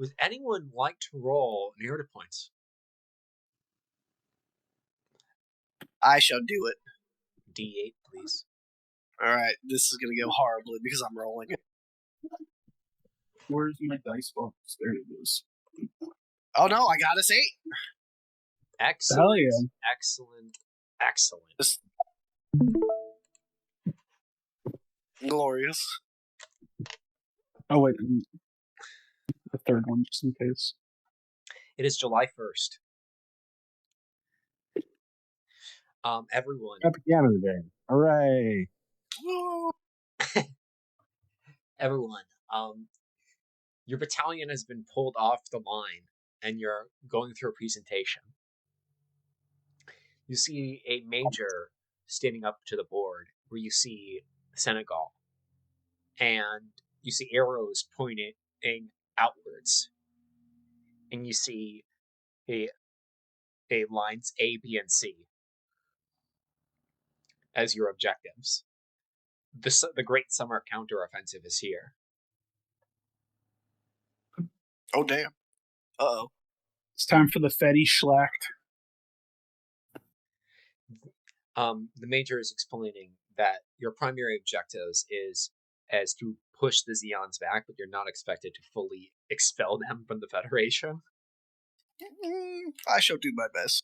Would anyone like to roll narrative points? I shall do it. D8, please. Alright, this is gonna go horribly because I'm rolling it. Where's my dice box? There it is. Oh no, I got us 8. Excellent. Hell yeah. Excellent. Just glorious. Oh, wait. The third one, just in case. It is July 1st. Everyone. Happy Canada Day. Hooray. Woo. Everyone. Your battalion has been pulled off the line, and you're going through a presentation. You see a major standing up to the board where you see Senegal, and you see arrows pointing outwards, and you see a lines A, B, and C as your objectives. The Great Summer Counteroffensive is here. Oh damn. Uh-oh. It's time for the Fetty Schlacht. The major is explaining that your primary objectives is as to push the Zeons back, but you're not expected to fully expel them from the Federation. I shall do my best.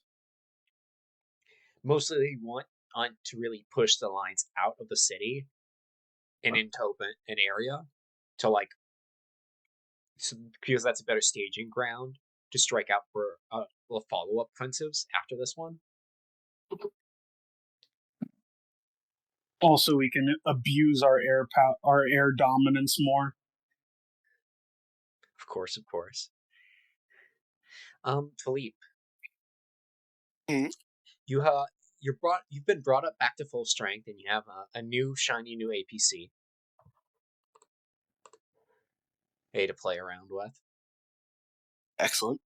Mostly they want to really push the lines out of the city and into an area to because that's a better staging ground to strike out for follow-up offensives after this one. Also, we can abuse our air dominance more. Of course. Philippe, you've been brought up back to full strength, and you have a new shiny new APC. To play around with. Excellent.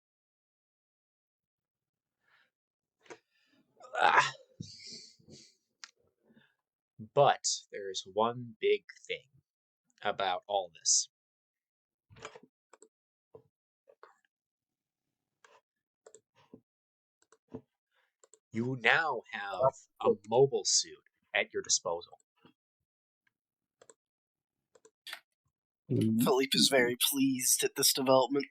But there's one big thing about all this. You now have a mobile suit at your disposal. Philippe is very pleased at this development.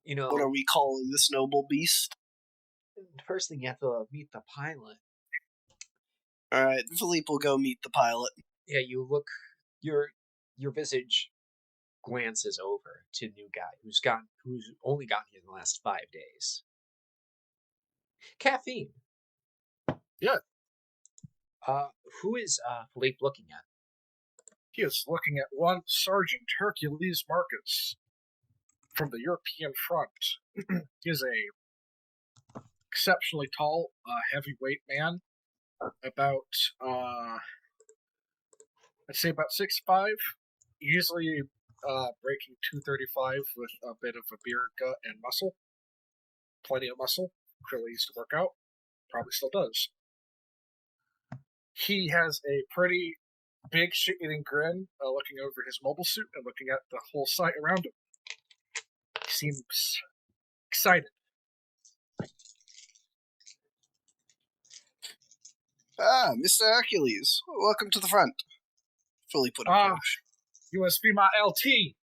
What are we calling this noble beast? The first thing you have to meet the pilot. Alright, Philippe will go meet the pilot. Yeah, you look, your visage glances over to new guy who's only gotten here in the last 5 days. Caffeine. Yeah. Who is Philippe looking at? He is looking at one Sergeant Hercules Marcus from the European front. He is a exceptionally tall, heavyweight man, about I'd say about 6'5", easily breaking 235 with a bit of a beard, gut, and muscle. Plenty of muscle. Clearly used to work out. Probably still does. He has a pretty big shit-eating grin, looking over his mobile suit and looking at the whole site around him. He seems excited. Mr. Hercules, welcome to the front. Fully put approach. You must be my LT.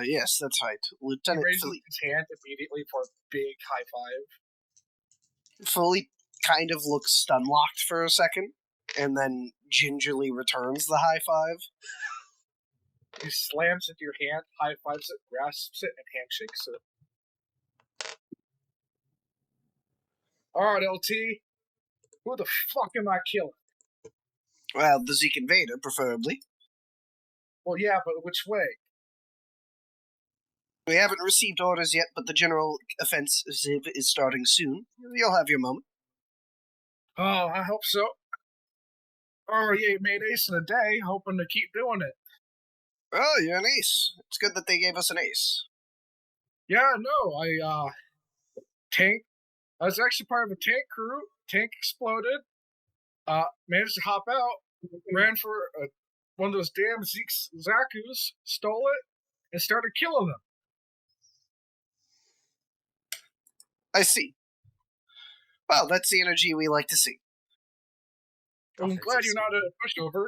Yes, that's right. Lieutenant He raises Philippe. his hand immediately for a big high five. Philippe kind of looks stun-locked for a second, and then gingerly returns the high five. He slams into your hand, high fives it, grasps it, and handshakes it. Alright, LT. Who the fuck am I killing? Well, the Zeke invader, preferably. Well, yeah, but which way? We haven't received orders yet, but the general offensive is starting soon. You'll have your moment. Oh, I hope so. Already made ace in a day, hoping to keep doing it. Oh, you're an ace. It's good that they gave us an ace. Yeah, no, tank. I was actually part of a tank crew. Tank exploded. Managed to hop out. Ran for one of those damn Zeeks Zakus stole it and started killing them. I see. Well, that's the energy we like to see. I'm Offensive glad you're not spirit. a pushover.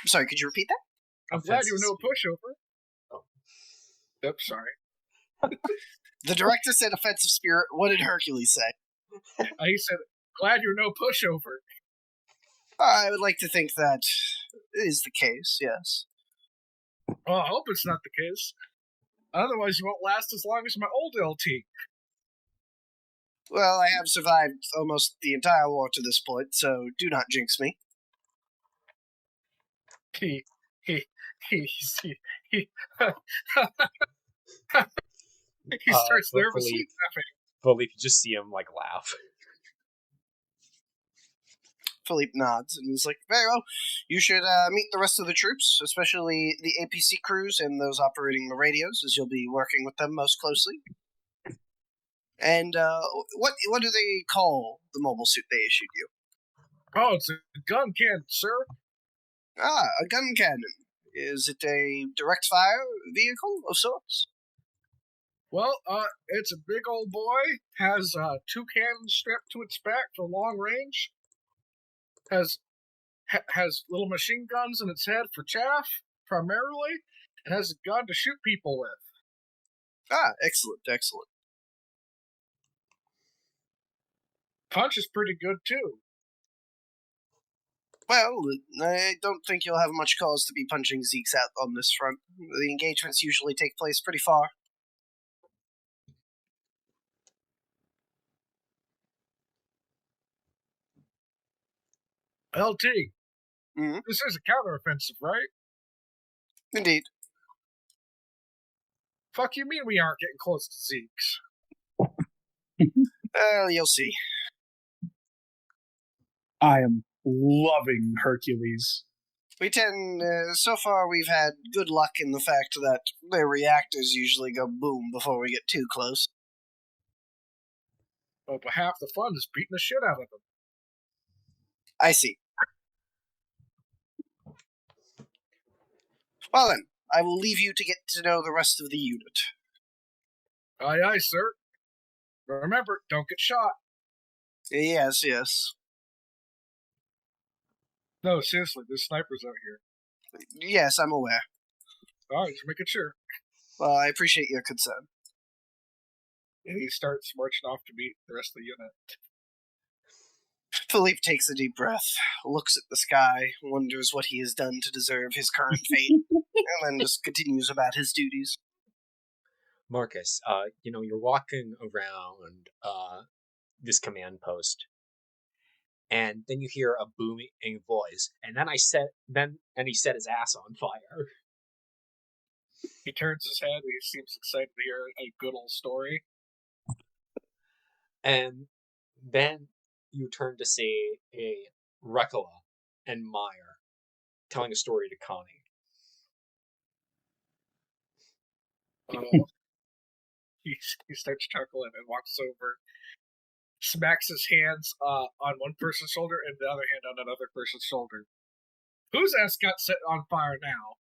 I'm sorry, could you repeat that? I'm glad Offensive you're no spirit. pushover. Oh. Oops, sorry. The director said offensive spirit. What did Hercules say? He said, glad you're no pushover. I would like to think that is the case, yes. Well, I hope it's not the case. Otherwise, you won't last as long as my old LT. Well, I have survived almost the entire war to this point, so do not jinx me. He he starts But nervously laughing. Philippe, you just see him like laugh. Philippe nods and is like, very well, you should meet the rest of the troops, especially the APC crews and those operating the radios, as you'll be working with them most closely. And what do they call the mobile suit they issued you? Oh, it's a gun cannon, sir. Ah, a gun cannon. Is it a direct fire vehicle of sorts? Well, it's a big old boy. Has 2 cannons strapped to its back for long range. Has little machine guns in its head for chaff, primarily, and has a gun to shoot people with. Ah, excellent, excellent. Punch is pretty good too. Well, I don't think you'll have much cause to be punching Zeeks out on this front. The engagements usually take place pretty far. LT, Mm-hmm. this is a counteroffensive, right? Indeed. Fuck you mean we aren't getting close to Zeeks? Well, you'll see. I am loving Hercules. We tend, so far we've had good luck in the fact that their reactors usually go boom before we get too close. Oh, but half the fun is beating the shit out of them. I see. Well then, I will leave you to get to know the rest of the unit. Aye, aye, sir. Remember, don't get shot. Yes, yes. No, seriously, there's snipers out here. Yes, I'm aware. Alright, just making sure. Well, I appreciate your concern. And he starts marching off to meet the rest of the unit. Philippe takes a deep breath, looks at the sky, wonders what he has done to deserve his current fate, and then just continues about his duties. Marcus, you're walking around this command post, and then you hear a booming voice, and then he set his ass on fire. He turns his head and he seems excited to hear a good old story. And then you turn to see a Rekala and Meyer telling a story to Connie. He starts chuckling and walks over, smacks his hands on one person's shoulder and the other hand on another person's shoulder. Whose ass got set on fire now?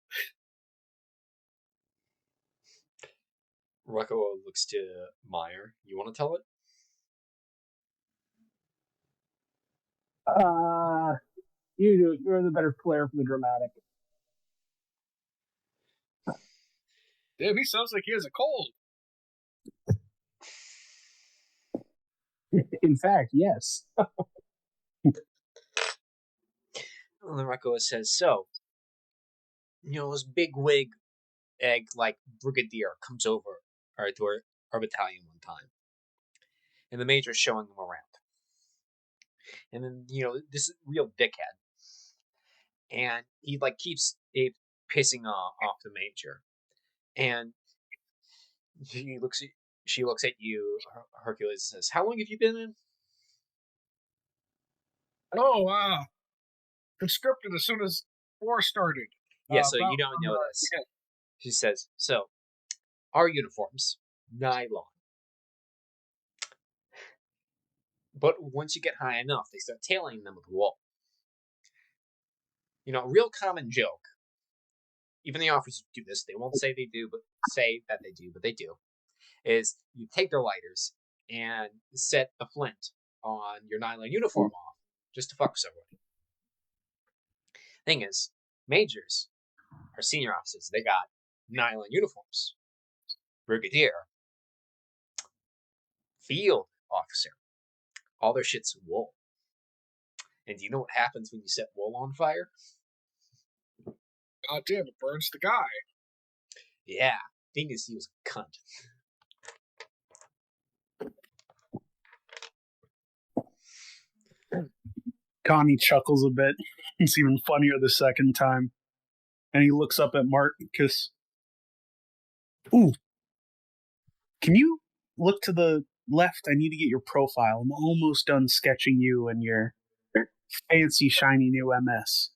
Rekala looks to Meyer. You want to tell it? You do. You're the better player for the dramatic. Damn, he sounds like he has a cold. In fact, yes. And then Rekala says, so, this big wig egg like brigadier comes over to our battalion one time, and the major's showing him around. And then, this is real dickhead. And he, keeps pissing off the major. And she looks at you, Hercules, and says, how long have you been in? Oh, conscripted as soon as war started. Yeah, so you don't know this. Yeah. She says, so, our uniforms, nylon. But once you get high enough, they start tailing them with wool. You know, a real common joke. Even the officers do this. They won't say they do, but say that they do, but they do. Is you take their lighters and set a flint on your nylon uniform off just to fuck someone. Thing is, majors are senior officers. They got nylon uniforms. Brigadier, field officer, all their shit's wool. And do you know what happens when you set wool on fire? God damn, it burns the guy. Yeah, thing is, he was a cunt. Connie chuckles a bit. It's even funnier the second time. And he looks up at Marcus. Ooh. Can you look to the left? I need to get your profile. I'm almost done sketching you and your fancy, shiny new MS.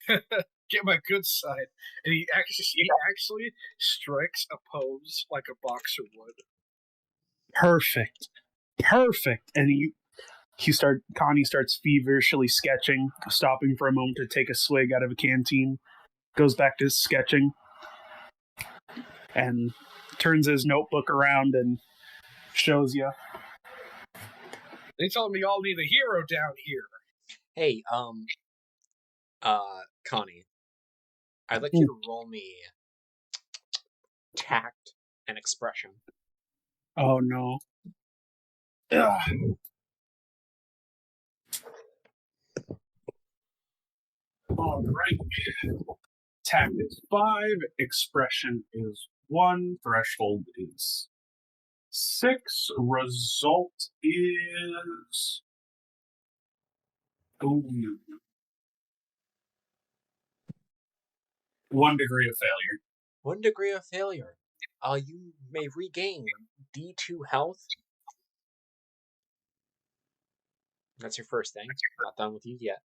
Get my good side. And he actually strikes a pose like a boxer would. Perfect. And Connie starts feverishly sketching, stopping for a moment to take a swig out of a canteen, goes back to sketching, and turns his notebook around and shows you. They told me y'all need a hero down here. Hey, Connie, I'd like you to roll me tact and expression. Oh no. Ugh. All right. Tact is 5, expression is 1, threshold is 6, result is... Oh, 1 degree of failure. 1 degree of failure. You may regain D2 health. That's your first thing. Not done with you yet.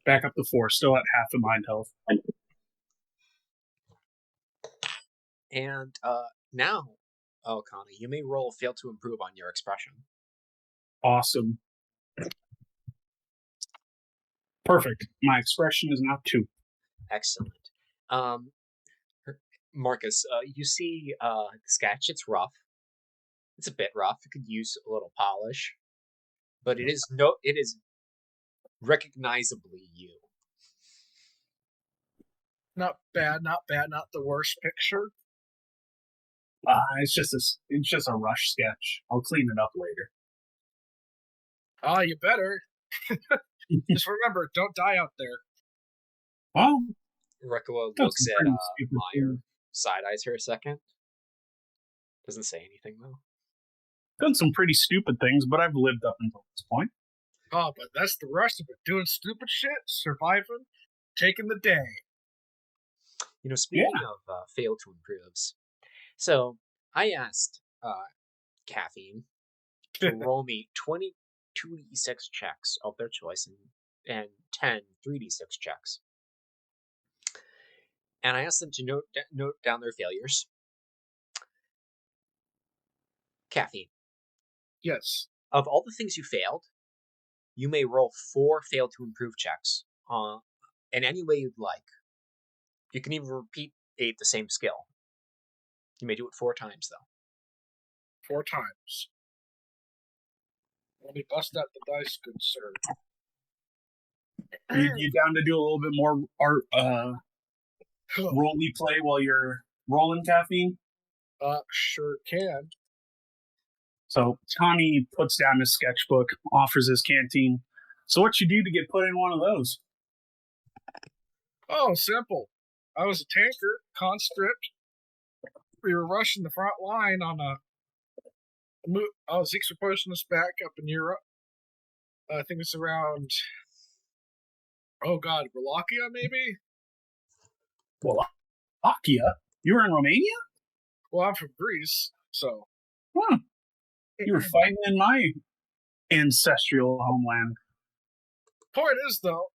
Back up to 4, still at half the mind health. And now, Connie, you may roll fail to improve on your expression. Awesome. Perfect. My expression is now 2. Excellent. Marcus, you see the sketch. It's rough. It's a bit rough. It could use a little polish, but it is recognizably you. Not bad, not the worst picture. It's just a rush sketch. I'll clean it up later. You better. Just remember, don't die out there. Well, Rekua looks at Meyer, side-eyes her a second. Doesn't say anything, though. Done some pretty stupid things, but I've lived up until this point. Oh, but that's the rest of it. Doing stupid shit, surviving, taking the day. You know, speaking of fail to improves, so I asked Caffeine to roll me 20 2d6 checks of their choice and 10 3d6 checks. And I asked them to note down their failures. Caffeine. Yes. Of all the things you failed, you may roll 4 fail to improve checks in any way you'd like. You can even repeat the same skill. You may do it 4 times, though. 4 times. Let me bust out the dice, good sir. You down to do a little bit more art, roll-y play while you're rolling, Caffeine? Sure can. So Connie puts down his sketchbook, offers his canteen. So what you do to get put in one of those? Oh, simple. I was a tanker, conscript. We were rushing the front line on a Zeeks were pushing us back up in Europe. I think it's around, Wallachia, maybe? Wallachia? You were in Romania? Well, I'm from Greece, so. Huh. You were fighting in my ancestral homeland. Point is, though,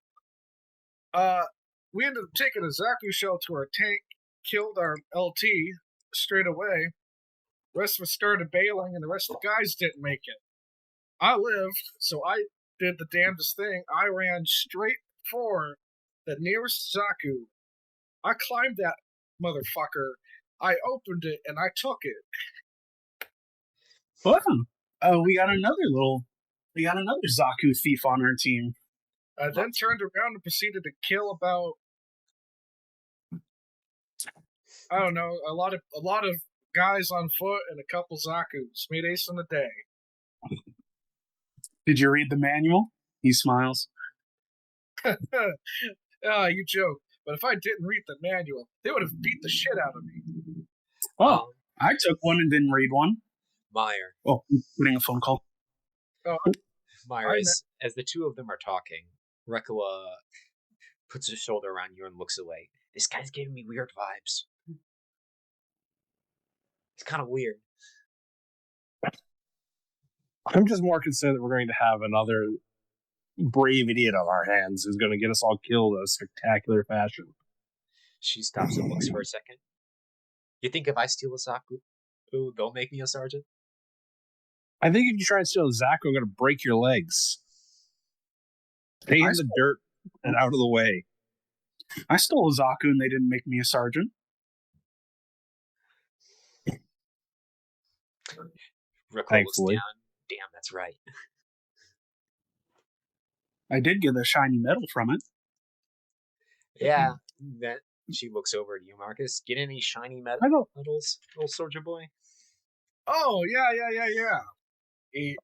we ended up taking a Zaku shell to our tank, killed our LT straight away. The rest of us started bailing, and the rest of the guys didn't make it. I lived, so I did the damnedest thing. I ran straight for the nearest Zaku. I climbed that motherfucker. I opened it, and I took it. Wow. We got another Zaku thief on our team. I then turned around and proceeded to kill about, I don't know, a lot of guys on foot and a couple Zakus. Made ace in the day. Did you read the manual? He smiles. You joke. But if I didn't read the manual, they would have beat the shit out of me. Oh, I took one and didn't read one. Meyer. Oh, I'm getting a phone call. Meyer, as the two of them are talking, Rekua puts his shoulder around you and looks away. This guy's giving me weird vibes. It's kind of weird. I'm just more concerned that we're going to have another brave idiot on our hands who's going to get us all killed in a spectacular fashion. She stops and looks for a second. You think if I steal a Zaku, they'll make me a sergeant? I think if you try and steal a Zaku, I'm going to break your legs. Stay in the dirt and out of the way. I stole a Zaku and they didn't make me a sergeant. Rekua looks down. Damn, that's right. I did get a shiny medal from it. Yeah, that she looks over at you, Marcus. Get any shiny medals, little soldier boy? Oh, yeah. He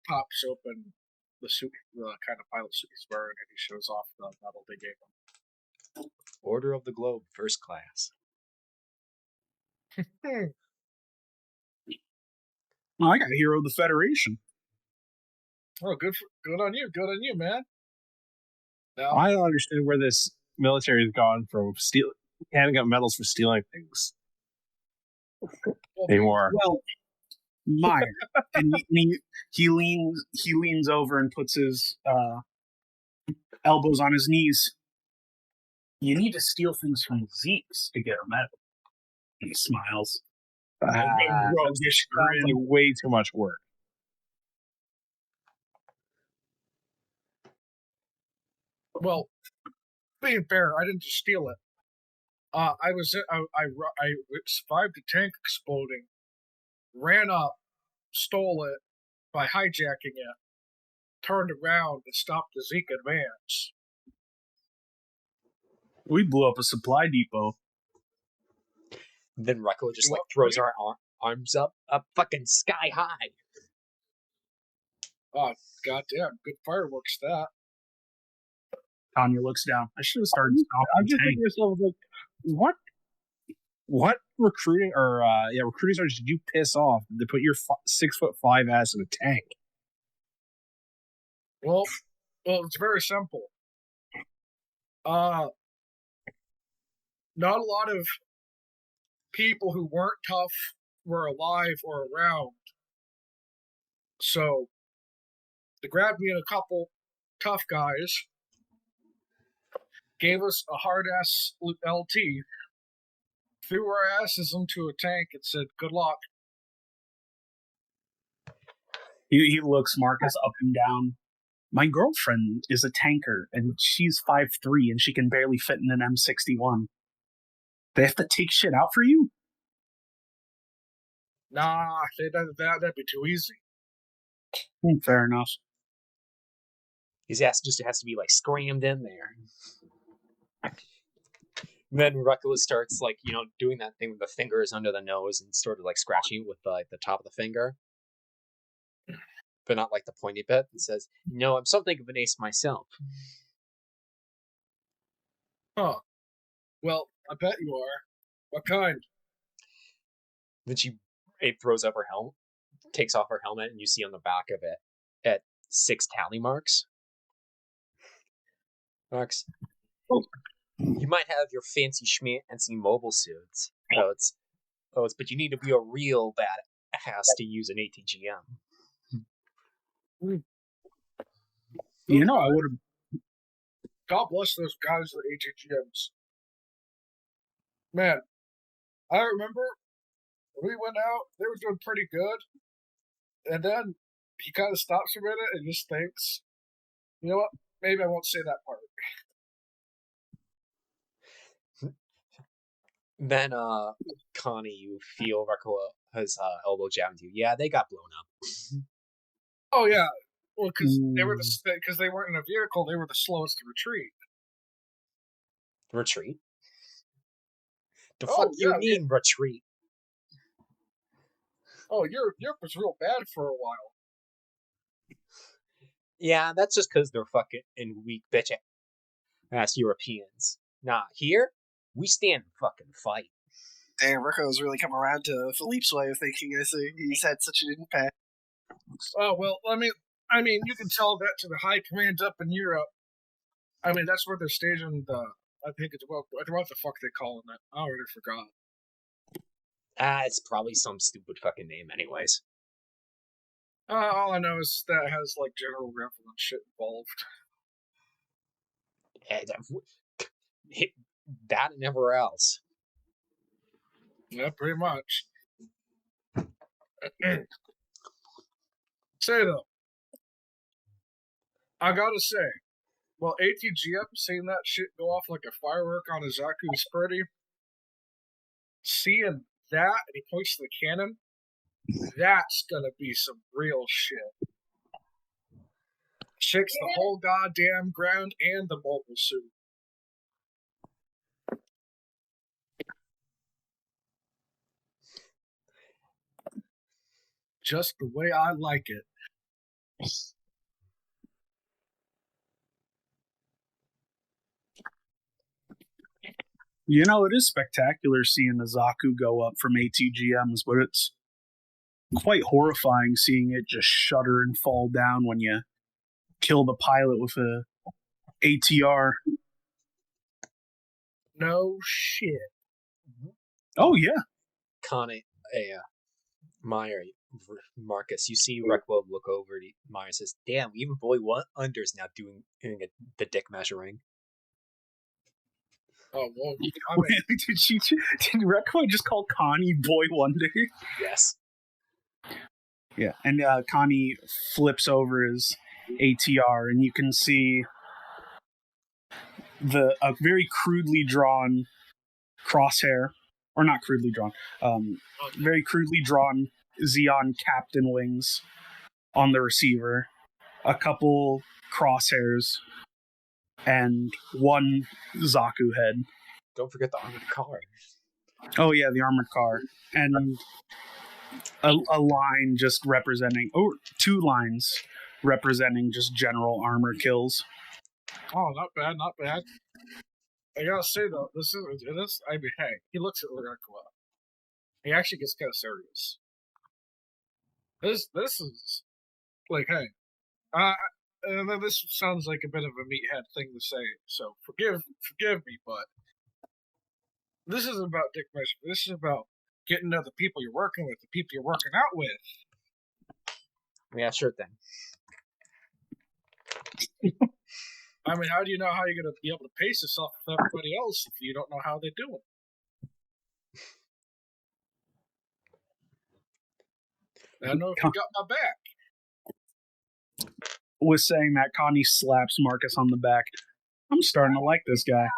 pops open the suit, the kind of pilot suit he's wearing, and he shows off the medal they gave him. Order of the Globe, first class. Well, I got Hero of the Federation. Oh, good on you, man. Now, I don't understand where this military has gone from handing out medals for stealing things anymore. Well, Meyer, and he leans over and puts his elbows on his knees. You need to steal things from Zeeks to get a medal. And he smiles. Sounds like way too much work. Well, being fair, I didn't just steal it. I survived the tank exploding, ran up, stole it by hijacking it, turned around and stopped the Zeke advance. We blew up a supply depot. Then Rekua just throws our arms up fucking sky high. Oh, goddamn, good fireworks that. Tanya looks down. I should have started. I'm just thinking to myself, like, what recruiting sergeant did you piss off to put your 6'5" ass in a tank? Well, it's very simple. Not a lot of people who weren't tough were alive or around. So they grabbed me and a couple tough guys, gave us a hard-ass LT, threw our asses into a tank and said, good luck. He looks Marcus up and down. My girlfriend is a tanker, and she's 5'3", and she can barely fit in an M61. They have to take shit out for you? Nah, that'd be too easy. Fair enough. His ass just has to be, like, scrammed in there. Then Rekua starts, like, doing that thing with the fingers under the nose and sort of, like, scratching with, like, the top of the finger. But not, like, the pointy bit. And says, I'm something of an ace myself. Huh. Well, I bet you are. What kind? Then it throws up her helmet, takes off her helmet, and you see on the back of it at 6 tally marks. Marks. You might have your fancy schmancy mobile suits. But you need to be a real badass to use an ATGM. I would have. God bless those guys with ATGMs. Man, I remember we went out, they were doing pretty good, and then he kind of stops a minute and just thinks, you know what, maybe I won't say that part. Then, Connie, you feel Rekko has elbow jabbed you. Yeah, they got blown up. Oh yeah, well, because they were Mm. because they weren't in a vehicle, they were the slowest to retreat. Retreat? The Oh fuck you yeah, mean, retreat? oh Europe was real bad for a while. Yeah, that's just because they're fucking weak bitch ass Europeans. Nah, here, we stand and fucking fight. Damn, Rico's really come around to Philippe's way of thinking. I see. He's had such an impact. Oh well, I mean, you can tell that to the high commands up in Europe. I mean, that's where they're stationed. I think it's what the fuck they calling that? I already forgot. It's probably some stupid fucking name, anyways. All I know is that it has like general revel and shit involved. That and everywhere else. Yeah, pretty much. Say though, I gotta say, well, ATGM seeing that shit go off like a firework on a Zaku's pretty. Seeing that, and he points to the cannon, that's gonna be some real shit. Shakes the whole goddamn ground and the mobile suit. Just the way I like it. You know, it is spectacular seeing the Zaku go up from ATGMs, but it's quite horrifying seeing it just shudder and fall down when you kill the pilot with a ATR. No shit. Oh yeah. Connie, Marcus, you see Rekwo look over to Meyer and says, damn, even Boy Under's now doing the dick measuring. Oh well, I Wait, mean, did Rekko just call Connie Boy Wonder? Yes. Yeah, and Connie flips over his ATR, and you can see a very crudely drawn crosshair, or not crudely drawn, very crudely drawn Zeon captain wings on the receiver, a couple crosshairs, and one Zaku head. Don't forget the armored car. Oh yeah, the armored car, and a line just representing, or two lines representing just general armor kills. oh, not bad, not bad. I gotta say though, this. I mean, hey, he looks at Lurakoa. He actually gets kind of serious. This is like, hey, and then this sounds like a bit of a meathead thing to say, so forgive me, but this isn't about dick measurement. This is about getting to know the people you're working with, the people you're working out with. Yeah, sure thing. I mean, how do you know how you're going to be able to pace yourself with everybody else if you don't know how they're doing? I know if you got my back. Was saying that, Connie slaps Marcus on the back. I'm starting to like this guy.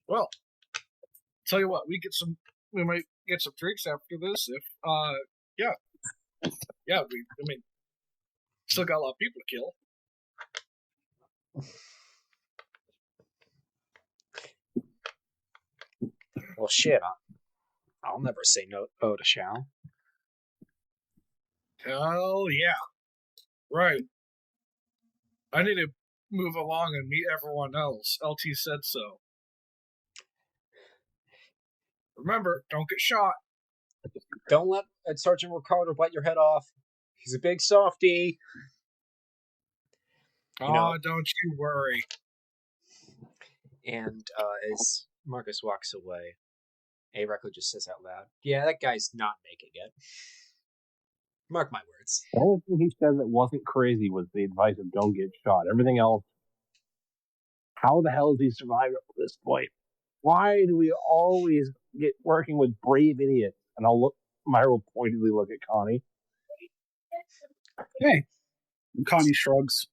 Well, tell you what, we might get some drinks after this. If yeah, still got a lot of people to kill. Well, shit, I'll never say no to Shao. Hell yeah, right. I need to move along and meet everyone else. LT said so. Remember, don't get shot. Don't let Sergeant Ricardo bite your head off. He's a big softy. Don't you worry. And as Marcus walks away, Rekko just says out loud, yeah, that guy's not making it. Mark my words. The only thing he said that wasn't crazy was the advice of don't get shot. Everything else, how the hell has he survived up to this point? Why do we always get working with brave idiots? And Myra will pointedly look at Connie. Hey, Connie shrugs.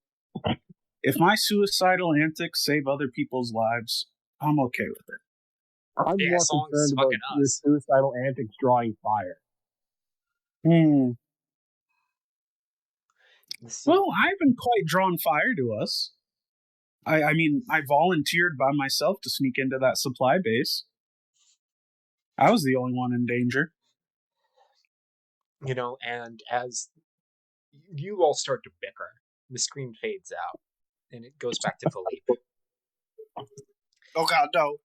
If my suicidal antics save other people's lives, I'm okay with it. I'm Yeah, more as long as concerned it's about fucking your us. suicidal antics drawing fire. Well, I haven't quite drawn fire to us. I mean, I volunteered by myself to sneak into that supply base. I was the only one in danger. And as you all start to bicker, the screen fades out, and it goes back to Philippe. Oh God, no!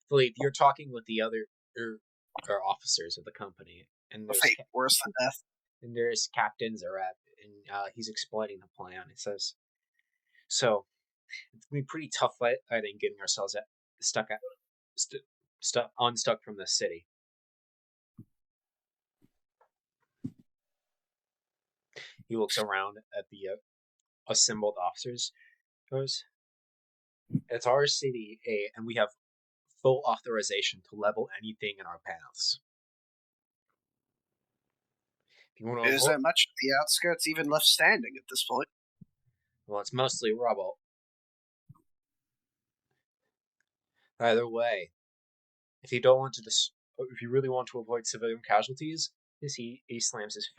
Philippe, you're talking with the other officers of the company, and A fate worse than death. there's Captain Zarep, and he's explaining the plan. He says, "So it's gonna be pretty tough fighting, getting ourselves unstuck from this city." He looks around at the assembled officers. Goes, "It's our city, and we have full authorization to level anything in our paths. If you want to Is there much of the outskirts even left standing at this point? well, it's mostly rubble. Either way, if you really want to avoid civilian casualties," he slams his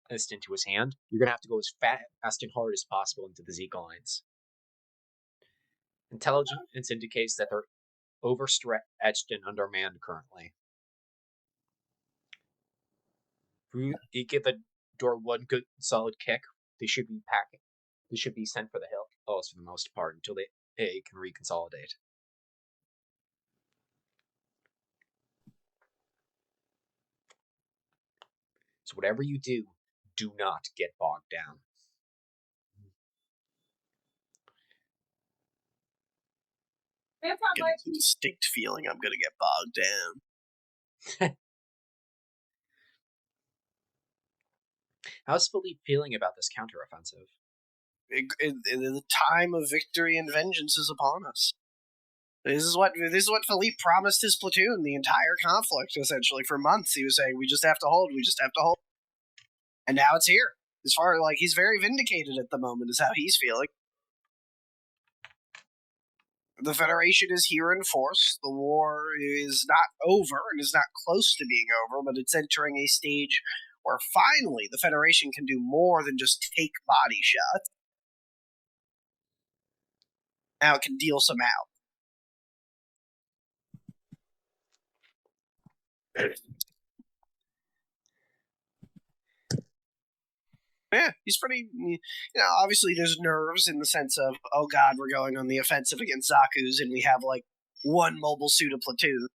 fist into his hand. "You're gonna have to go as fast and hard as possible into the Zeke lines. Intelligence indicates that they're overstretched and undermanned currently. If you give the door one good solid kick, they should be packing. They should be sent for the hills for the most part until they can reconsolidate." So whatever you do not get bogged down. Getting a distinct feeling I'm going to get bogged down. How's Philippe feeling about this counteroffensive? The time of victory and vengeance is upon us. This is what Philippe promised his platoon the entire conflict, essentially. For months, he was saying, we just have to hold. And now it's here. As far as, he's very vindicated at the moment, is how he's feeling. The Federation is here in force. The war is not over and is not close to being over, but it's entering a stage where finally the Federation can do more than just take body shots. Now it can deal some out. Yeah, he's pretty, obviously there's nerves in the sense of, oh God, we're going on the offensive against Zaku's and we have one mobile suit of platoon.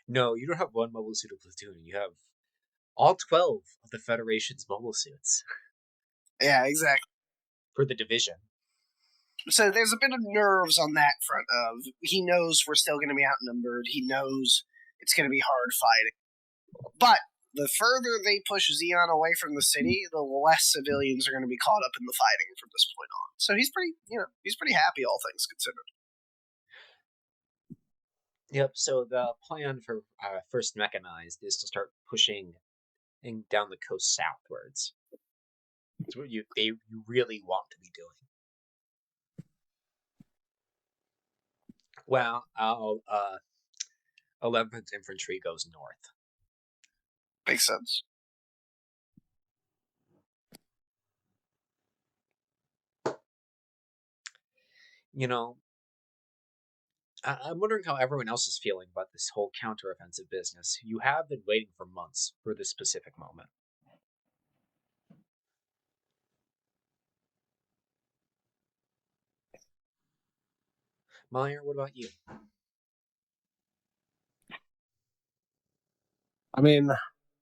No, you don't have one mobile suit of platoon. You have all 12 of the Federation's mobile suits. Yeah, exactly. For the division. So there's a bit of nerves on that front of, he knows we're still going to be outnumbered. He knows it's going to be hard fighting. But the further they push Zeon away from the city, the less civilians are going to be caught up in the fighting from this point on. So he's pretty happy, all things considered. Yep, so the plan for First Mechanized is to start pushing down the coast southwards. It's what you really want to be doing. Well, 11th Infantry goes north. Makes sense. I'm wondering how everyone else is feeling about this whole counteroffensive business. You have been waiting for months for this specific moment. Meyer, what about you? I mean,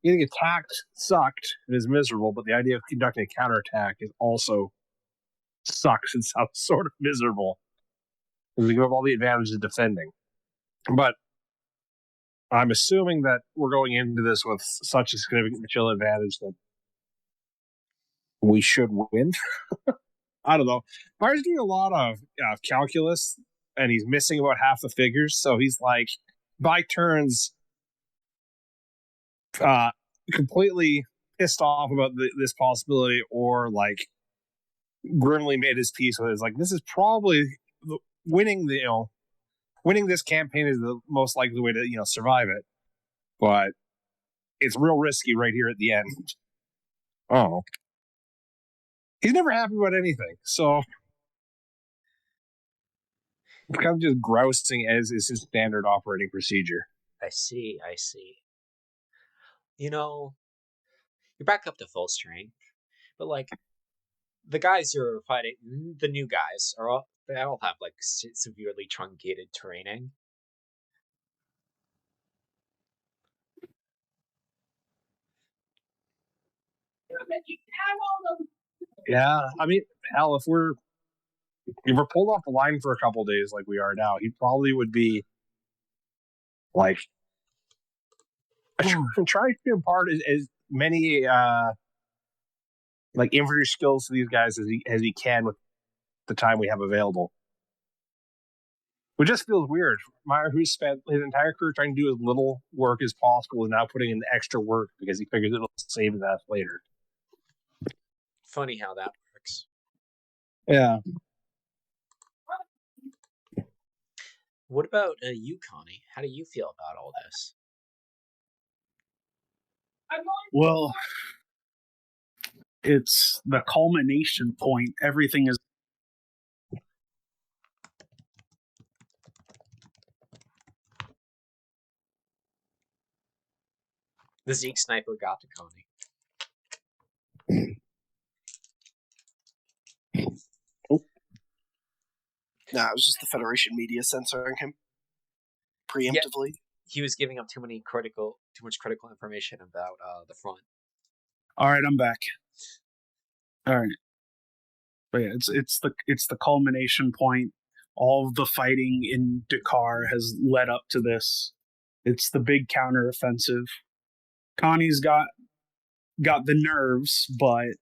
getting attacked sucked and is miserable, but the idea of conducting a counterattack is also sucks and sounds sort of miserable. Because we give up all the advantages of defending. But I'm assuming that we're going into this with such a significant material advantage that we should win. I don't know. Myers doing a lot of calculus and he's missing about half the figures. So he's like, by turns, completely pissed off about this possibility, or like grimly made his peace with it. It's like, this is probably winning this campaign is the most likely way to survive it, but it's real risky right here at the end. Oh, he's never happy about anything, so kind of just grousing as is his standard operating procedure. I see. You're back up to full strength, but like the guys you're fighting, the new guys they all have like severely truncated training. Yeah, I mean, hell, if we're pulled off the line for a couple days like we are now, he probably would be like trying to impart as many like infantry skills to these guys as he can with the time we have available. It just feels weird. Meyer, who's spent his entire career trying to do as little work as possible, is now putting in extra work because he figures it'll save his ass later. Funny how that works. Yeah. What about you, Connie? How do you feel about all this? Well, it's the culmination point. Everything is. The Zeke sniper got to Connie. No, it was just the Federation media censoring him preemptively. He was giving up too much critical information about the front. All right, I'm back. All right, but yeah, it's the culmination point. All of the fighting in Dakar has led up to this. It's the big counteroffensive. Connie's got the nerves, but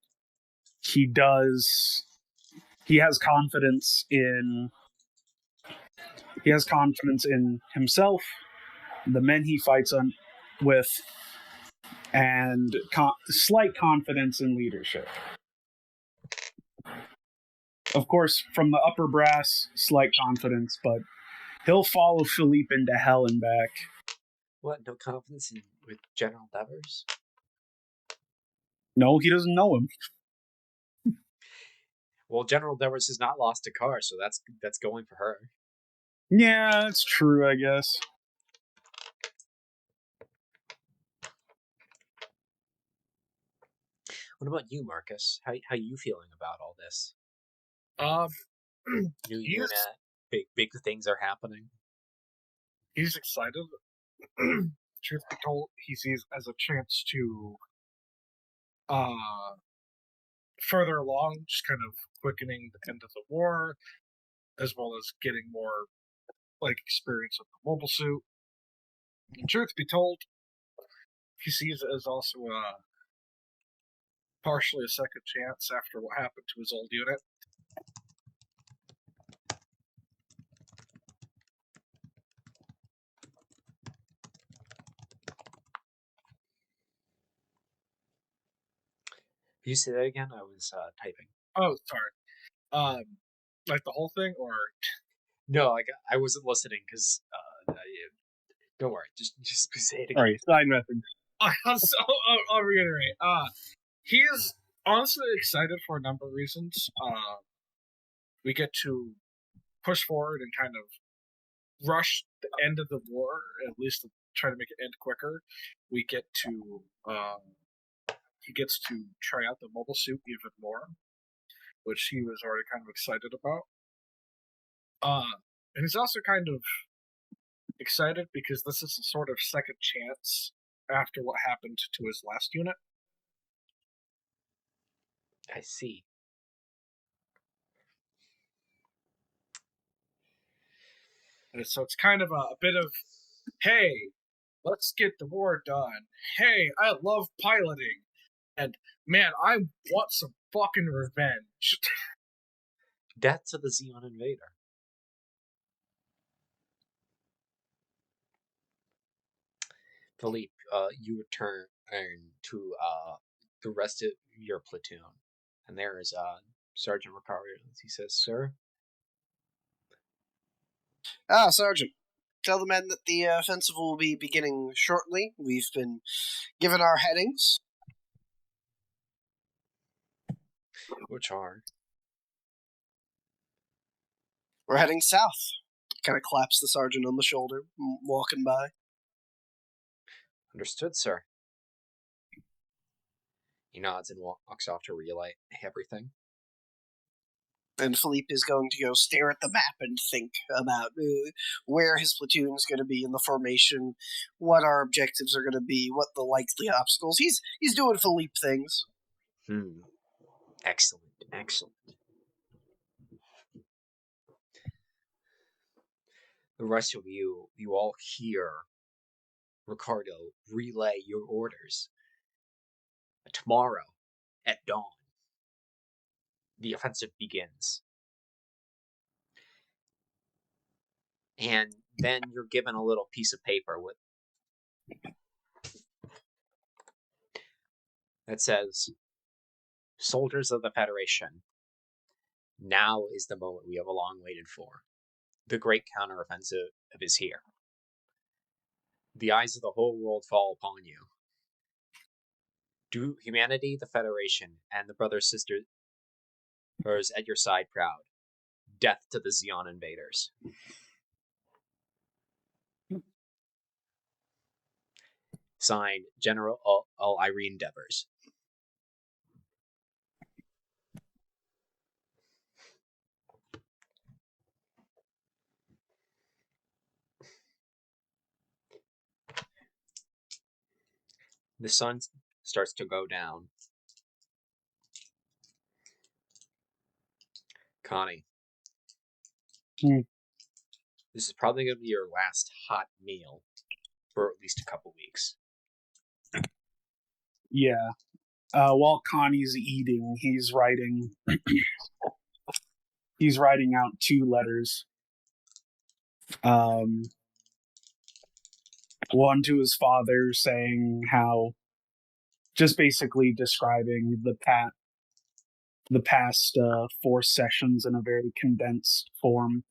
he has confidence in himself, the men he fights with, and slight confidence in leadership. Of course, from the upper brass, slight confidence, but he'll follow Philippe into hell and back. What? No confidence with General Devers? No, he doesn't know him. Well, General Devers has not lost Dakar, so that's going for her. Yeah, that's true, I guess. What about you, Marcus? How you feeling about all this? New unit, big things are happening. He's excited. Truth be told, he sees as a chance to further along, just kind of quickening the end of the war, as well as getting more experience with the mobile suit. And truth be told, he sees it as also partially a second chance after what happened to his old unit. Can you say that again? I was typing. Oh, sorry. Like the whole thing, or no? Like I wasn't listening because. Don't worry. Just say it again. All right, side message. I'll reiterate. He is honestly excited for a number of reasons. We get to push forward and kind of rush the end of the war, at least to try to make it end quicker. We get to he gets to try out the mobile suit even more, which he was already kind of excited about. And he's also kind of excited because this is a sort of second chance after what happened to his last unit. I see. And so it's kind of a bit of, hey, let's get the war done. Hey, I love piloting. And man, I want some fucking revenge. Death to the Zeon invader. Philippe, you return to the rest of your platoon, and there is Sergeant Ricardo. He says, "Sir, Ah, Sergeant. Tell the men that the offensive will be beginning shortly. We've been given our headings. which are?" We're heading south. Kind of claps the sergeant on the shoulder, walking by. "Understood, sir." He nods and walks off to relay everything. And Philippe is going to go stare at the map and think about where his platoon is going to be in the formation, what our objectives are going to be, what the likely obstacles. He's doing Philippe things. Excellent, excellent. The rest of you all hear Ricardo relay your orders. Tomorrow, at dawn, the offensive begins. And then you're given a little piece of paper that says, "Soldiers of the Federation, now is the moment we have long waited for. The great counteroffensive is here. The eyes of the whole world fall upon you. Do humanity, the Federation, and the brothers sisters at your side proud. Death to the Zeon invaders." Signed, General Irene Devers. The sun starts to go down. Connie. This is probably going to be your last hot meal for at least a couple weeks. Yeah. While Connie's eating, he's writing out 2 letters. One to his father saying how, just basically describing the past 4 sessions in a very condensed form.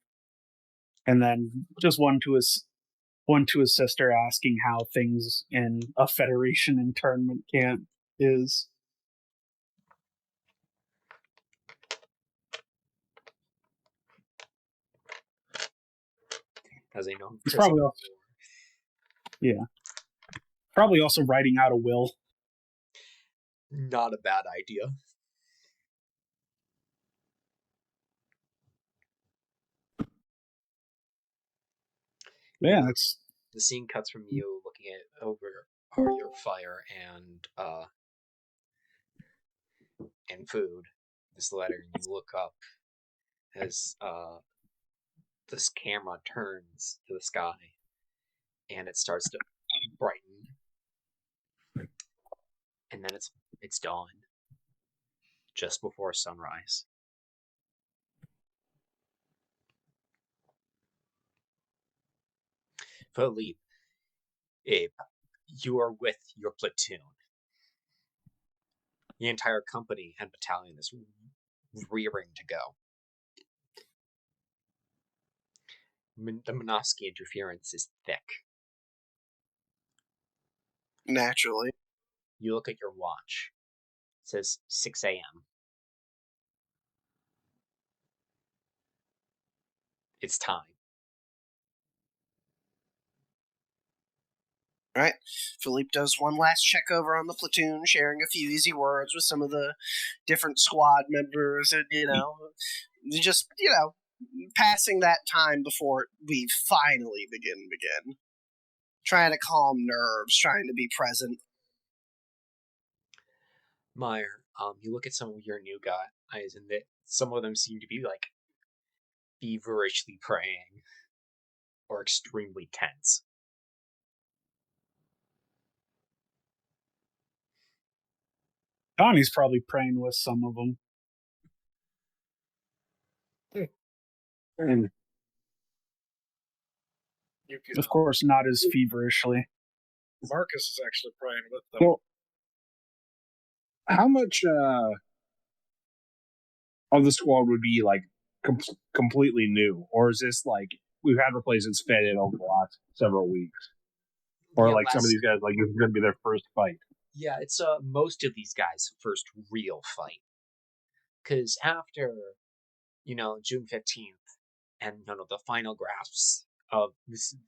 And then just one to his sister asking how things in a Federation internment camp is. As they know, He's probably also writing out a will. Not a bad idea. Yeah, it's the scene cuts from you looking at over your fire and food. This letter, and you look up as this camera turns to the sky, and it starts to brighten, and then it's dawn, just before sunrise. Philippe, you are with your platoon. The entire company and battalion is rearing to go. The Minovsky interference is thick. Naturally. You look at your watch. It says 6 a.m. It's time. Right. Philippe does one last check over on the platoon, sharing a few easy words with some of the different squad members, and just passing that time before we finally begin. Trying to calm nerves, trying to be present. Meyer, you look at some of your new guys, and some of them seem to be like feverishly praying or extremely tense. Connie's probably praying with some of them. You Of course, not as feverishly. Marcus is actually praying with them. Well, how much of the squad would be like completely new, or is this like we've had replacements fed in over the last several weeks, or like some of these guys like this is going to be their first fight? Yeah, it's most of these guys' first real fight. Because after, June 15th and, the final grasps of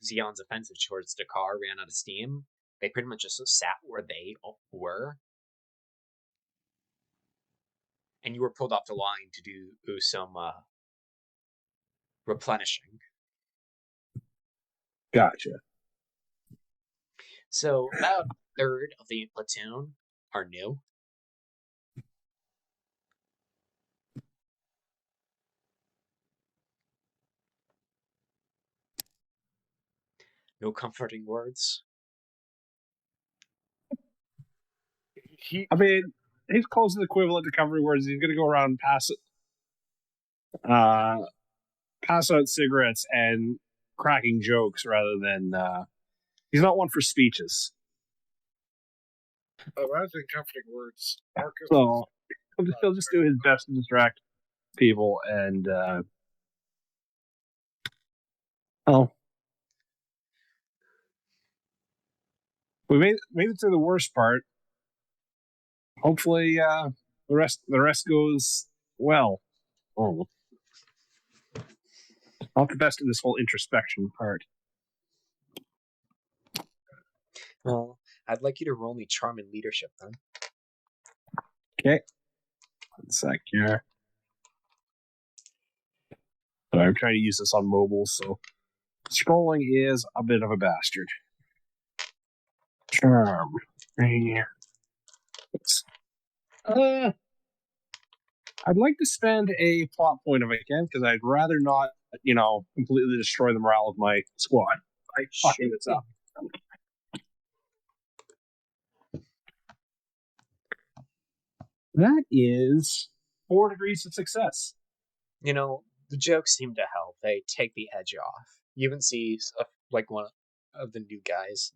Zeon's offensive towards Dakar ran out of steam, they pretty much just sat where they were. And you were pulled off the line to do some replenishing. Gotcha. So about a third of the platoon are new. No comforting words. I mean, he's close to the equivalent to comforting words. He's going to go around and pass out cigarettes and cracking jokes rather than. He's not one for speeches. Rather than comforting words, Marcus. So he'll just do his best to distract people and. We made it to the worst part. Hopefully, the rest goes well. Oh, not the best of this whole introspection part. Well, I'd like you to roll me charm and leadership then. Okay. 1 sec here. But I'm trying to use this on mobile, so scrolling is a bit of a bastard. Charm. Yeah. I'd like to spend a plot point if I can, because I'd rather not, completely destroy the morale of my squad by fucking this up. That is 4 degrees of success. The jokes seem to help. They take the edge off. You even see one of the new guys,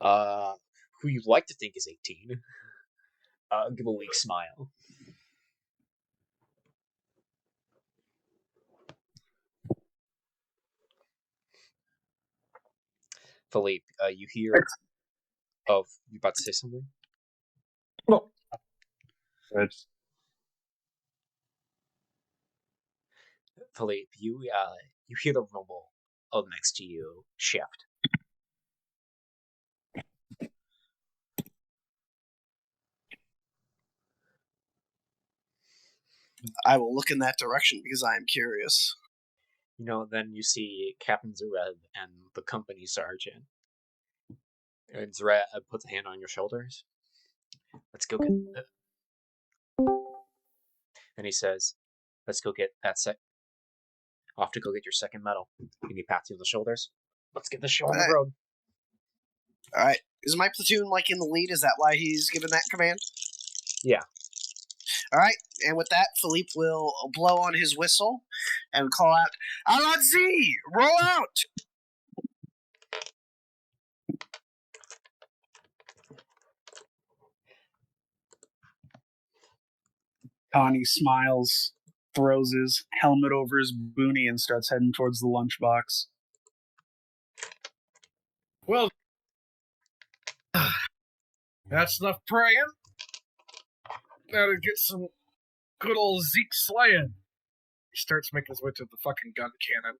who you'd like to think is 18, give a weak smile. Philippe, you hear of you about to say something? No. It's Philippe, you hear the rumble of next to you shift. I will look in that direction because I am curious. Then you see Captain Zarev and the company sergeant. And Zarev puts a hand on your shoulders. Let's go get. And he says, "Let's go get that off to go get your second medal." And he pats you on the shoulders. Let's get this show on the road. All right. Is my platoon in the lead? Is that why he's given that command? Yeah. All right. And with that, Philippe will blow on his whistle and call out, "Alonzi, roll out!" Connie smiles, throws his helmet over his boonie, and starts heading towards the lunchbox. Well, that's enough praying. Now to get some good old Zeeks slaying. He starts making his way to the fucking gun cannon.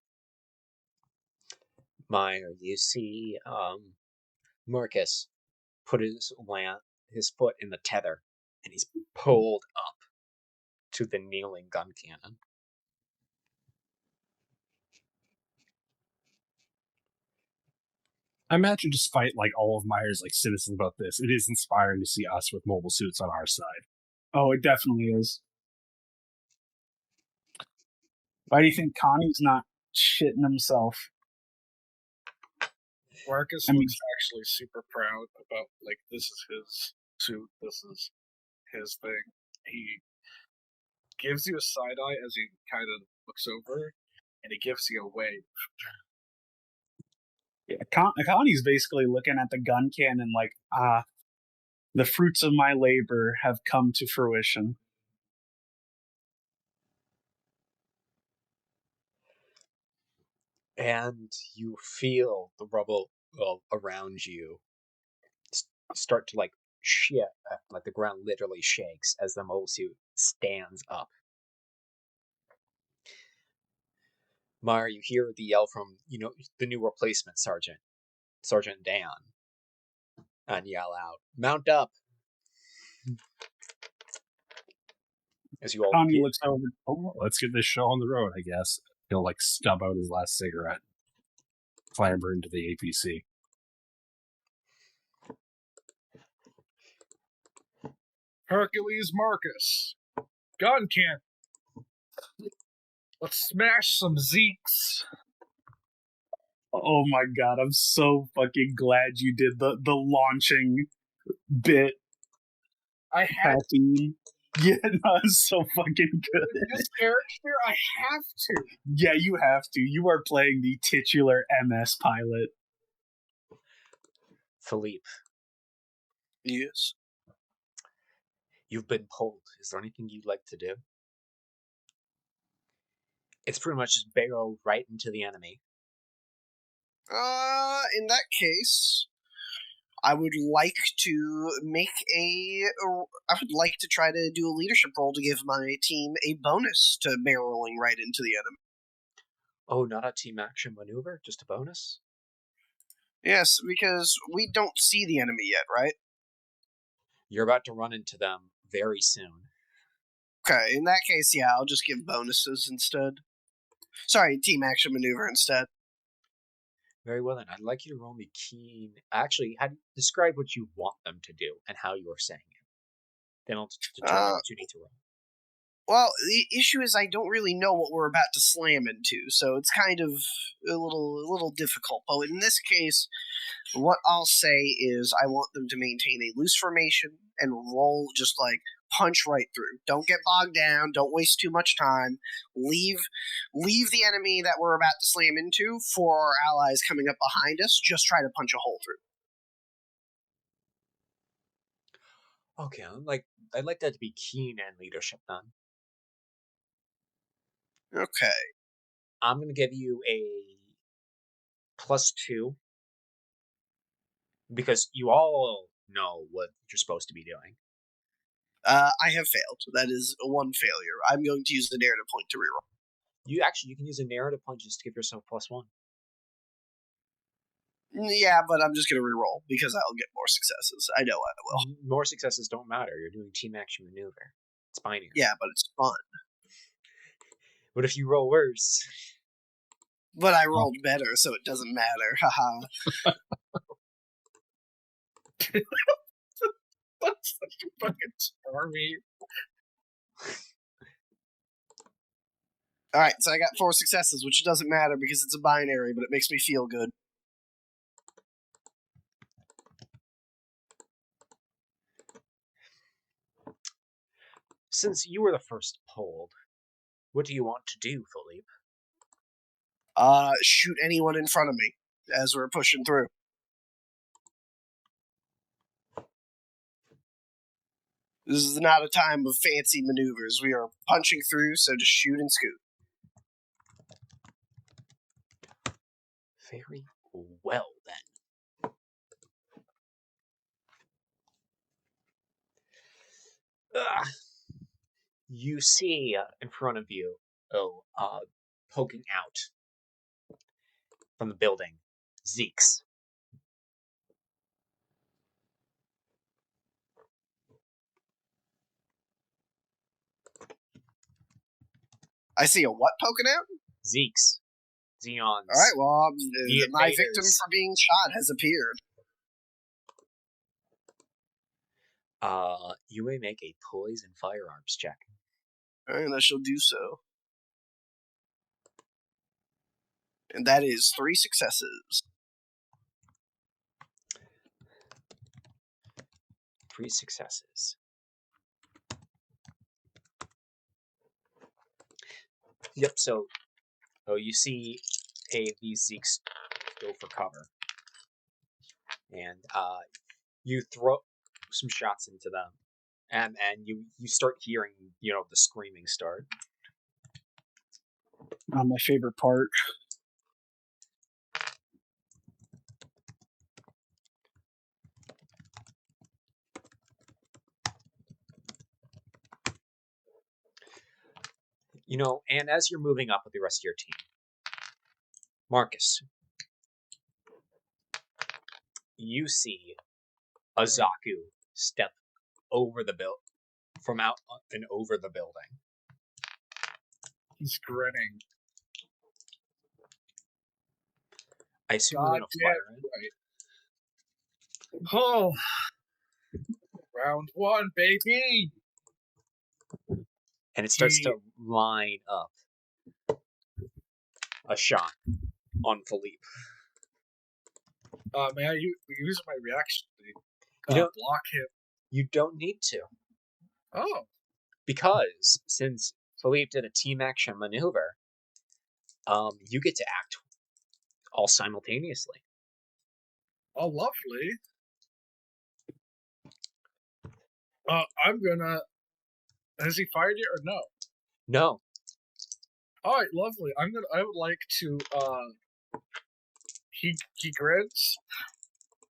Meyer, you see Marcus put his foot in the tether, and he's pulled up to the kneeling gun cannon. I imagine, despite all of Meyer's cynicism about this, it is inspiring to see us with mobile suits on our side. Oh, it definitely is. Why do you think Connie's not shitting himself? Marcus looks actually super proud about this is his suit, this is his thing. He gives you a side eye as he kind of looks over, and he gives you a wave. Connie's basically looking at the gun cannon like, the fruits of my labor have come to fruition. And you feel the rubble around you start to like shit, like the ground literally shakes as the mobile suit stands up. Meyer, you hear the yell from, the new replacement sergeant, Sergeant Dan, and yell out, "Mount up!" As you all Connie get, looks over. Oh, let's get this show on the road, I guess. He'll like stub out his last cigarette, clamber into the APC. Hercules Marcus. Gun cannon. Let's smash some Zeeks. Oh my god, I'm so fucking glad you did the launching bit. I had Caffeine. Yeah, no, it's so fucking good. this character. I have to. Yeah, you have to. You are playing the titular MS pilot. Philippe, Yes. you've been pulled. Is there anything you'd like to do? It's pretty much just barrel right into the enemy. In that case, I would like to I would like to try to do a leadership role to give my team a bonus to barreling right into the enemy. Oh, not a team action maneuver? Just a bonus? Yes, because we don't see the enemy yet, right? You're about to run into them very soon. Okay, in that case, yeah, I'll just give bonuses instead. Sorry, team action maneuver instead. Very well then. I'd like you to roll me keen. Actually, describe what you want them to do and how you are saying it. Then I'll determine what you need to roll. Well, the issue is I don't really know what we're about to slam into, so it's kind of a little difficult. But in this case, what I'll say is I want them to maintain a loose formation and roll just like punch right through. Don't get bogged down. Don't waste too much time. Leave the enemy that we're about to slam into for our allies coming up behind us. Just try to punch a hole through. Okay, I'd like that to be keen and leadership then. Okay. I'm gonna give you a +2 because you all know what you're supposed to be doing. I have failed. That is one failure. I'm going to use the narrative point to reroll. You can use a narrative point just to give yourself +1. Yeah, but I'm just going to reroll because I'll get more successes. I know I will. More successes don't matter. You're doing team action maneuver. It's binary. Yeah, but it's fun. What if you roll worse? But I rolled better, so it doesn't matter. Haha. That's such a fucking stormy. Alright, so I got 4 successes, which doesn't matter because it's a binary, but it makes me feel good. Since you were the first pulled, what do you want to do, Philippe? Shoot anyone in front of me as we're pushing through. This is not a time of fancy maneuvers. We are punching through, so just shoot and scoot. Very well, then. You see in front of you, poking out from the building, Zeeks. I see a what poking out? Zeeks. Zeons. Alright, well, The my invaders. victim for being shot has appeared. You may make a poise and firearms check. And I shall do so. And that is 3 successes. 3 successes. Yep, so you see these Zeeks go for cover. and you throw some shots into them, and you start hearing the screaming start. My favorite part. And as you're moving up with the rest of your team, Marcus, you see a Zaku step over the from out and over the building. He's grinning. I assume you're gonna fire in. Right. Oh, round one, baby. And it starts to line up a shot on Philippe. May I use my reaction to block him? You don't need to. Oh. Because since Philippe did a team action maneuver, you get to act all simultaneously. Oh, lovely. I'm gonna... Has he fired yet or no? No. Alright, lovely. I would like to, he grins,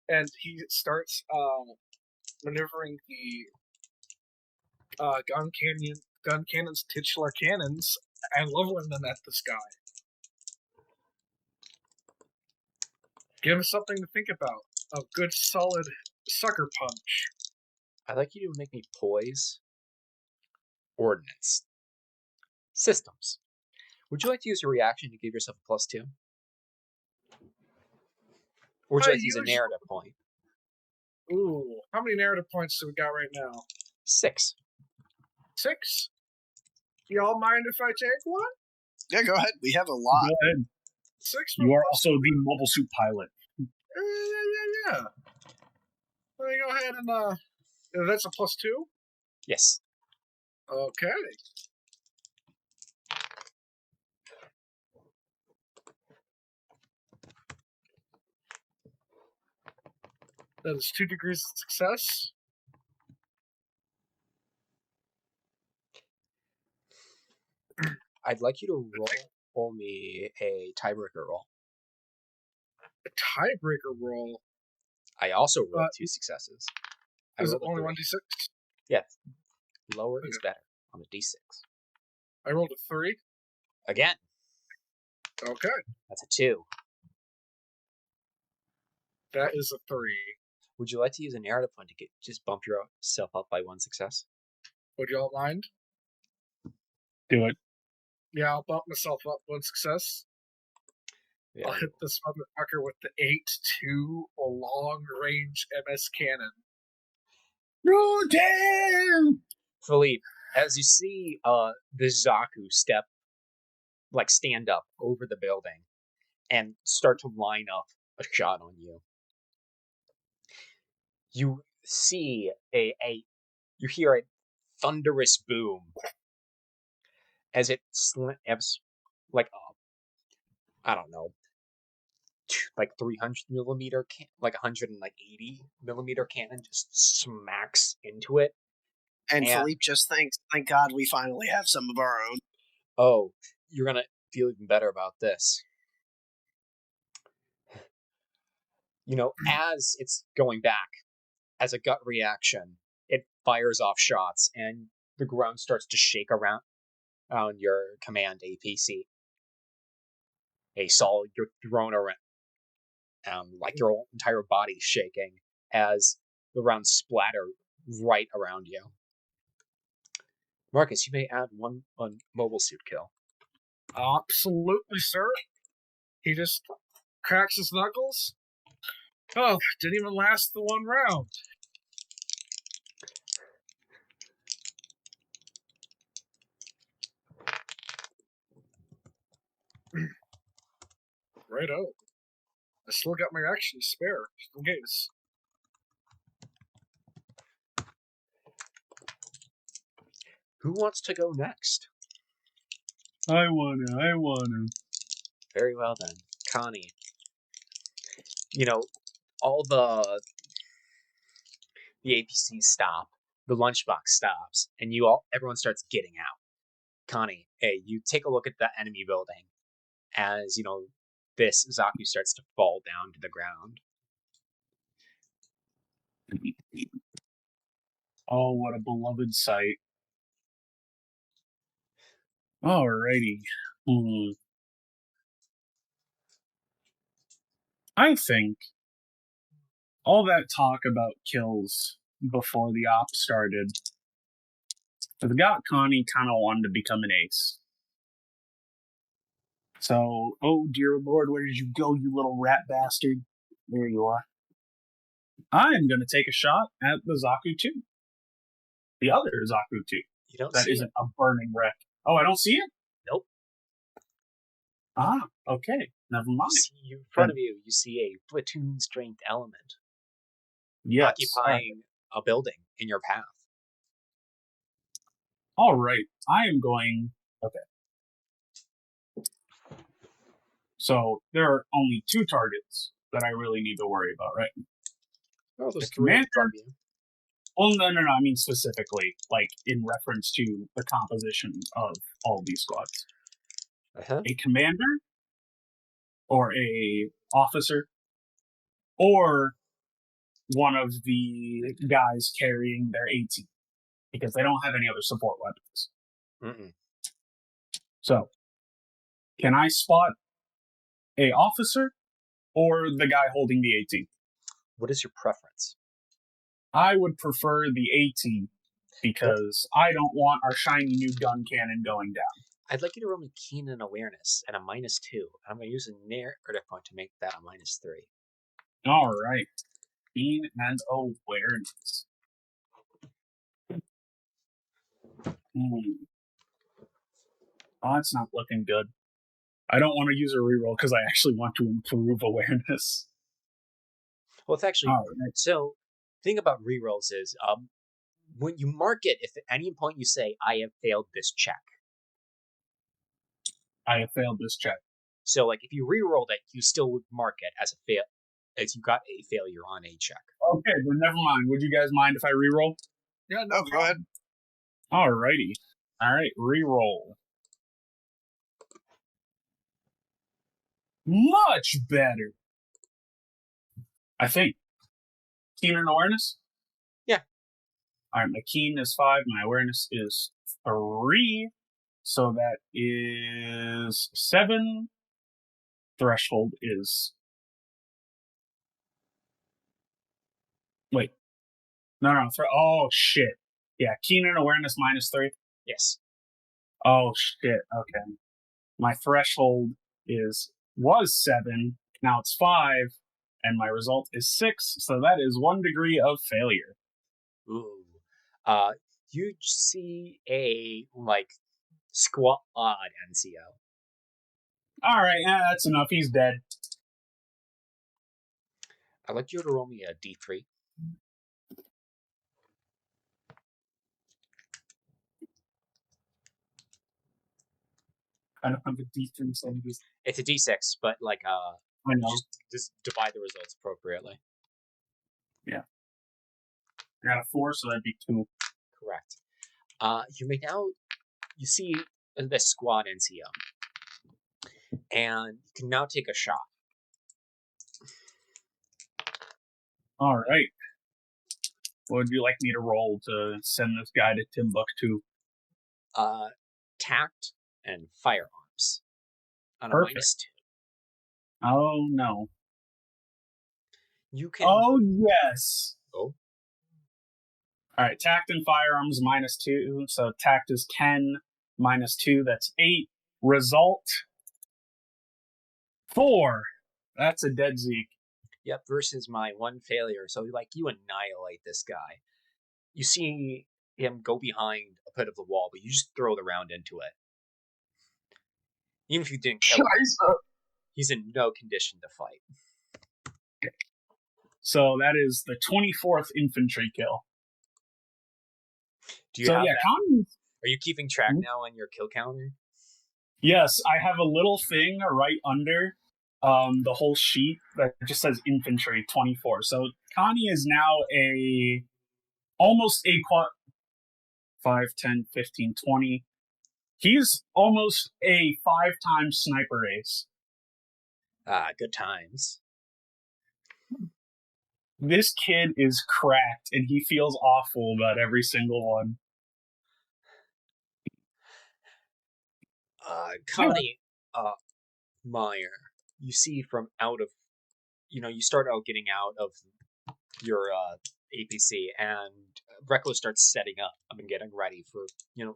and he starts, maneuvering the, gun cannon's titular cannons and leveling them at this guy. Give him something to think about. A good, solid sucker punch. I'd like you to make me poise, ordnance, systems. Would you like to use your reaction to give yourself a +2? Or would you like to use a narrative point? Ooh, how many narrative points do we got right now? 6. 6? Y'all mind if I take one? Yeah, go ahead. We have a lot. Go ahead. 6. You are also the mobile suit pilot. Yeah. Let me go ahead and that's a +2? Yes. Okay. That is 2 degrees of success. I'd like you to roll me a tiebreaker roll. A tiebreaker roll? I also rolled 2 successes. Is it only 1d6? Yeah. Lower is better on a d6. I rolled a 3. Again. Okay. That's a 2. That is a 3. Would you like to use a narrative point to just bump yourself up by 1 success? Would y'all mind? Do it. Yeah, I'll bump myself up 1 success. Yeah. I'll hit this motherfucker with the 8-2 long-range MS cannon. No, damn! Philippe, as you see the Zaku stand up over the building and start to line up a shot on you, you see you hear a thunderous boom as it slams I don't know, like 300 millimeter, like 180 millimeter cannon just smacks into it. And Philippe just thinks, thank God we finally have some of our own. Oh, you're gonna feel even better about this. As it's going back, as a gut reaction, it fires off shots, and the ground starts to shake around your command APC. You're thrown around, like your whole entire body's shaking as the rounds splatter right around you. Marcus, you may add one mobile suit kill. Absolutely, sir. He just cracks his knuckles. Oh, didn't even last the 1 round. Righto. I still got my action to spare, just in case. Who wants to go next? I wanna. Very well then. Connie. all the APCs stop, the lunchbox stops, and everyone starts getting out. Connie, hey, you take a look at the enemy building as, this Zaku starts to fall down to the ground. Oh, what a beloved sight. Alrighty. I think all that talk about kills before the op started has got Connie kind of wanted to become an ace. So, oh dear Lord, where did you go, you little rat bastard? There you are. I am going to take a shot at the Zaku 2. The other Zaku 2. You don't That see isn't it. a burning wreck. Oh, I don't see it? Nope. Ah, okay. Never mind. In front of you, you see a platoon strength element Yes. occupying a building in your path. All right. I am going. Okay. So there are only 2 targets that I really need to worry about, right? Oh, The there's three in front commander. of you. Well, no. I mean specifically, like in reference to the composition of all these squads. Uh-huh. A commander, or a officer, or one of the guys carrying their AT, because they don't have any other support weapons. Mm-mm. So, can I spot a officer or the guy holding the AT? What is your preference? I would prefer the AT because I don't want our shiny new gun cannon going down. I'd like you to roll me keen and awareness at a -2. I'm going to use a narrative point to make that a -3. All right. Keen and awareness. Oh, it's not looking good. I don't want to use a reroll because I actually want to improve awareness. Well, it's actually All right. so. The thing about rerolls is, when you mark it, if at any point you say, "I have failed this check," I have failed this check. so like if you rerolled it, you still would mark it as a fail, as you got a failure on a check. Okay, then never mind. Would you guys mind if I reroll? Yeah, No, go ahead. Alrighty. Alright, reroll. Much better. I think. Keen and awareness? Yeah. Alright, my keen is 5, my awareness is 3. So that is 7. Threshold is. Wait. No. Oh, shit. Yeah, keen and awareness -3. Yes. Oh, shit. Okay. My threshold was 7. Now it's 5. And my result is 6. So that is 1 degree of failure. Ooh. You see a squad NCO. Alright, that's enough. He's dead. I'd like you to roll me a D3. I don't have a D3, so It's a D6, but I know. just divide the results appropriately. I got a 4, so that'd be 2. Correct. You see this squad NCO, and you can now take a shot. Alright. What would you like me to roll to send this guy to Timbuktu? Tact and firearms on Perfect. a -2. Oh, no. You can. Oh, yes. Oh. Alright, tact and firearms -2. So tact is 10, -2, that's 8. Result 4. That's a dead Zeke. Yep, versus my 1 failure. So you annihilate this guy. You see him go behind a bit of the wall, but you just throw the round into it. Even if you didn't kill him, he's in no condition to fight. So that is the 24th infantry kill. Do you have that? Connie. Are you keeping track now on your kill counter? Yes, I have a little thing right under the whole sheet that just says infantry 24. So Connie is now almost a 5, 10, 15, 20. He's almost a 5-time sniper ace. Good times. This kid is cracked, and he feels awful about every single one. Connie, Meyer, you see from out of, you start out getting out of your APC, and Reclo starts setting up and getting ready for,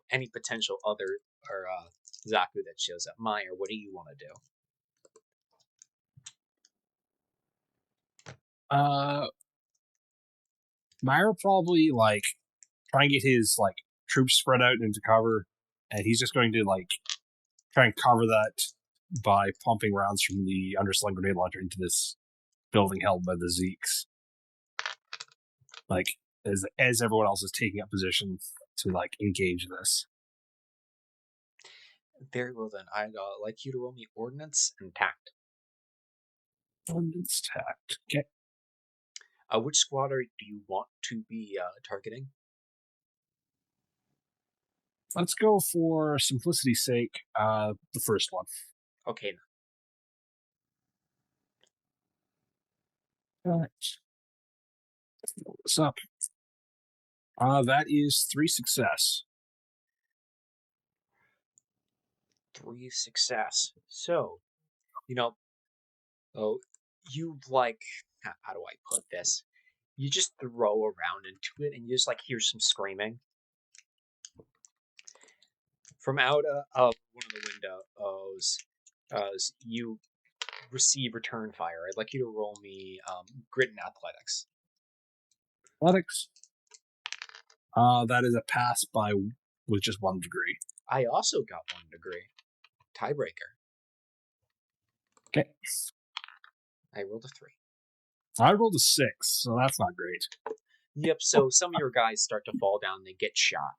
any potential other or Zaku that shows up. Meyer, what do you want to do? Myra probably try and get his troops spread out into cover, and he's just going to try and cover that by pumping rounds from the underslung grenade launcher into this building held by the Zeeks. As everyone else is taking up position to engage this. Very well then. I'd like you to roll me ordnance and tact. Ordnance tact. Okay. Which squadron do you want to be targeting? Let's go for simplicity's sake, the first one. Okay. All right. What's up? That is 3 success. 3 success. So, you how do I put this? You just throw around into it, and you just hear some screaming from out of one of the windows. As you receive return fire, I'd like you to roll me grit and athletics. Athletics. That is a pass with just 1 degree. I also got 1 degree. Tiebreaker. Okay. I rolled a 3. I rolled a 6, so that's not great. Yep, so some of your guys start to fall down, they get shot.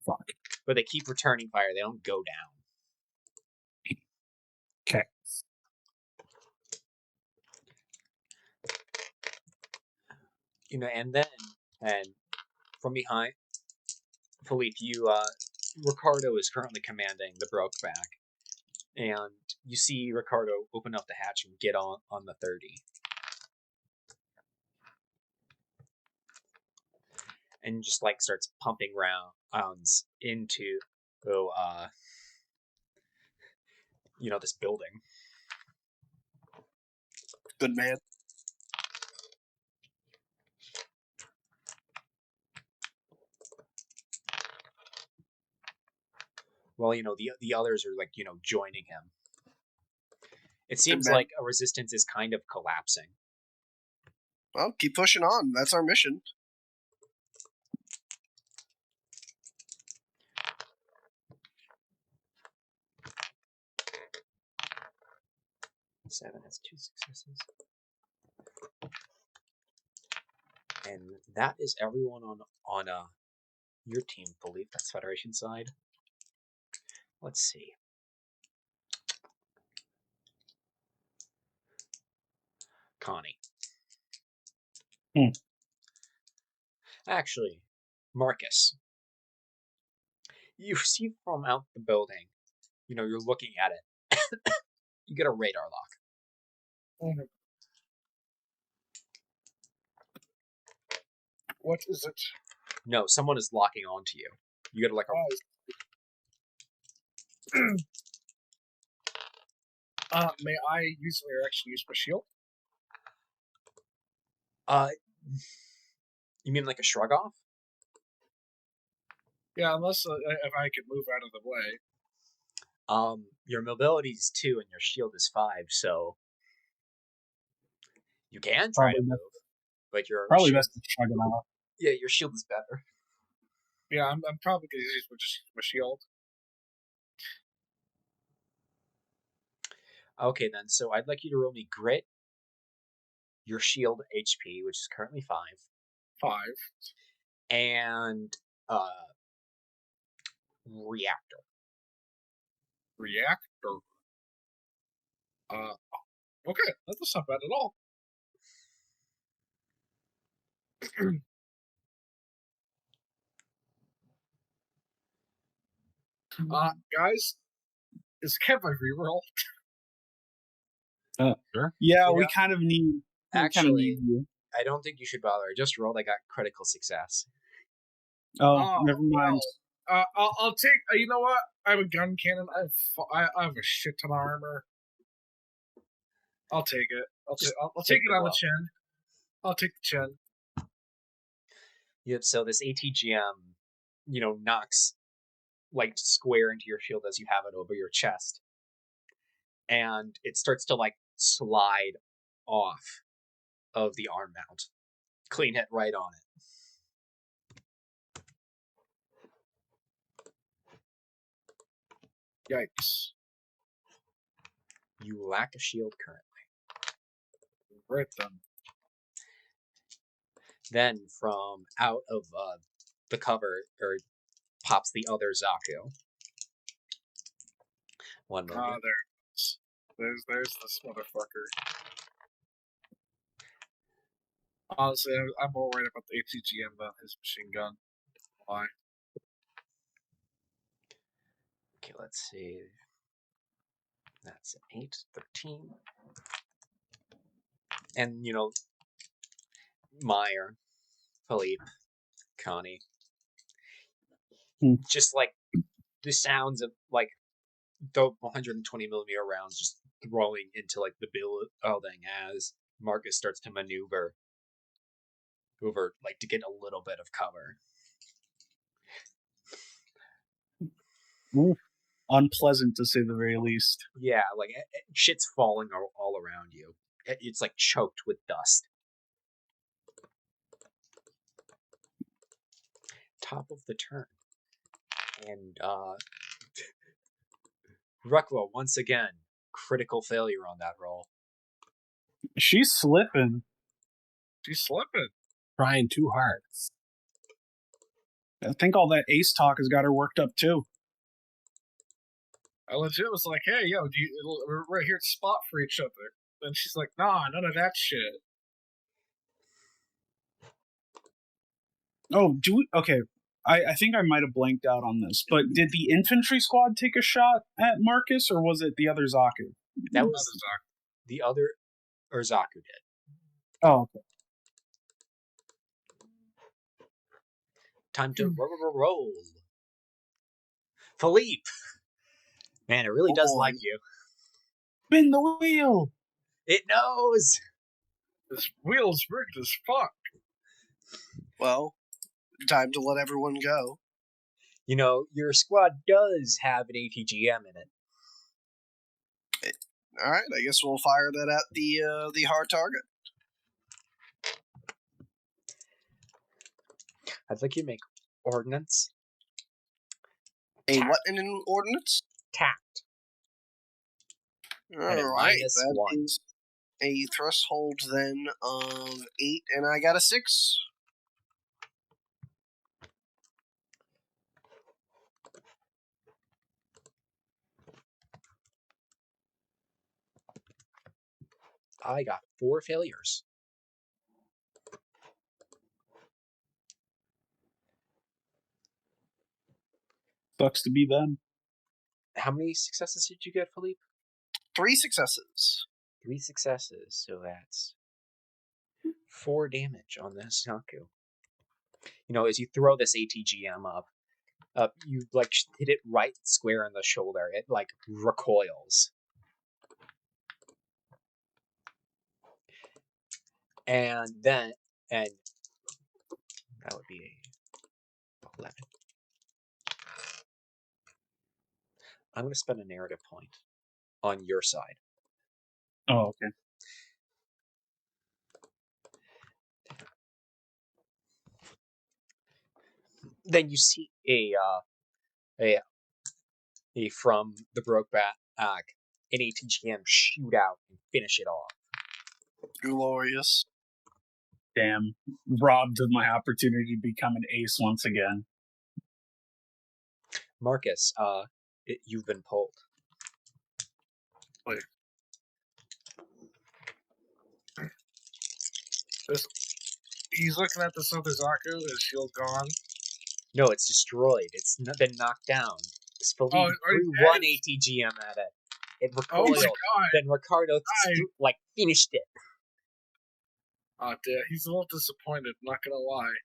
Fuck. But they keep returning fire, they don't go down. Okay. And from behind, Philippe, Ricardo is currently commanding the Brokeback. And you see Ricardo open up the hatch and get on the 30. And just starts pumping rounds into this building. Good man. Well, the others are joining him. It seems man. like a resistance is kind of collapsing. Well, keep pushing on. That's our mission. Seven has 2 successes. And that is everyone on your team, Philippe. That's Federation side. Let's see. Connie. Actually, Marcus. You see from out the building, you're looking at it. You get a radar lock. Mhm. What is it? No, someone is locking onto you. You get May I use my reaction use my shield? You mean like a shrug off? Yeah, unless if I could move out of the way. Your mobility is 2 and your shield is 5, so you can try to move, but your Probably shield, best to shrug it off. yeah, your shield is better. Yeah, I'm probably going to use just my shield. Okay, then. So I'd like you to roll me grit, your shield HP, which is currently 5, 5. and reactor. Reactor. Okay, that's not bad at all. Guys, is Kev a reroll? Sure. Yeah, You we know, kind of need. Actually, you. I don't think you should bother. I just rolled. I got critical success. Oh, never mind. Well, I'll take. You know what? I have a gun cannon. I have a shit ton of armor. I'll take it. I'll take it on the chin. I'll take the chin. Yep. So this ATGM, knocks like square into your shield as you have it over your chest, and it starts to like slide off of the arm mount. Clean hit right on it. Yikes! You lack a shield currently. Right then. Then from out of the cover, pops the other Zaku. One moment. There's this motherfucker. Honestly, I'm more worried about the ATGM than his machine gun. Why? Okay, let's see. That's an 8, 13. And, Meyer, Philippe, Connie. Just like the sounds of like the 120 millimeter rounds just throwing into like the building as Marcus starts to maneuver over like to get a little bit of cover. Unpleasant to say the very least. Yeah, like shit's falling all around you. It's like choked with dust. Top of the turn. And Ruckwa, once again, critical failure on that roll. She's slipping. She's slipping. Trying too hard. I think all that ace talk has got her worked up too. I legit was like, hey, yo, we're right here to spot for each other. And she's like, nah, none of that shit. Oh, okay. I think I might have blanked out on this, but did the infantry squad take a shot at Marcus, or was it the other Zaku? That was the other, or Zaku did. Oh, okay. Time to roll. Philippe! Man, it really does like you. Spin the wheel! It knows! This wheel's rigged as fuck. Well, time to let everyone go. Your squad does have an ATGM in it. All right, I guess we'll fire that at the hard target. I'd like you to make ordnance. What in an ordnance? Tact. All right, that -1. is a threshold then of 8, and I got a 6. I got 4 failures. Sucks to be them. How many successes did you get, Philippe? 3 successes. 3 successes, so that's 4 damage on this Zaku. As you throw this ATGM up, you like hit it right square in the shoulder. It like recoils. And that would be a 11. I'm going to spend a narrative point on your side. Oh, okay. Then you see a from the Brokeback an ATGM shoot out and finish it off. Glorious. Damn. Robbed of my opportunity to become an ace once again. Marcus, you've been pulled. Wait. He's looking at this other Zaku. Is shield gone? No, it's destroyed. It's been knocked down. Spalini are threw you one dead? ATGM at it. It Oh my recoiled. god! Then Ricardo finished it. Oh, damn. He's a little disappointed. Not gonna lie.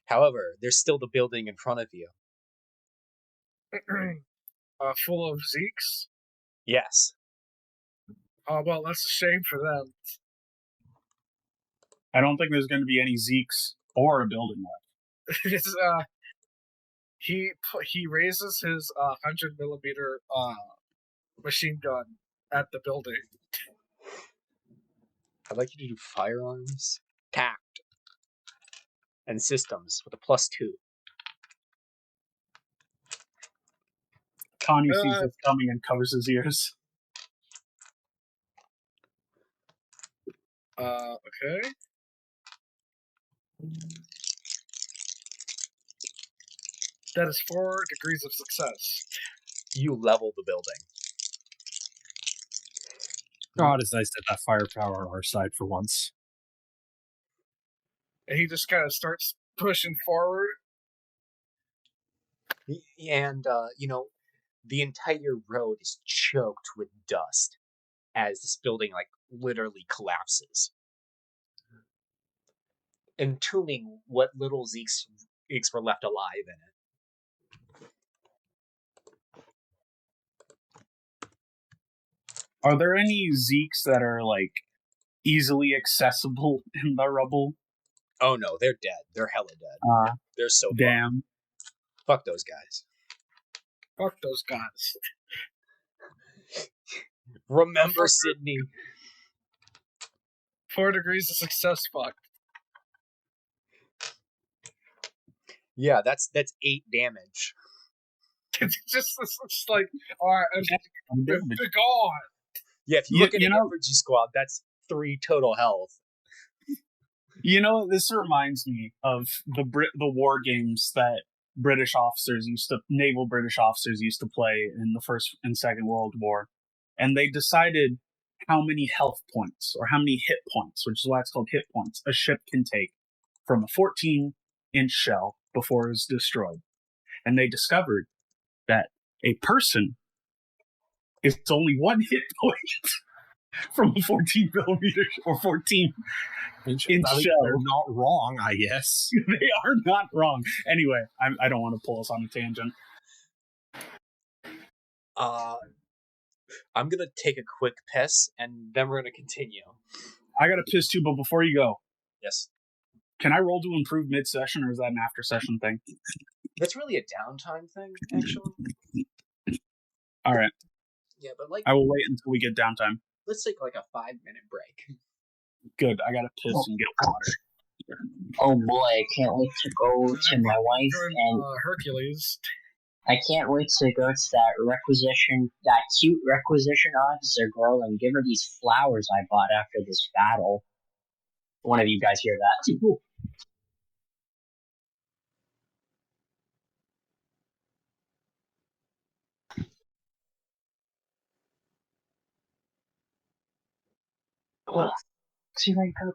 However, there's still the building in front of you. Full of Zeeks. Yes. Oh well, that's a shame for them. I don't think there's going to be any Zeeks or a building left. It's, he raises his 100mm machine gun at the building. I'd like you to do firearms, tact, and systems with a +2. Connie sees this coming and covers his ears. Okay. That is 4 degrees of success. You level the building. God, it's nice to have that firepower on our side for once. And he just kind of starts pushing forward. And, the entire road is choked with dust as this building, literally collapses, entombing what little Zeeks were left alive in it. Are there any Zeeks that are, easily accessible in the rubble? Oh no, they're dead. They're hella dead. They're so damn. Fuck those guys. Fuck those guys. Remember, Sydney. 4 degrees of success, fuck. Yeah, that's 8 damage. It's just like, alright, they're gone. Yeah, if you look at an Energy Squad, that's 3 total health. This reminds me of the war games that naval British officers used to play in the First and Second World War. And they decided how many health points, or how many hit points, which is why it's called hit points, a ship can take from a 14-inch shell before it was destroyed. And they discovered that a person is only 1 hit point from a 14mm or 14-inch shell. They're not wrong, I guess. They are not wrong. Anyway, I don't want to pull us on a tangent. I'm gonna take a quick piss, and then we're gonna continue. I got to piss too, but before you go, yes, can I roll to improve mid-session, or is that an after-session thing? That's really a downtime thing, actually. All right. Yeah, but I will wait until we get downtime. Let's take a 5-minute break. Good. I got to piss and get water. Oh boy, I can't wait to go to my wife and Hercules. I can't wait to go to that cute requisition officer girl and give her these flowers I bought after this battle. One of you guys hear that? Ugh. See if I can go.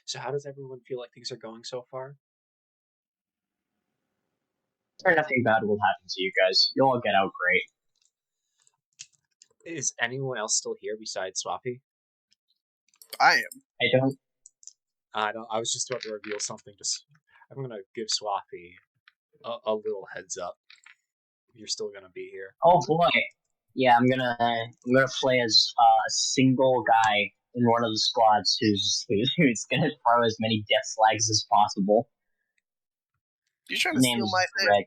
So how does everyone feel like things are going so far? Nothing bad will happen to you guys. You'll all get out great. Is anyone else still here besides Swappy? I am. I don't. I was just about to reveal something. I'm gonna give Swappy a little heads up. You're still gonna be here. Oh boy. Yeah, I'm gonna play as a single guy in one of the squads who's gonna throw as many death flags as possible. You trying to steal my thing? Greg.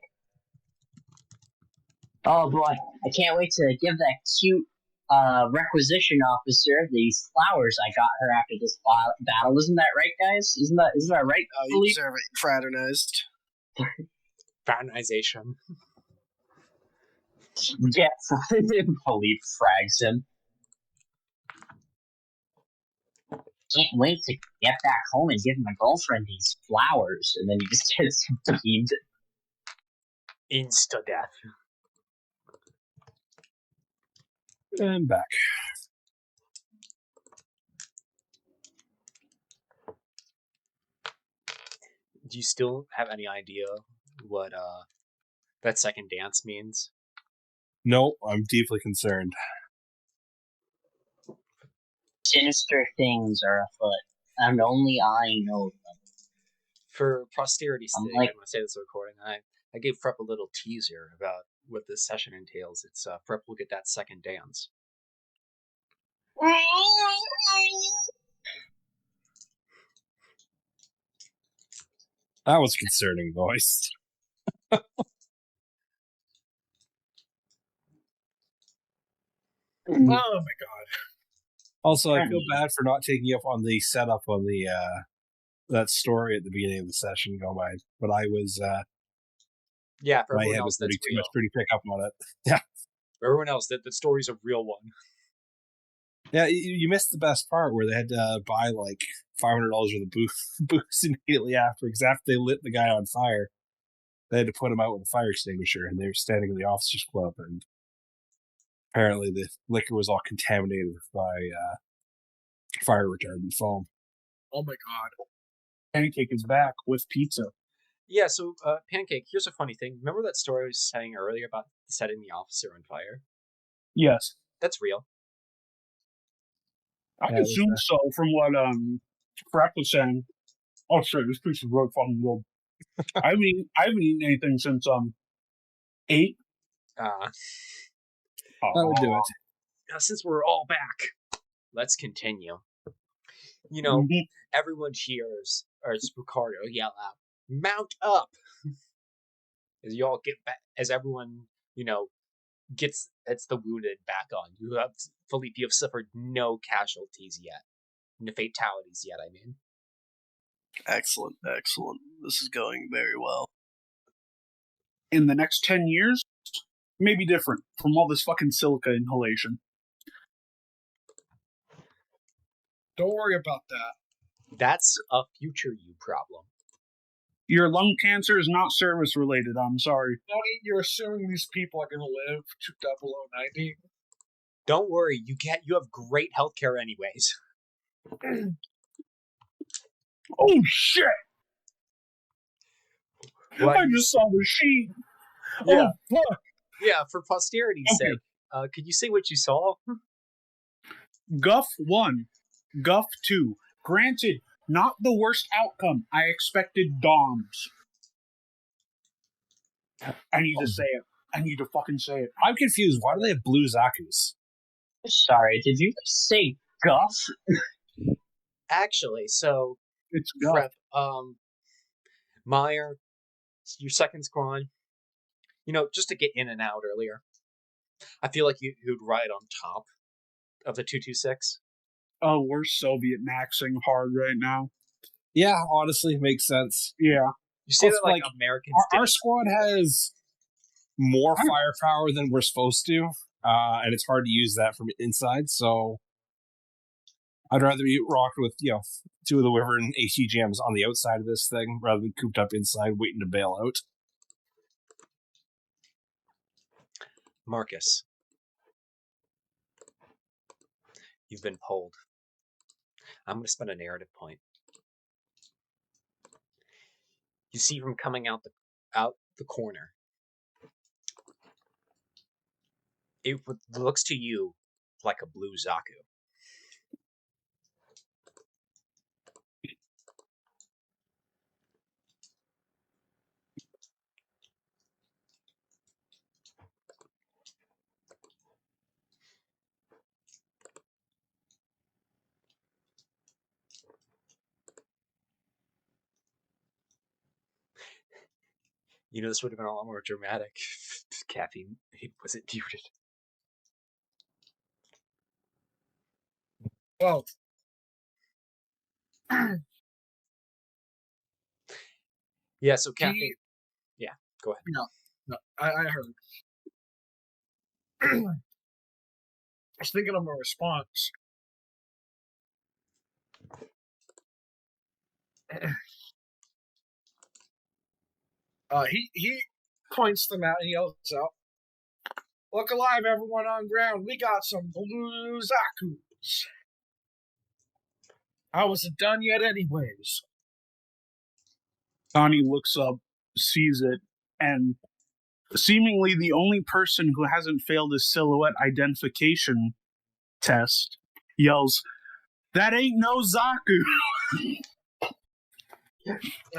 Oh boy, I can't wait to give that cute requisition officer these flowers I got her after this battle. Isn't that right, guys? Isn't that right? You Philippe? deserve it. Fraternized. Fraternization. Yeah, Philippe frags him. Can't wait to get back home and give my girlfriend these flowers, and then he just gets beamed. Insta death. And back. Do you still have any idea what that second dance means? No, I'm deeply concerned. Sinister things are afoot, and only I know them. For posterity's I'm sake, like- I'm going to say this recording. I gave Prep a little teaser about what this session entails. It's Prep will get that second dance. That was concerning, voice. Oh my god. Also, I feel bad for not taking you up on the setup on the that story at the beginning of the session. Go by, but I was Yeah, for my everyone head else, was that's too real. much to pick up on it. Yeah, For everyone else, the story's a real one. yeah. You missed the best part where they had to buy like $500 worth of boost immediately after, because after they lit the guy on fire, they had to put him out with a fire extinguisher, and they were standing in the officers' club, and apparently the liquor was all contaminated by fire retardant foam. Oh my god. Pancake is back with pizza. Yeah, so Pancake, here's a funny thing. Remember that story I was saying earlier about setting the officer on fire? Yes, That's real. I Yeah, assume so from what Frack was saying. Oh shit, this piece is really fucking good. I haven't eaten anything since 8. Uh, That would do it. Now, since we're all back, let's continue. You know, Mhm. everyone cheers, or as Ricardo yell out, "Mount up!" As you all get back, as everyone, gets the wounded back on. Philippe, you have suffered no casualties yet. No fatalities yet, I mean. Excellent. This is going very well. In the next 10 years, maybe different from all this fucking silica inhalation. Don't worry about that. That's a future you problem. Your lung cancer is not service related. I'm sorry. Tony, you're assuming these people are going to live to 0090. Don't worry, you have great healthcare anyways. Oh shit! What? I just saw the sheet. Yeah. Oh fuck! Yeah, for posterity's Okay. sake, could you say what you saw? Guff 1, Guff 2. Granted, not the worst outcome. I expected DOMs. I need to say it. I need to fucking say it. I'm confused. Why do they have blue Zakus? Sorry, did you say Guff? Actually, so It's Guff. Prep, Meyer, your second squad, just to get in and out earlier. I feel like you'd ride on top of the 226. Oh, we're Soviet maxing hard right now. Yeah, honestly, makes sense. Yeah. You say Also, that like like, Americans Our did. squad has more firepower than we're supposed to, and it's hard to use that from inside. So I'd rather be rocked with 2 of the Wyvern ACGMs on the outside of this thing rather than cooped up inside waiting to bail out. Marcus, you've been pulled. I'm going to spend a narrative point. You see from coming out the corner, it looks to you like a blue Zaku. This would have been a lot more dramatic if caffeine wasn't muted. Well, Yeah, so caffeine. Yeah, go ahead. no, I heard. I was thinking of a response. He points them out and yells out, "Look alive, everyone on ground! We got some blue Zakus." I wasn't done yet, anyways. Connie looks up, sees it, and seemingly the only person who hasn't failed his silhouette identification test yells, "That ain't no Zaku!"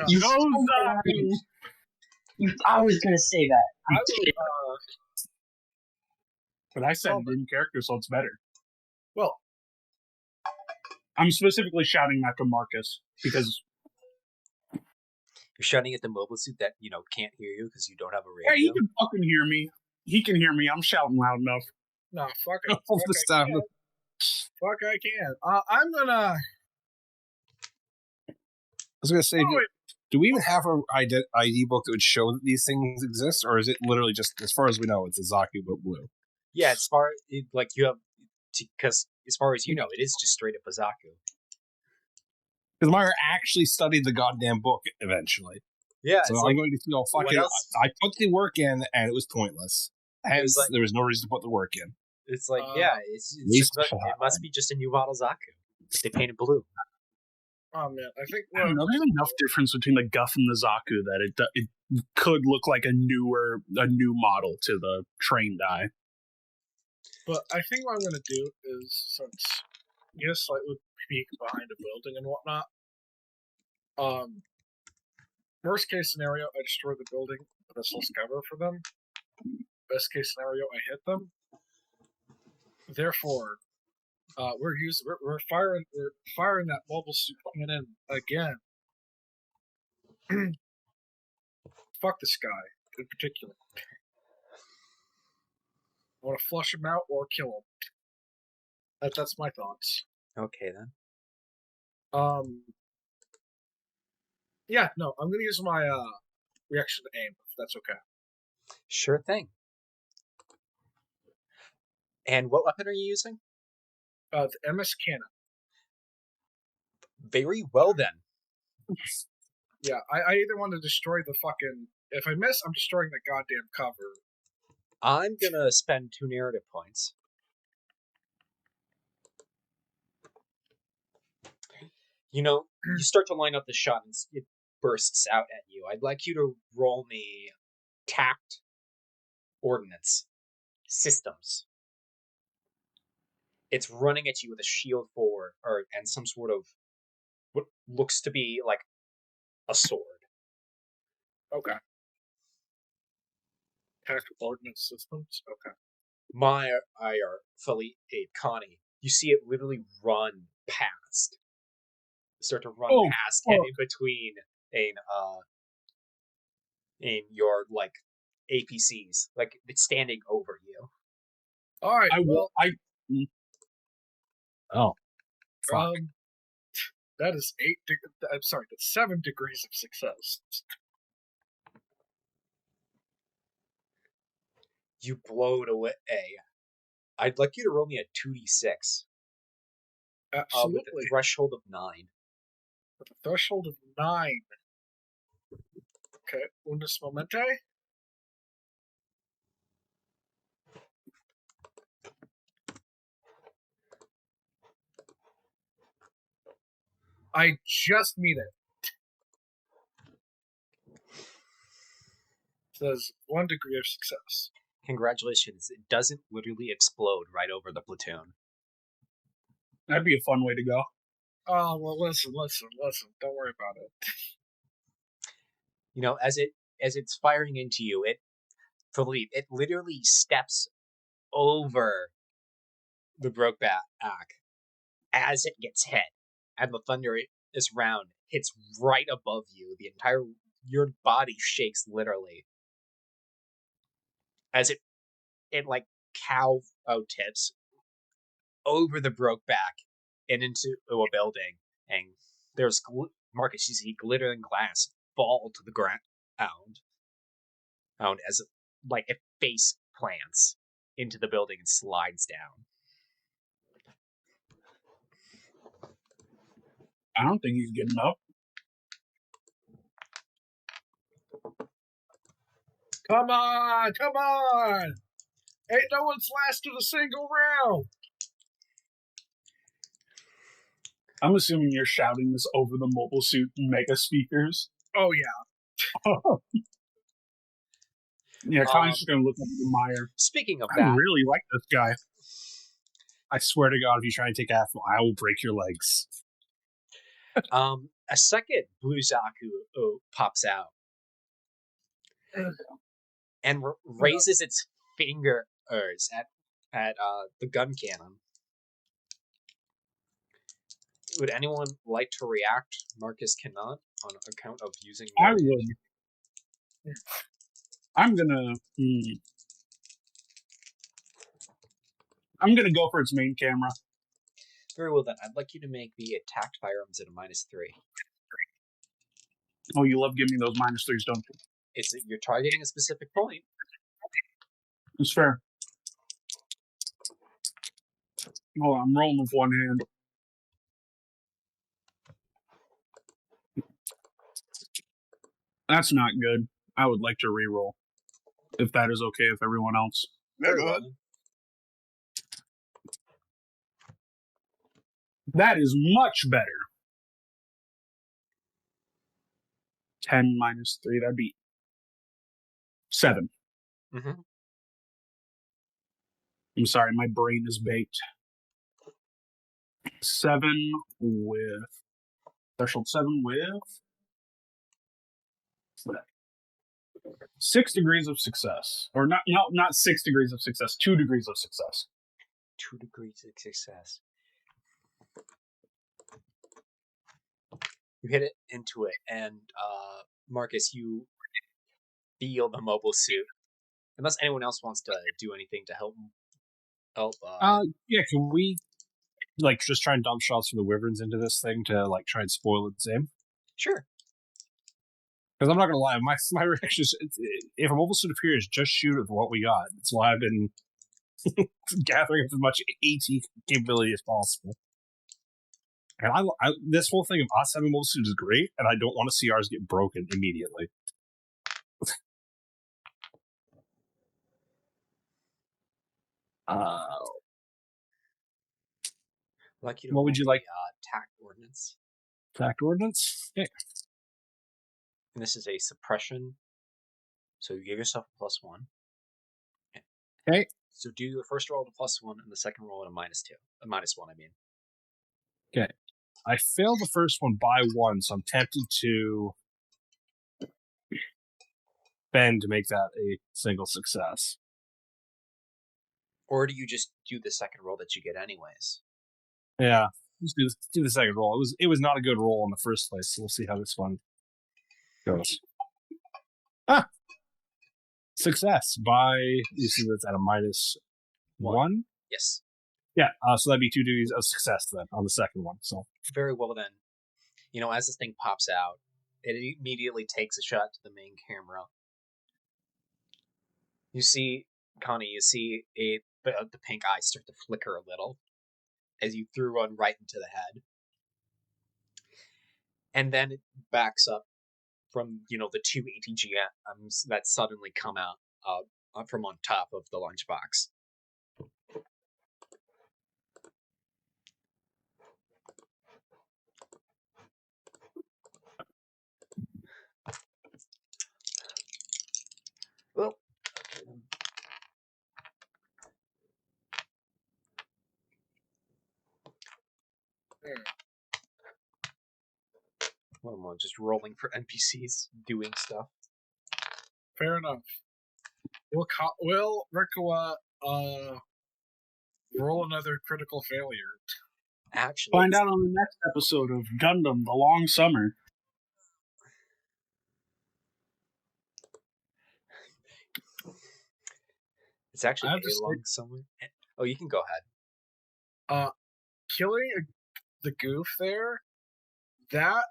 You No Zaku! I was gonna say that. I will, But I said Oh, it in character, so it's better. well, I'm specifically shouting that to Marcus because You're shouting at the mobile suit that, can't hear you because you don't have a yeah, he radio. can fucking hear me. He can hear me. I'm shouting loud enough. no, fuck it. Off the I sound. can. Fuck, I can. I'm gonna. I was gonna say, Oh, wait. do we even have an ID book that would show that these things exist, or is it literally just, as far as we know, it's a Zaku but blue? Yeah, you have, because as far as you know, it is just straight up a Zaku. Because Meyer actually studied the goddamn book eventually. Yeah, So it's I'm like, going to feel what fucking. else? I put the work in, and it was pointless. Hence, like- there was no reason to put the work in. it's like, it's least- just, it must be just a new model Zaku. They painted blue. Oh man, I think I don't know. There's enough difference between the Guff and the Zaku that it could look like a new model to the trained eye. But I think what I'm gonna do is, since like would peek behind a building and whatnot. Worst case scenario, I destroy the building, but that's less cover for them. Best case scenario, I hit them. Therefore, we're firing that mobile suit cannon again. Fuck this guy in particular. I want to flush him out or kill him. That's my thoughts. Okay, then. Yeah, no, I'm gonna use my reaction to aim, if that's okay. Sure thing. And what weapon are you using? The MS cannon. Very well, then. Yeah, I either want to destroy the fucking. If I miss, I'm destroying the goddamn cover. I'm gonna spend 2 narrative points. You start to line up the shot and it bursts out at you. I'd like you to roll me tact, ordnance, systems. It's running at you with a shield forward, and some sort of what looks to be like a sword. Okay. Tactical ordnance systems. Okay. My IR fully aid Connie. You see it literally run past. Start to run past and in between in your like APCs. Like it's standing over you. All right. Oh, fuck. That is 8. I'm sorry. That's 7 degrees of success. You blow it away. I'd like you to roll me a 2d6. Absolutely. With a threshold of 9. With a threshold of 9. Okay. Unus momente. I just meet it. Says 1 degree of success. Congratulations. It doesn't literally explode right over the platoon. That'd be a fun way to go. Oh, well, listen. Don't worry about it. As it's firing into you, it literally steps over the Brokeback as it gets hit, and the thunderous round hits right above you. Your body shakes literally as it like cow tips over the Brokeback and into a building, and there's Marcus. You see glittering glass fall to the ground, as like it face plants into the building and slides down. I don't think he's getting up. Come on, come on! Ain't no one's lasted a single round. I'm assuming you're shouting this over the mobile suit mega speakers. Oh yeah. Yeah, Connie's just gonna look up at Meyer. Speaking of I that, really like this guy. I swear to God, if you try and take after him, I will break your legs. a second blue Zaku pops out and raises its fingers at the gun cannon. Would anyone like to react? Marcus cannot on account of using. I would. I'm gonna. I'm gonna go for its main camera. Very well then. I'd like you to make the attacked firearms at a -3. Oh, you love giving me those -3s, don't you? It's you're targeting a specific point. It's fair. Hold on, I'm rolling with one hand. That's not good. I would like to re-roll, if that is okay with everyone else. Yeah, go ahead. That is much better. 10 -3, that'd be 7. Mm-hmm. I'm sorry, my brain is baked. 7 with... Threshold 7 with... 6 degrees of success. Or not 6 degrees of success, 2 degrees of success. 2 degrees of success. You hit it into it, and Marcus, you feel the mobile suit. Unless anyone else wants to do anything to help. Yeah, can we just try and dump shots from the wyverns into this thing to try and spoil its aim? Sure. Because I'm not gonna lie, my reaction is if a mobile suit appears, just shoot with what we got. That's why I've been gathering up as much AT capability as possible. And I this whole thing of us having mobile suits is great, and I don't want to see ours get broken immediately. Like you to What would you roll like? the attack ordnance. Attack ordnance? Okay. And this is a suppression. So you give yourself a +1. Okay. So do your first roll at a +1 and the second roll at a -2. A -1, I mean. Okay. I failed the first one by 1, so I'm tempted to bend to make that a single success. Or do you just do the second roll that you get anyways? Yeah. Let's do the second roll. It was not a good roll in the first place, so we'll see how this one goes. Success by, you see that's at a -1? Yes. Yeah, so that'd be 2 degrees of success then on the second one. So very well then. As this thing pops out, it immediately takes a shot to the main camera. You see, Connie, the pink eyes start to flicker a little as you threw one right into the head. And then it backs up from, the 2 ATGMs that suddenly come out from on top of the lunchbox. Well, I'm just rolling for NPCs doing stuff. Fair enough. Will Rikawa roll another critical failure? Actually, Find out on the next episode of Gundam: The Long Summer. It's actually a long summer. Oh, you can go ahead. Killing the goof there, that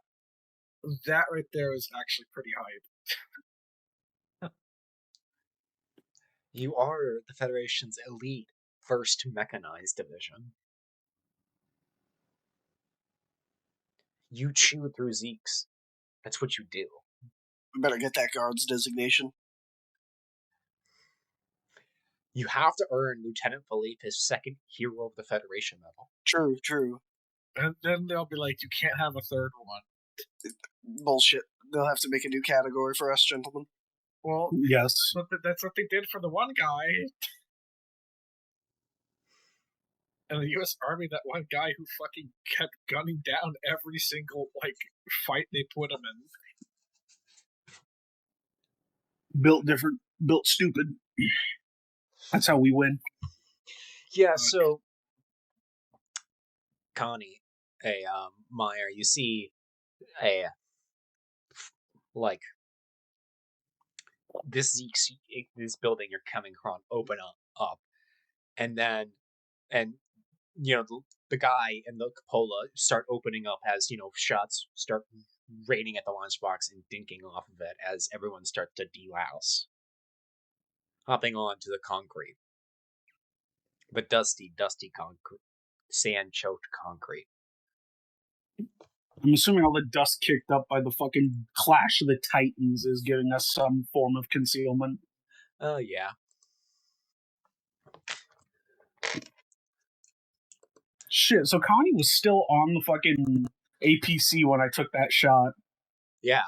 right there is actually pretty hype. You are the Federation's elite 1st Mechanized Division. You chew through Zeeks. That's what you do. We better get that guard's designation. You have to earn Lieutenant Philippe his 2nd Hero of the Federation medal. True. And then they'll be like, you can't have a 3rd one. Bullshit. They'll have to make a new category for us, gentlemen. Well, Yes. but that's what they did for the one guy. In the U.S. Army, that one guy who fucking kept gunning down every single, fight they put him in. Built different, built stupid. That's how we win. Yeah, so Connie, Meyer, you see this Zeeks, this building you're coming from open up, and the guy and the cupola start opening up as shots start raining at the launch box and dinking off of it as everyone starts to delouse, hopping onto the concrete, the dusty concrete, sand choked concrete. I'm assuming all the dust kicked up by the fucking Clash of the Titans is giving us some form of concealment. Oh, yeah. Shit, so Connie was still on the fucking APC when I took that shot. Yeah.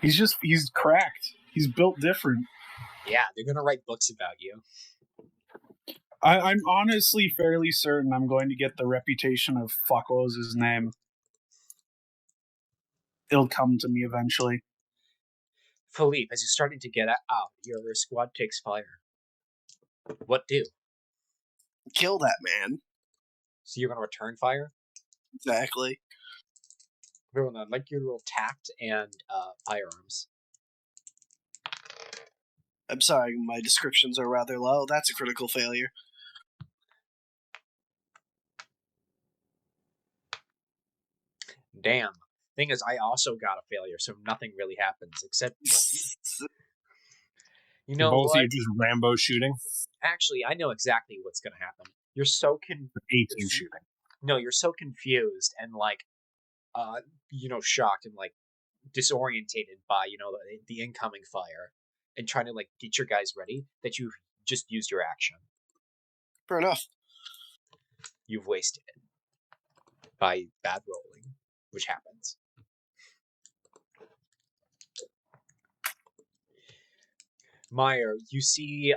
He's cracked. He's built different. Yeah, they're gonna write books about you. I'm honestly fairly certain I'm going to get the reputation of fuck what was his name. It'll come to me eventually. Philippe, as you're starting to get out, your squad takes fire. What do? Kill that man. So you're gonna return fire? Exactly. Everyone, I'd like you to roll tact and firearms. I'm sorry, my descriptions are rather low. That's a critical failure. Damn. Thing is, I also got a failure, so nothing really happens except you know Both what? of you just Rambo shooting. Actually, I know exactly what's gonna happen. You're so 18 shooting. No, you're so confused and shocked and disorientated by the incoming fire and trying to get your guys ready that you've just used your action. Fair enough. You've wasted it by bad rolling, which happens. Meyer, you see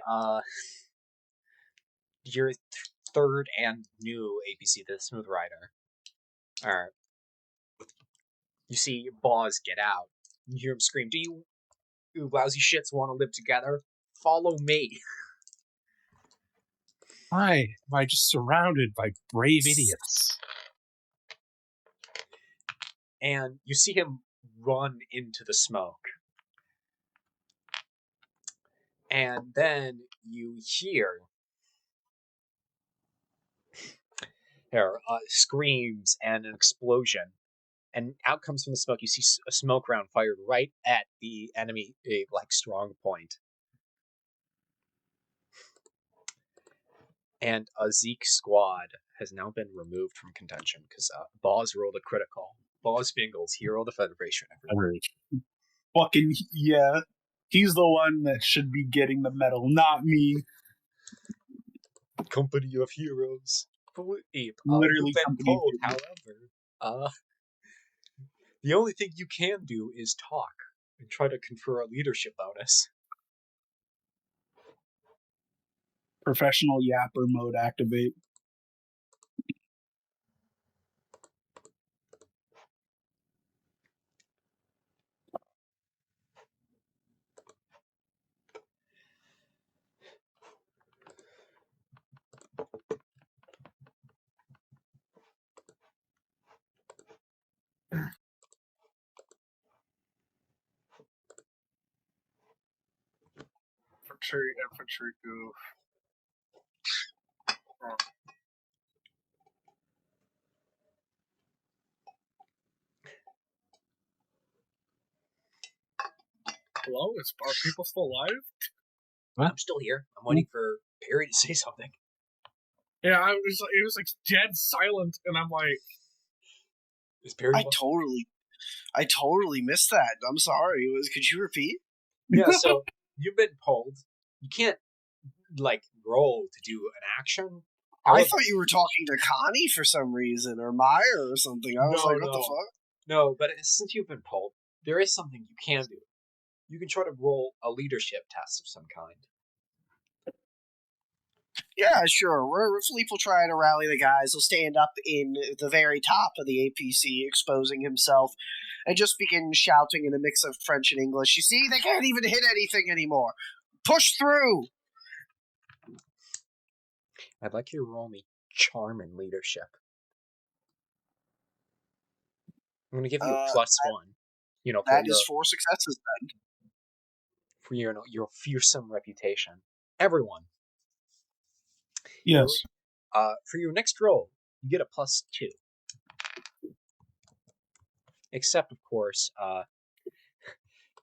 your 3rd and new APC, the Smooth Rider. Alright. You see Boz get out. You hear him scream, "Do you lousy shits want to live together? Follow me." Why am I just surrounded by brave idiots? And you see him run into the smoke. And then you hear screams and an explosion. And out comes from the smoke. You see a smoke round fired right at the enemy, strong point. And a Zeke squad has now been removed from contention because Boz rolled a critical. Boz Fingles, Hero of the Federation. Everyone. Fucking yeah. He's the one that should be getting the medal, not me. Company of heroes. Philippe, Literally you've been company of told, heroes. however, the only thing you can do is talk and try to confer a leadership bonus. Professional yapper mode activate. Infantry goof. Hello, are people still alive? I'm still here. I'm waiting for Perry to say something. Yeah, it was like dead silent, and I'm like, Is Perry? I totally missed that. I'm sorry. Could you repeat? Yeah. So you've been pulled. You can't roll to do an action. I thought you were talking to Connie for some reason, or Meyer or something. I was like, what the fuck? No, but since you've been pulled, there is something you can do. You can try to roll a leadership test of some kind. Yeah, sure. Philippe will try to rally the guys. He'll stand up in the very top of the APC, exposing himself, and just begin shouting in a mix of French and English. You see, they can't even hit anything anymore. Push through! I'd like you to roll me charm and leadership. I'm going to give you a +1. That is 4 successes then. For your fearsome reputation. Everyone. Yes. For your next roll, you get a +2. Except, of course,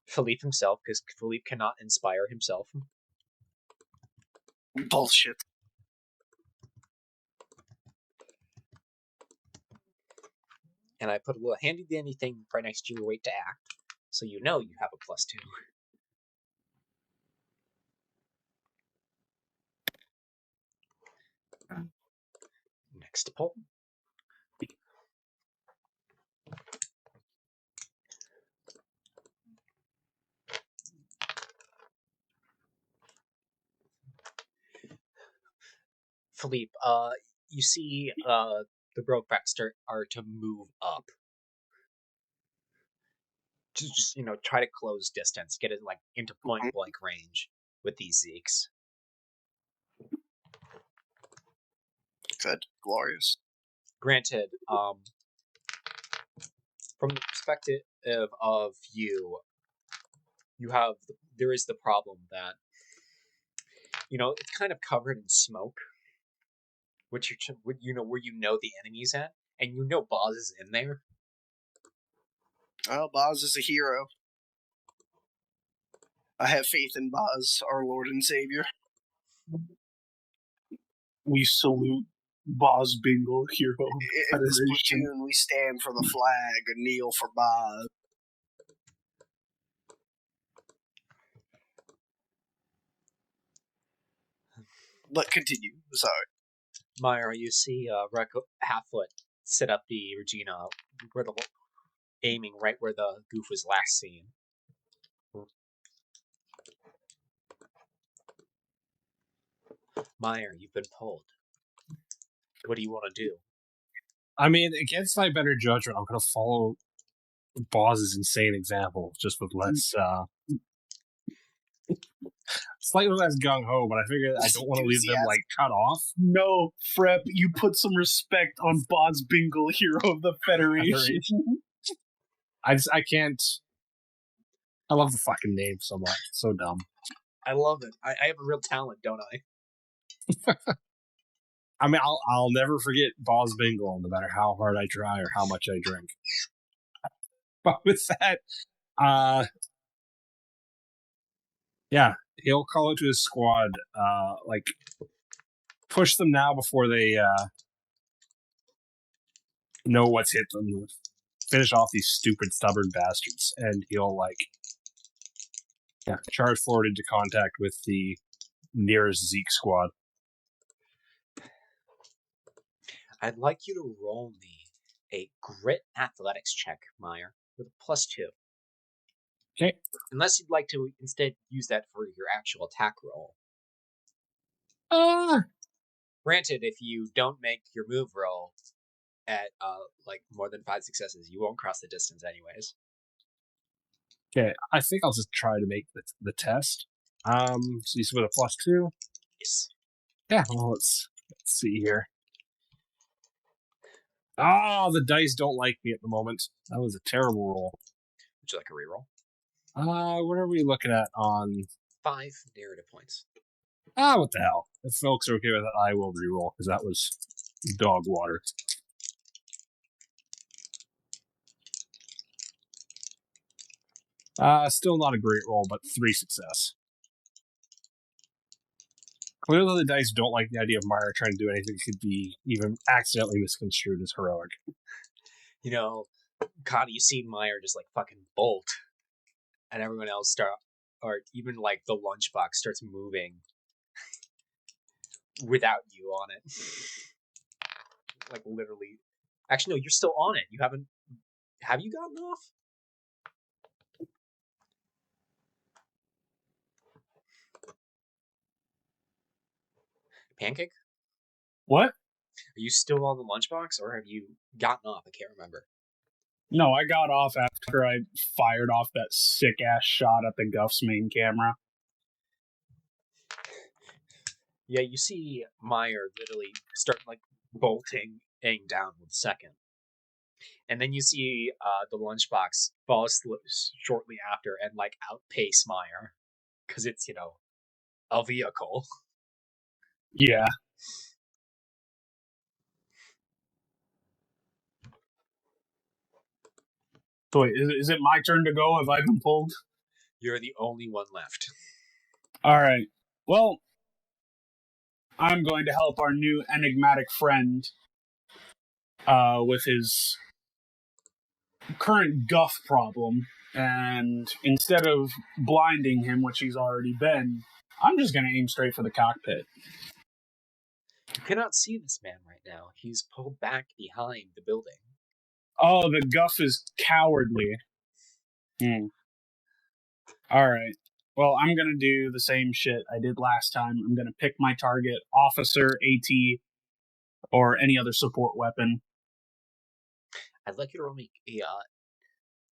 Philippe himself, because Philippe cannot inspire himself. Bullshit. And I put a little handy-dandy thing right next to your wait to act, so you know you have a +2. Next pull. Philippe, you see the Brokeback are to move up. To just, try to close distance, get it into point blank range with these Zeeks. Good. Glorious. Granted, from the perspective of there is the problem that, it's kind of covered in smoke, where the enemy's at, and Boz is in there. Oh, Boz is a hero. I have faith in Boz, our Lord and Savior. We salute Boz Bingle, hero. In this platoon, we stand for the flag and kneel for Boz. But continue. Sorry. Myra, you see Halffoot set up the Regina, aiming right where the goof was last seen. Meyer, you've been pulled. What do you want to do? I mean, against my better judgment, I'm going to follow Boz's insane example, just with less, slightly less gung ho. But I figure I don't want to leave them cut off. No, Frep, you put some respect on Boz Bingle, hero of the Federation. I can't. I love the fucking name so much. It's so dumb. I love it. I have a real talent, don't I? I mean, I'll never forget Boz Bingle, no matter how hard I try or how much I drink. But with that, yeah, he'll call it to his squad, push them now before they know what's hit them. Finish off these stupid, stubborn bastards, and he'll charge forward into contact with the nearest Zeke squad. I'd like you to roll me a grit athletics check, Meyer, with a +2. Okay. Unless you'd like to instead use that for your actual attack roll. Granted, if you don't make your move roll at more than 5 successes, you won't cross the distance anyways. Okay, I think I'll just try to make the test. So you said with a +2? Yes. Yeah, well, let's see here. Oh, the dice don't like me at the moment. That was a terrible roll. Would you like a reroll? What are we looking at on 5 narrative points? What the hell? If folks are okay with that, I will reroll, because that was dog water. Still not a great roll, but 3 success. Clearly, the dice don't like the idea of Myra trying to do anything that could be even accidentally misconstrued as heroic. You know, God, you see Meyer just like fucking bolt, and everyone else or even like the lunchbox starts moving without you on it. Like literally. Actually, no, you're still on it. You haven't. Have you gotten off? Pancake? What? Are you still on the lunchbox, or have you gotten off? I can't remember. No, I got off after I fired off that sick-ass shot at the Guff's main camera. Yeah, you see Meyer literally start like bolting down with second. And then you see the lunchbox fall shortly after and like outpace Meyer. Because it's, a vehicle. Yeah. So wait, is it my turn to go? Have I been pulled? You're the only one left. Alright. Well, I'm going to help our new enigmatic friend with his current guff problem. And instead of blinding him, which he's already been, I'm just going to aim straight for the cockpit. You cannot see this man right now. He's pulled back behind the building. Oh, the guff is cowardly. Alright. Well, I'm going to do the same shit I did last time. I'm going to pick my target, officer, AT, or any other support weapon. I'd like you to roll me a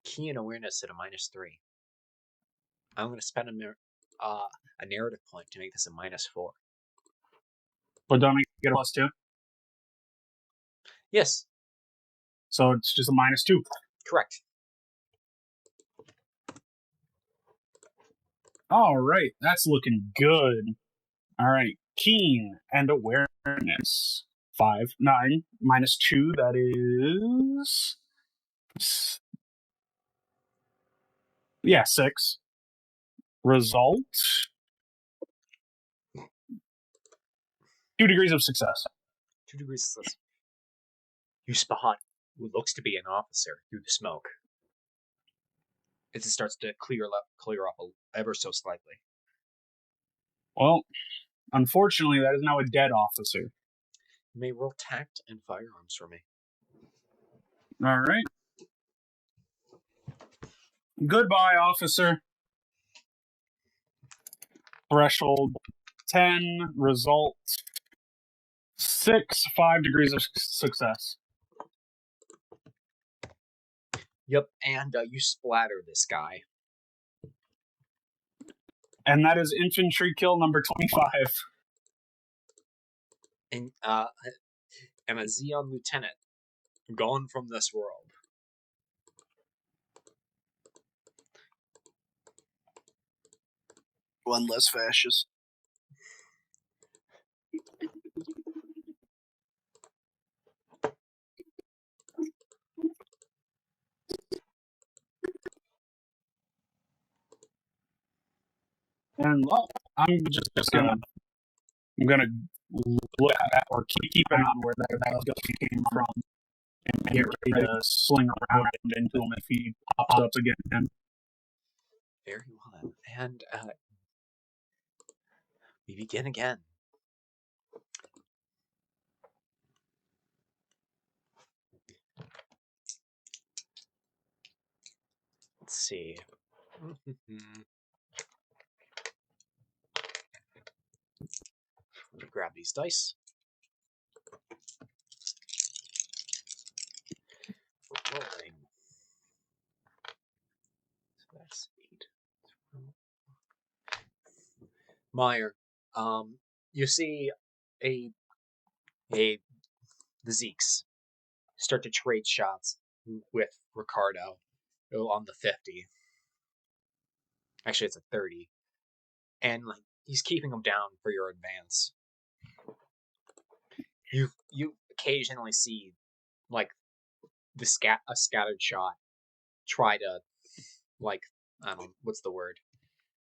key and awareness at a -3. I'm going to spend a narrative point to make this a -4. But don't I get a +2? Yes, So it's just a -2. correct. Alright, that's looking good. Alright, keen and awareness. 5, 9, -2, that is... Yeah, 6. Result? 2 degrees of success. 2 degrees of success. You spot what looks to be an officer through the smoke. It starts to clear up ever so slightly. Well, unfortunately, that is now a dead officer. You may roll tact and firearms for me. Alright. Goodbye, officer. Threshold 10, result 6, 5 degrees of success. Yep, and you splatter this guy. And that is infantry kill number 25. And a Zeon lieutenant gone from this world. One less fascist. And well, I'm gonna look at or keep an eye on where that came from and get ready to sling around into him if he pops up again. Very well. And we begin again. Let's see. Let me grab these dice. Rolling. So that's 8. Meyer, you see the Zeeks start to trade shots with Ricardo on the 50. Actually, it's a 30. And like he's keeping them down for your advance. You occasionally see like a scattered shot try to like I don't. What's the word?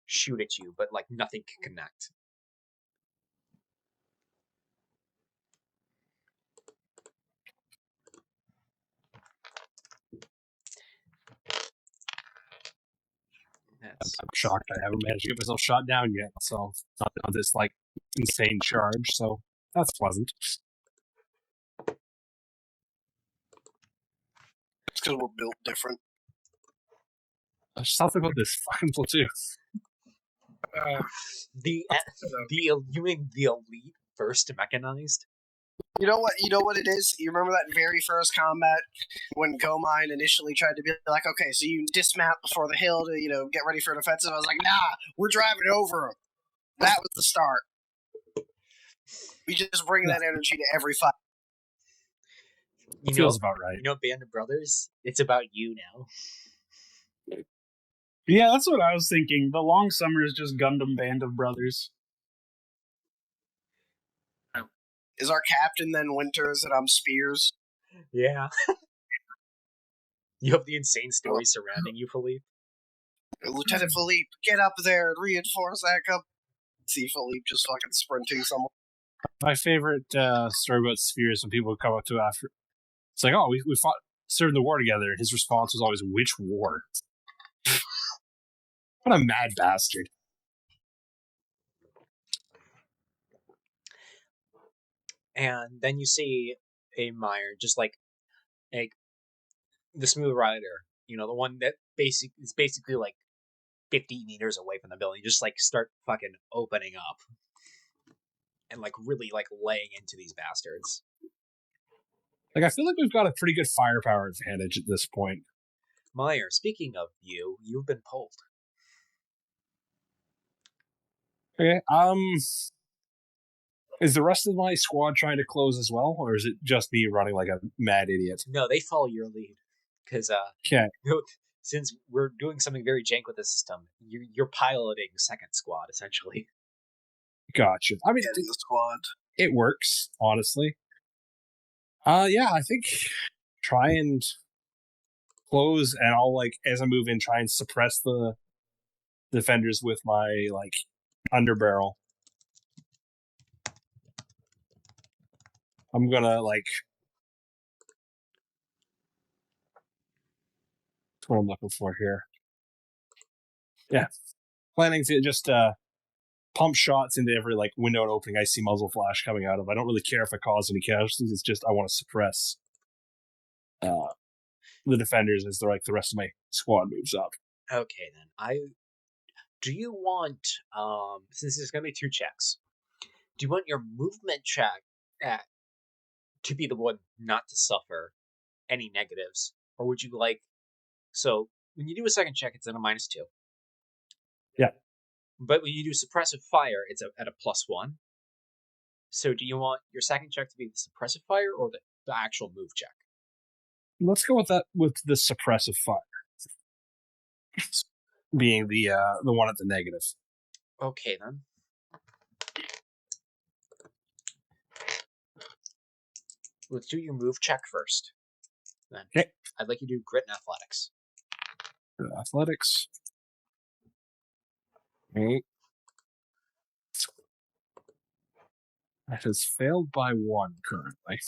Shoot at you, but like nothing can connect. That's I'm shocked I haven't managed to get myself shot down yet, so not on this like insane charge, so that's pleasant. It's because we're built different. Just something about this fucking platoon. the you mean the elite first mechanized? You know what it is? You remember that very first combat when Gomine initially tried to be like, okay, so you dismount before the hill to, get ready for an offensive? I was like, nah, we're driving over them. That was the start. We just bring that energy to every fight. Feels about right. You know, Band of Brothers, it's about you now. Yeah, that's what I was thinking. The long summer is just Gundam Band of Brothers. Is our captain then Winters and I'm Spears? Yeah. You have the insane story surrounding you, Philippe. Lieutenant Philippe, get up there and reinforce that cup. See Philippe just fucking sprinting somewhere. My favorite story about Sphere is when people come up to after. It's like, oh, we fought, served the war together. And his response was always, which war? What a mad bastard. And then you see a Meyer, just like the smooth rider, the one that is basically like 50 meters away from the building, just like start fucking opening up and like really like laying into these bastards. Like, I feel like we've got a pretty good firepower advantage at this point. Meyer, speaking of you've been pulled. Okay. Is the rest of my squad trying to close as well, or is it just me running like a mad idiot? No, they follow your lead because since we're doing something very jank with the system, you're piloting second squad essentially. Gotcha. I mean, the squad. It works, honestly. Yeah, I think try and close, and I'll like as I move in, try and suppress the defenders with my like underbarrel. I'm gonna like. That's what I'm looking for here. Yeah, planning to just pump shots into every like window and opening I see muzzle flash coming out of. I don't really care if I cause any casualties. It's just I want to suppress the defenders as the rest of my squad moves up. Okay, then do you want since there's gonna be 2 checks? Do you want your movement check to be the one not to suffer any negatives, or would you like? So when you do a second check, it's at a -2. Yeah. But when you do suppressive fire, it's at a +1. So do you want your second check to be the suppressive fire or the actual move check? Let's go with that with the suppressive fire being the one at the negative. Okay then. Let's do your move check first. Then okay. I'd like you to do grit and athletics. Athletics. Okay. That has failed by 1 currently.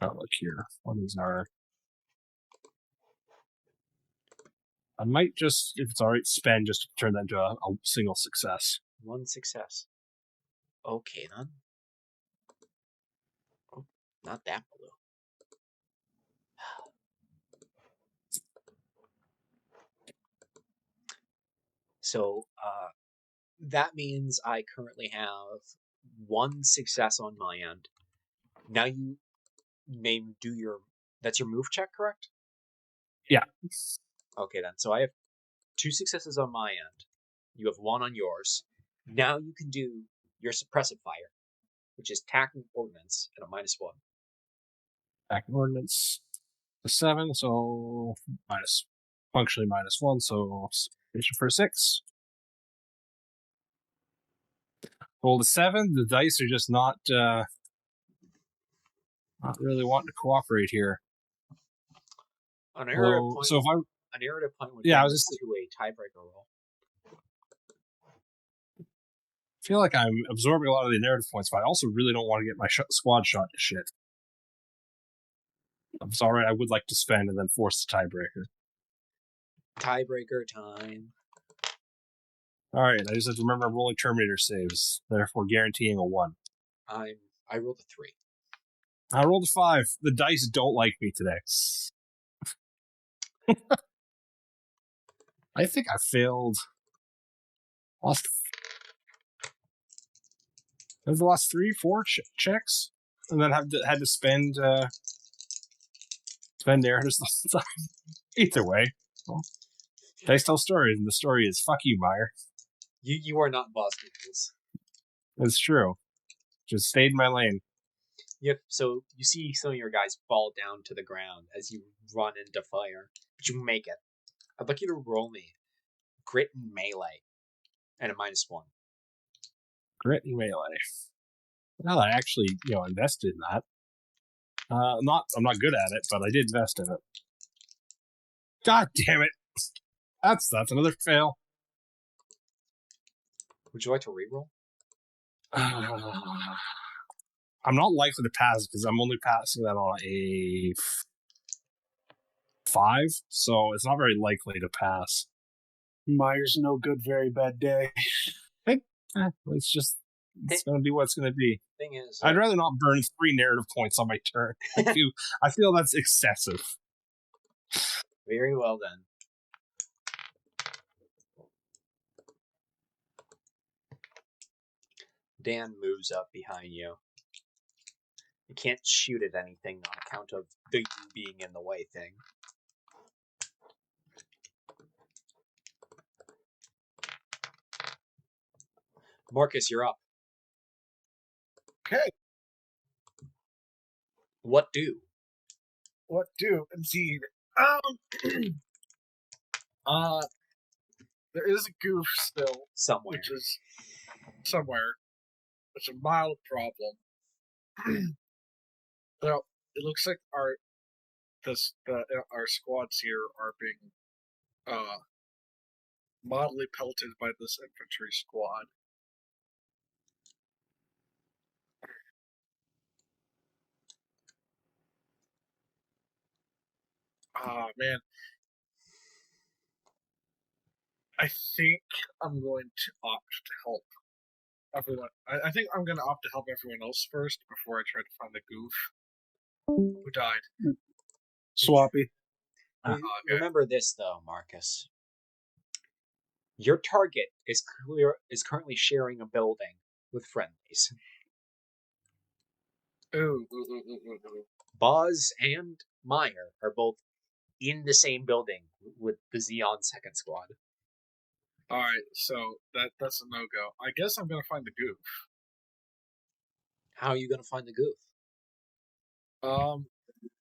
Oh, look here. What is our... I might just, if it's alright, spend just to turn that into a single success. 1 success. Okay then. Oh, not that blue. So that means I currently have 1 success on my end. Now you may do that's your move check, correct? Yeah. Okay then. So I have 2 successes on my end. You have 1 on yours. Now you can do your suppressive fire, which is tack and ordnance at a -1. Tack and ordnance, a 7, so functionally -1, so for 6. Roll a 7. The dice are just not really wanting to cooperate here. A narrative Well, point. so if I A narrative point would Yeah, I bring was us just- to a tiebreaker roll. feel like I'm absorbing a lot of the narrative points, but I also really don't want to get my squad shot to shit. It's all right. I would like to spend and then force the tiebreaker. Tiebreaker time. All right, I just have to remember I'm rolling Terminator saves, therefore guaranteeing a 1. I rolled a 3. I rolled a 5. The dice don't like me today. I think I failed. I've lost 3-4 checks, and then had to spend narratives the whole time. Either way, well, dice tell stories, and the story is fuck you, Meyer. You are not boss peoples. It's true. Just stayed in my lane. Yep. So you see some of your guys fall down to the ground as you run into fire, but you make it. I'd like you to roll me grit and melee, and a -1. Grit and melee. Well, I actually, invested in that. I'm not good at it, but I did invest in it. God damn it! That's another fail. Would you like to reroll? I'm not likely to pass because I'm only passing that on a 5, so it's not very likely to pass. Myers no good, very bad day. It's going to be what it's going to be. Thing is, I'd rather not burn 3 narrative points on my turn. I feel that's excessive. very well then. Dan moves up behind you. You can't shoot at anything on account of the you being in the way thing. Marcus, you're up. Okay, What do? what do? Indeed. There is a goof still, Somewhere. which is somewhere. It's a mild problem. Well, it looks like our squads here are being mildly pelted by this infantry squad. Ah, man. I think I'm going to opt to help everyone. I think I'm going to opt to help everyone else first before I try to find the goof who died. Swappy. Okay. Remember this, though, Marcus. Your target is currently sharing a building with friendlies. Ooh. Boz and Meyer are both in the same building with the Zeon second squad. Alright, so that's a no-go. I guess I'm going to find the goof. How are you going to find the goof?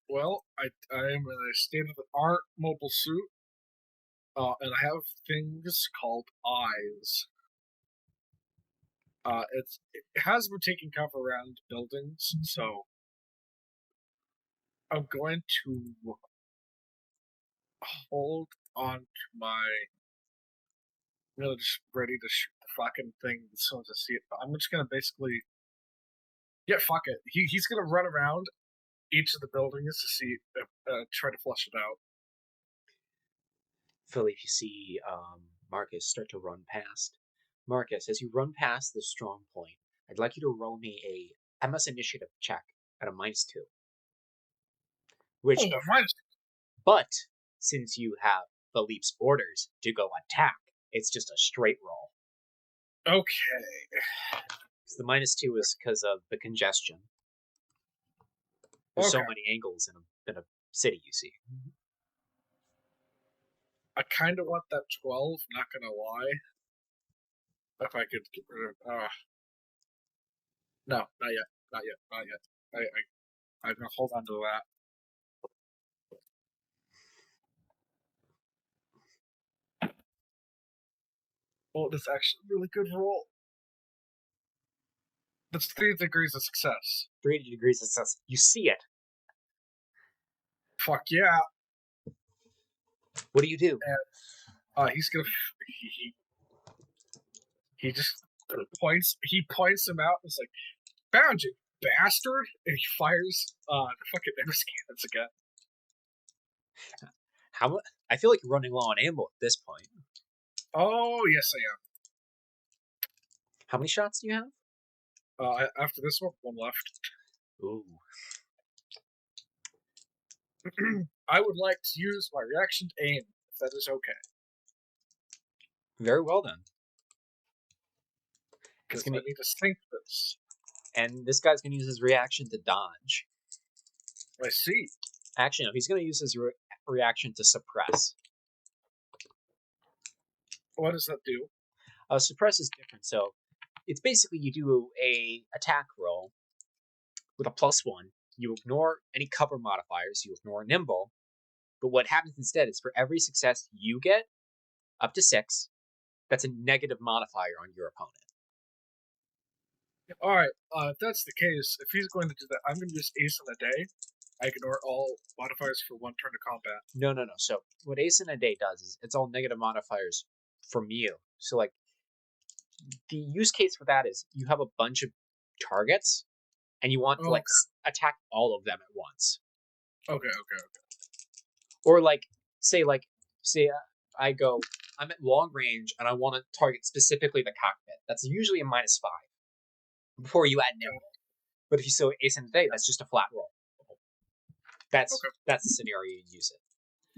Well, I am in a state-of-the-art mobile suit, and I have things called eyes. It has been taking cover around buildings, so I'm going to hold on to my. I'm really just ready to shoot the fucking thing as soon as I see it. But I'm just gonna basically. Yeah, fuck it. He's gonna run around each of the buildings to see, try to flush it out. Philly, if you see Marcus start to run past. Marcus, as you run past the strong point, I'd like you to roll me a MS initiative check at a -2. Which, Oh, minus. but since you have Philippe's orders to go attack, it's just a straight roll. Okay. So the -2 is because of the congestion. There's so Okay. many angles in a city, you see. I kind of want that 12. Not gonna lie. If I could get rid of. No, not yet. Not yet. Not yet. I'm gonna hold on to that. Oh, that's actually a really good roll. That's 3 degrees of success. 3 degrees of success. You see it. Fuck yeah. What do you do? He's gonna he just points him out and is like, "Found you, bastard!" And he fires the fucking Embers cannons again. I feel like you're running low on ammo at this point. Oh yes, I am. How many shots do you have? After this one left. Ooh. I would like to use my reaction to aim, if that is okay. Very well then. Because I need to sync this. And this guy's going to use his reaction to dodge. I see. Actually, no, he's going to use his reaction to suppress. What does that do? Suppress is different. So it's basically you do a attack roll with a +1. You ignore any cover modifiers. You ignore nimble. But what happens instead is for every success you get, up to 6, that's a negative modifier on your opponent. Alright, if that's the case, if he's going to do that, I'm going to use Ace in a Day. I ignore all modifiers for 1 turn of combat. No. So what Ace in a Day does is it's all negative modifiers from you. So like the use case for that is you have a bunch of targets and you want to like attack all of them at once. Okay. Or I'm at long range and I want to target specifically the cockpit. That's usually a -5 before you add nimble. But if you so Ace in a Day, that's just a flat roll. That's the scenario you use it.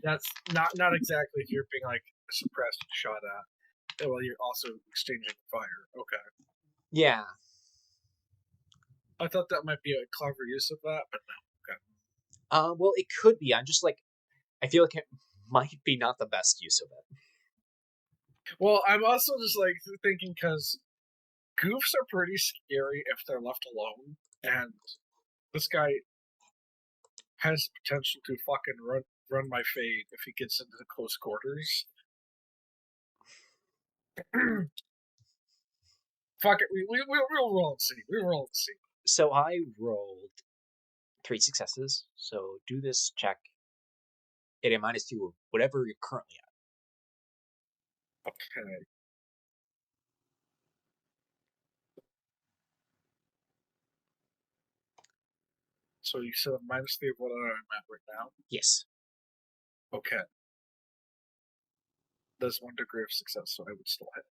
That's not exactly if you're being like suppressed and shot at. Well, you're also exchanging fire. Okay. Yeah. I thought that might be a clever use of that, but no. Okay. Well, it could be. I'm just like, I feel like it might be not the best use of it. Well, I'm also just like thinking because goofs are pretty scary if they're left alone, and this guy has potential to fucking run my fade if he gets into the close quarters. Fuck it, we'll roll and see. We'll roll and see. So I rolled 3 successes. So do this check at a -2 of whatever you're currently at. Okay. So you said a -3 of what I'm at right now? Yes. Okay. That's 1 degree of success, so I would still hit.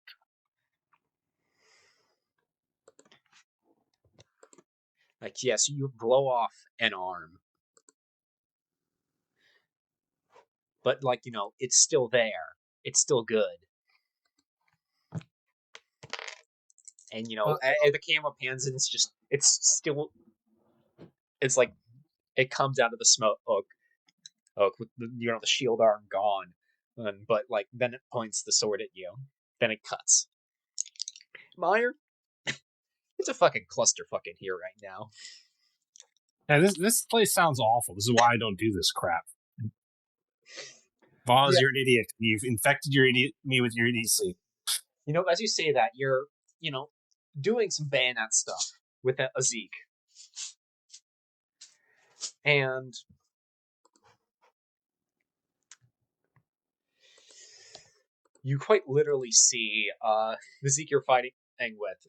Like, yeah, so you blow off an arm. But, like, you know, it's still there. It's still good. And, you know, the camera pans and it's like, it comes out of the smoke with the shield arm gone. But, like, then it points the sword at you. Then it cuts. Meyer, it's a fucking clusterfuck in here right now. Yeah, this place sounds awful. This is why I don't do this crap. Voz, you're an idiot. You've infected me with your idiocy. You know, as you say that, you're, doing some bayonet stuff with a Zeek. And you quite literally see the Zeek you're fighting with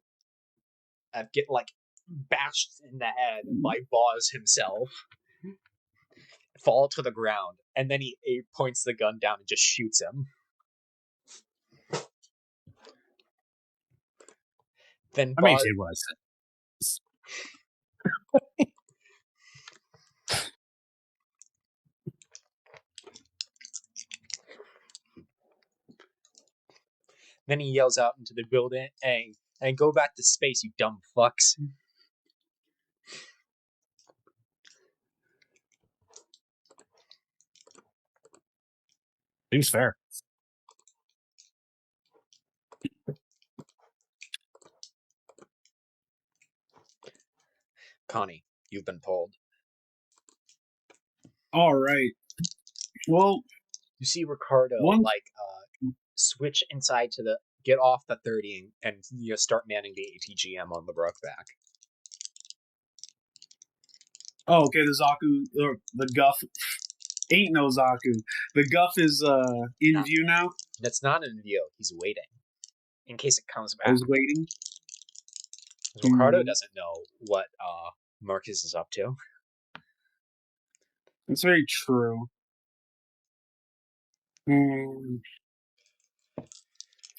get, like, bashed in the head by Boz himself, fall to the ground, and then he points the gun down and just shoots him. Then I maintain what I said. Then he yells out into the building, and go back to space, you dumb fucks. Seems fair. Connie, you've been pulled. All right. Well, you see Ricardo switch inside to get off the 30 and start manning the ATGM on the Brookback. Oh, okay. The Zaku, or the Guff, Ain't no Zaku. The Guff is in No. view now. That's not in view. He's waiting in case it comes back. I was waiting. 'Cause Ricardo doesn't know what Marcus is up to. It's very true.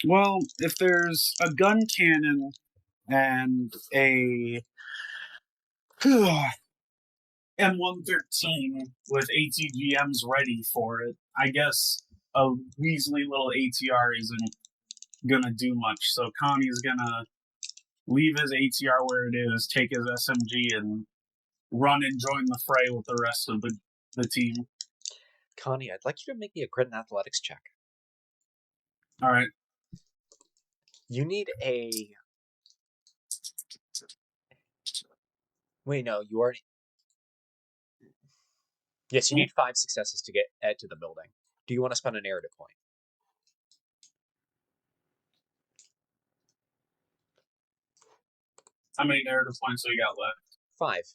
Well, if there's a gun cannon and a M113 with ATGMs ready for it, I guess a Weasley little ATR isn't gonna do much. So Connie's gonna leave his ATR where it is, take his SMG, and run and join the fray with the rest of the team. Connie, I'd like you to make me a grit and athletics check. All right. You need a... Wait, no, you already... Yes, you need 5 successes to get Ed to the building. Do you want to spend a narrative point? How many narrative points do you got left? 5.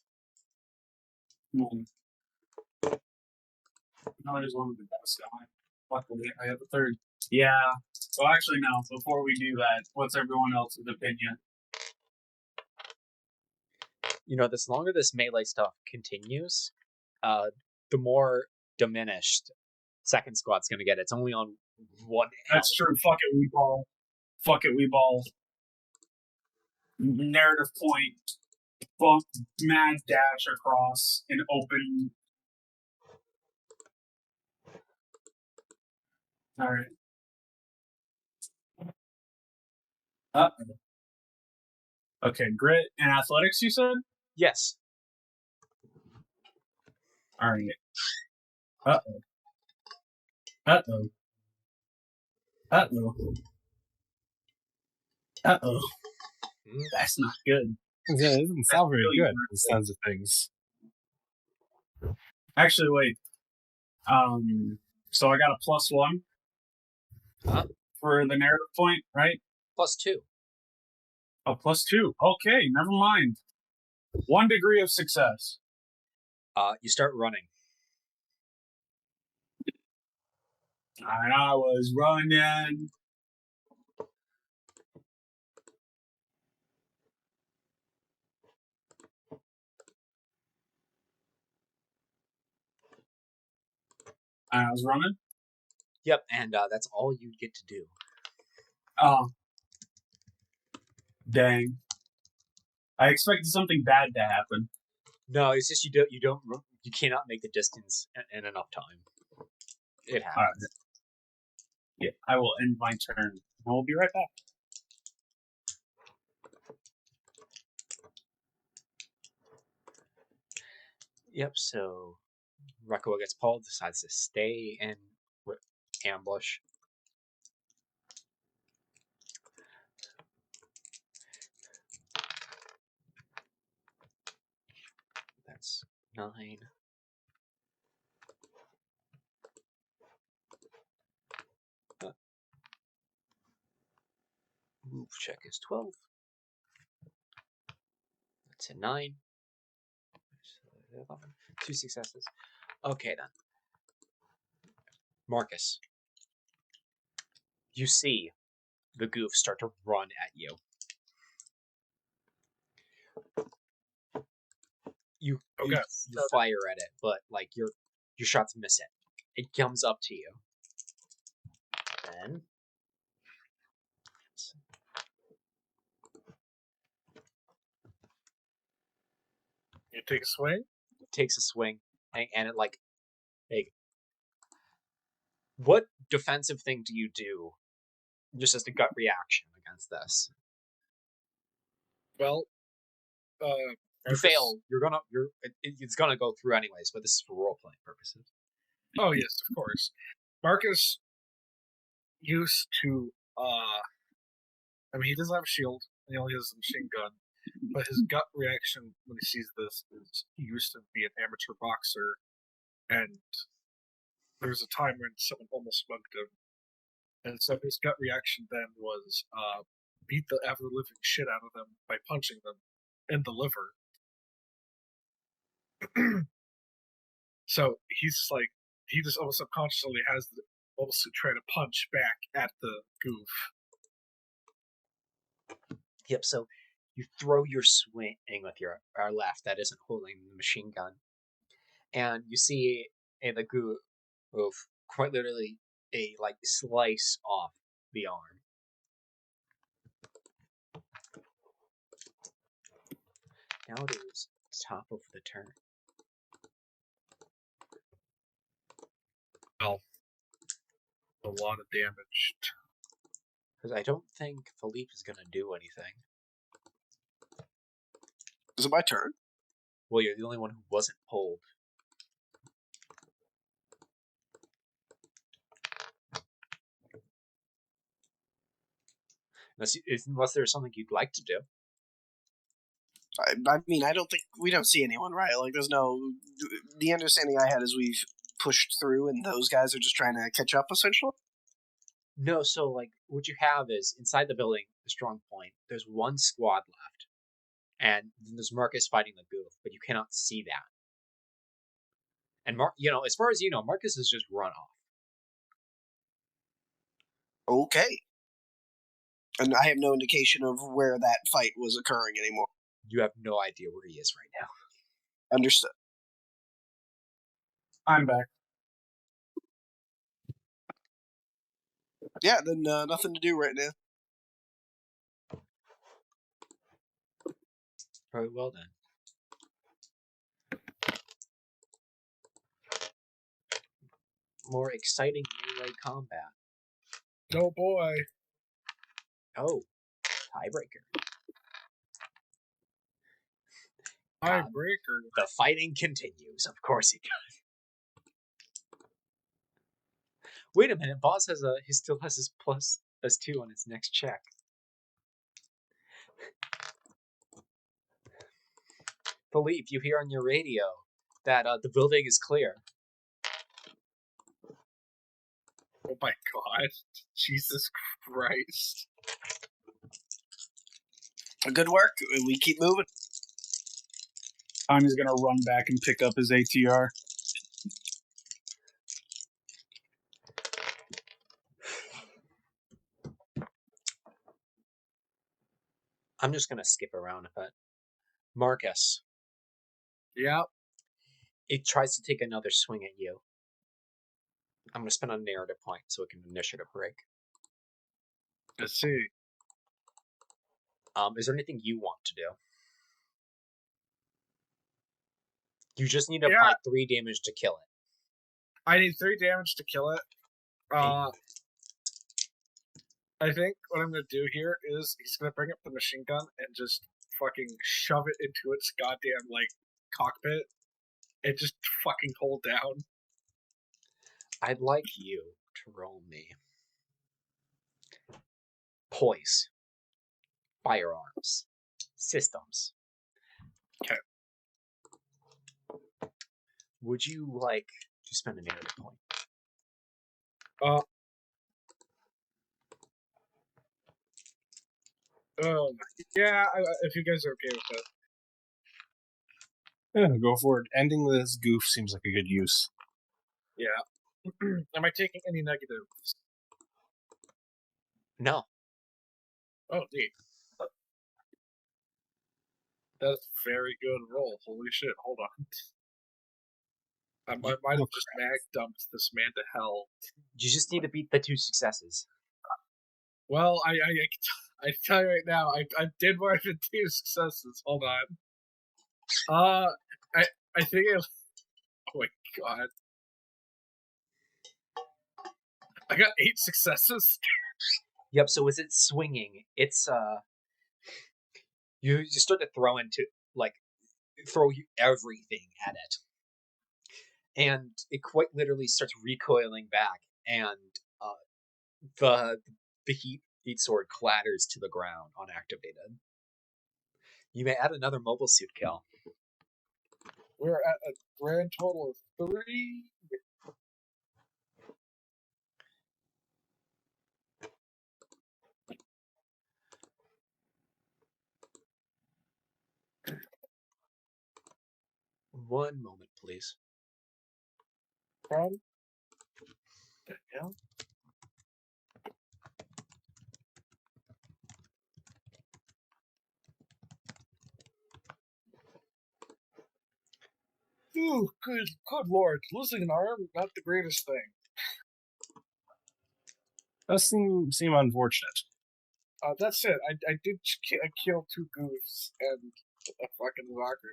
No, I just wanted the best guy. Luckily, I have a third. Yeah. Well, actually, no. Before we do that, what's everyone else's opinion? You know, the longer this melee stuff continues, the more diminished second squad's going to get. It's only on one That's health. true. Fuck it, we ball. Fuck it, we ball. Narrative point. Fuck, mad dash across an open. All right. Okay, grit and athletics, you said? Yes. All right. Uh-oh. Uh-oh. Uh-oh. Uh-oh. That's not good. Yeah, it doesn't sound very really good. weird. The sounds of things. Actually, wait. So I got a +1 for the narrative point, right? +2. Oh, +2. Okay, never mind. 1 degree of success. You start running. And I was running. And I was running. Yep, and that's all you get to do. Oh. Dang. I expected something bad to happen. No, it's just you cannot make the distance in enough time. It happens. All right. Yeah, I will end my turn. And we'll be right back. Yep, so Rekko gets pulled, decides to stay in ambush. That's 9. Move check is 12. That's a 9. 11. 2 successes. Okay then. Marcus. You see the goof start to run at you. You fire at it, but like your shots miss it. It comes up to you. Then You take a swing. it takes a swing, and it like, what defensive thing do you do? Just as a gut reaction against this. Well, You fail. It's gonna go through anyways, but this is for role playing purposes. Oh yes, of course. Marcus used to I mean he doesn't have a shield, and he only has a machine gun. But his gut reaction when he sees this is he used to be an amateur boxer, and there was a time when someone almost mugged him. And so his gut reaction then was beat the ever living shit out of them by punching them in the liver. So he's just like, he just almost subconsciously has the mobile suit try to punch back at the goof. Yep, so you throw your swing with your left that isn't holding the machine gun. And you see the goof quite literally slice off the arm. Now it is top of the turn. Well, a lot of damage. Because I don't think Philippe is going to do anything. Is it my turn? Well, you're the only one who wasn't pulled. Unless there's something you'd like to do. I mean, I don't think we don't see anyone, right? Like, there's no. The understanding I had is we've pushed through, and those guys are just trying to catch up, essentially. No, so what you have is inside the building, the strong point. There's one squad left, and then there's Marcus fighting the goof, but you cannot see that. And as far as you know, Marcus has just run off. Okay. And I have no indication of where that fight was occurring anymore. You have no idea where he is right now. Understood. I'm back. Yeah, then nothing to do right now. Very well then. More exciting melee combat. Oh boy. Oh, tiebreaker. Tiebreaker. The fighting continues. Of course he does. Wait a minute, boss he still has his +2 on his next check. Philippe, you hear on your radio that the building is clear. Oh my god. Jesus Christ. Good work. We keep moving. Tanya's gonna run back and pick up his ATR. I'm just gonna skip around a bit. Marcus. Yep. It tries to take another swing at you. I'm gonna spend a narrative point so it can initiative break. Let's see. Is there anything you want to do? You just need to apply 3 damage to kill it. I need 3 damage to kill it. I think what I'm going to do here is he's going to bring up the machine gun and just fucking shove it into its goddamn, cockpit and just fucking hold down. I'd like you to roll me poise, firearms, systems. Okay. Would you like to spend a narrative point? Yeah, if you guys are okay with it. Yeah, go for it. Ending this goof seems like a good use. Yeah. Am I taking any negatives? No. Oh, neat. That's a very good roll. Holy shit, hold on. I might have just mag dumped this man to hell. You just need to beat the 2 successes. Well, I tell you right now, I did more than 2 successes. Hold on. I think oh my god. I got 8 successes. Yep, so as it's swinging, it's you start to throw everything at it. And it quite literally starts recoiling back, and the heat sword clatters to the ground unactivated. You may add another mobile suit kill. We're at a grand total of 3. One moment, please. Yeah. Ooh, good lord. Losing an arm, not the greatest thing. Does seem unfortunate. That's it. I did kill 2 goofs and a fucking walker.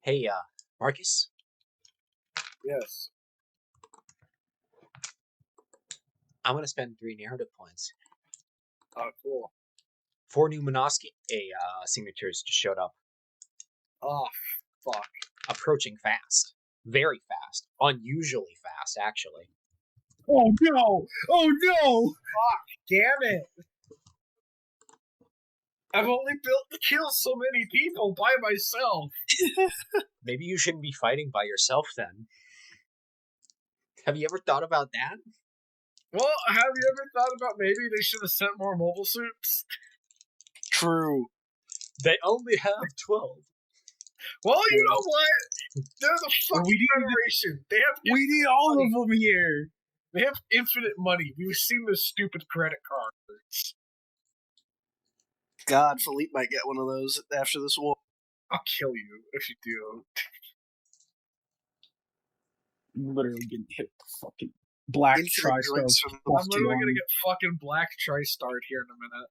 Hey, Marcus, Yes. I'm gonna spend 3 narrative points. Oh, cool. 4 new Monoski signatures just showed up, Oh, fuck. approaching fast, very fast, unusually fast, actually. Oh no! Oh no! Damn it! I've only built to kill so many people by myself. Maybe you shouldn't be fighting by yourself then. Have you ever thought about that? Well, have you ever thought about maybe they should have sent more mobile suits? True. They only have 12. Well, you know what? They're the fucking We need to- Federation. They have We need all of them here. They have infinite money. We've seen those stupid credit cards. God, Philippe might get one of those after this war. I'll kill you if you do. Literally getting hit with the fucking black Infinite drinks tri-stars. from the I'm literally gonna get fucking black tri-starred here in a minute.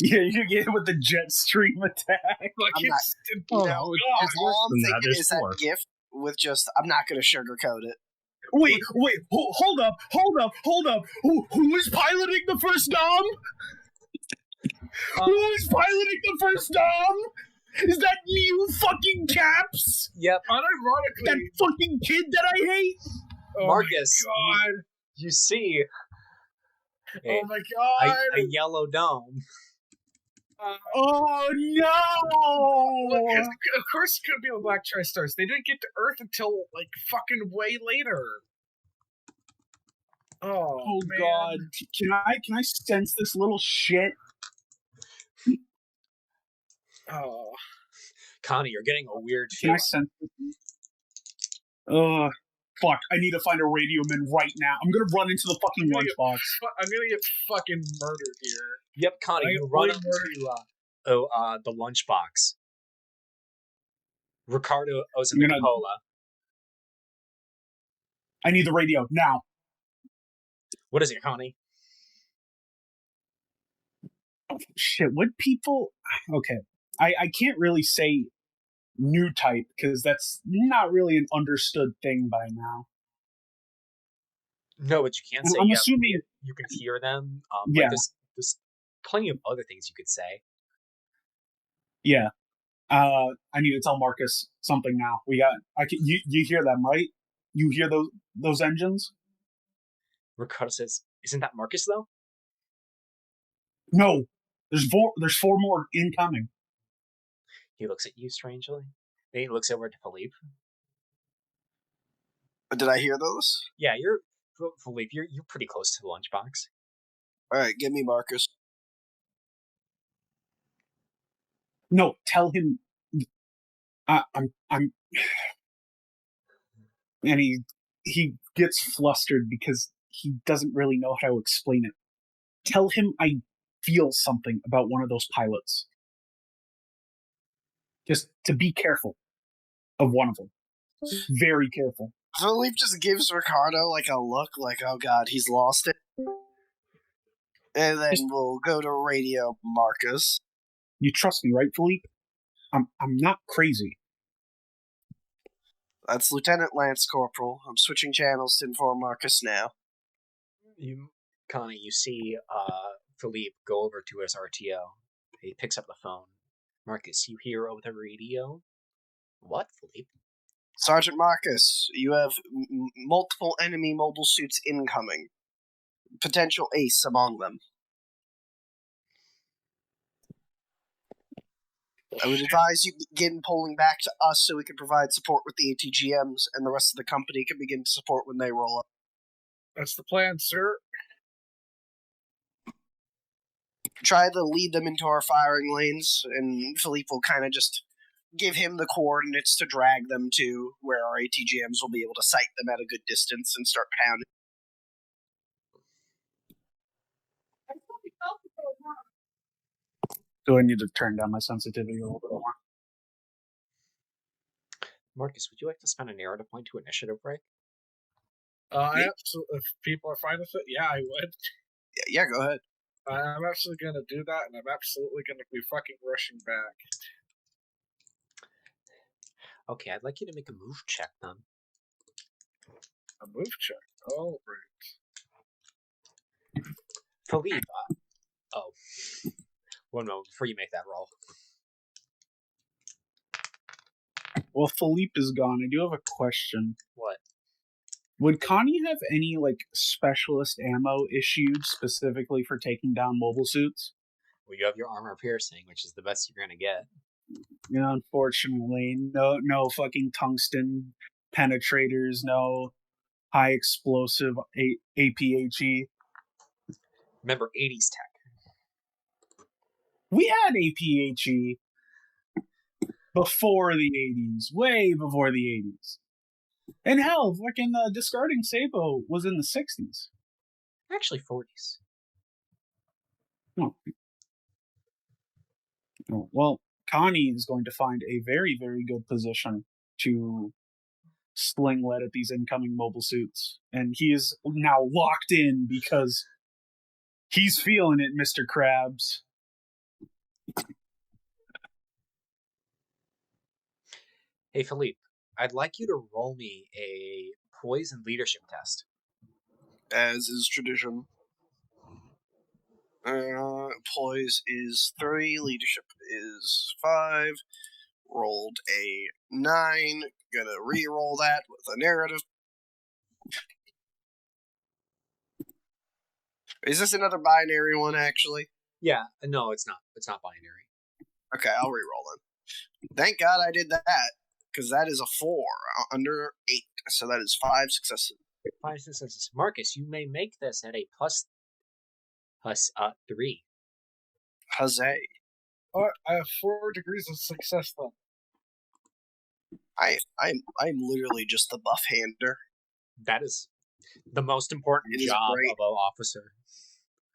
Yeah, you get hit with the jet stream attack. Like I'm not- instant. You Oh, know, it's all worse I'm than that. thinking There's is that 4. gift with just, I'm not going to sugarcoat it. Wait, hold up. Who is piloting the first Dom? Who is piloting the first Dom? Is that you, fucking Caps? Yep, That Unironically, fucking kid that I hate? oh Marcus, my god! you see Oh my a god! yellow dome. Oh Look, no! of course it could be the black tri-stars. They didn't get to Earth until like fucking way later. Oh, Oh man. god. Can I sense this little shit? Oh. Connie, you're getting a weird Can feeling. I sense this? Fuck, I need to find a radio man right now. I'm gonna run into the fucking lunchbox. I'm gonna get fucking murdered here. Yep, Connie, you run up to the lunchbox. Ricardo owes in the cupola. I need the radio now. What is it, Connie? Oh, shit, would people... Okay, I can't really say new type, because that's not really an understood thing by now. No, but you can say I'm assuming... you can hear them. Yeah. Like there's plenty of other things you could say. Yeah. I need to tell Marcus something now. You hear them, right? You hear those engines? Ricardo says, "Isn't that Marcus though?" No. There's 4 more incoming. He looks at you strangely. Then he looks over to Philippe. Did I hear those? Yeah, Philippe. You're pretty close to the lunchbox. All right, give me Marcus. No, tell him. I'm. And he gets flustered because he doesn't really know how to explain it. Tell him I feel something about one of those pilots. Just to be careful of one of them. Very careful. Philippe just gives Ricardo like a look, like, oh god, he's lost it. And then we'll go to radio Marcus. You trust me, right, Philippe? I'm not crazy. That's Lieutenant Lance Corporal. I'm switching channels to inform Marcus now. Connie, you see Philippe go over to his RTO. He picks up the phone. Marcus, you hear over the radio? What, Philippe? Sergeant Marcus, you have multiple enemy mobile suits incoming. Potential ace among them. I would advise you begin pulling back to us so we can provide support with the ATGMs, and the rest of the company can begin to support when they roll up. That's the plan, sir. Try to lead them into our firing lanes, and Philippe will kind of just give him the coordinates to drag them to where our ATGMs will be able to sight them at a good distance and start pounding. Do I need to turn down my sensitivity a little bit more? Marcus, would you like to spend a narrative point to initiative break? I absolutely, if people are fine with it, yeah, I would. Yeah, go ahead. I'm absolutely going to do that, and I'm absolutely going to be fucking rushing back. Okay, I'd like you to make a move check then. A move check. Oh, right. Philippe, one moment before you make that roll. Well, Philippe is gone. I do have a question. What? Would Connie have any, like, specialist ammo issued specifically for taking down mobile suits? Well, you have your armor piercing, which is the best you're gonna get. Yeah, unfortunately, no fucking tungsten penetrators, no high explosive APHE. Remember 80s tech. We had APHE before the 80s, way before the 80s. And hell, fucking discarding Sabo was in the 60s. Actually, 40s. Oh. Well, Connie is going to find a very, very good position to sling lead at these incoming mobile suits. And he is now locked in because he's feeling it, Mr. Krabs. Hey, Philippe, I'd like you to roll me a poison leadership test. As is tradition. Poise is 3, leadership is 5. Rolled a 9. Gonna re-roll that with a narrative. Is this another binary one, actually? Yeah, no, it's not. It's not binary. Okay, I'll re-roll then. Thank God I did that, because that is a 4 under 8, so that is 5 successes. 5 successes. Marcus, you may make this at a plus 3. Huzzay. Oh, I have 4 degrees of success then. I'm literally just the buff hander. That is the most important It is job great. of an officer.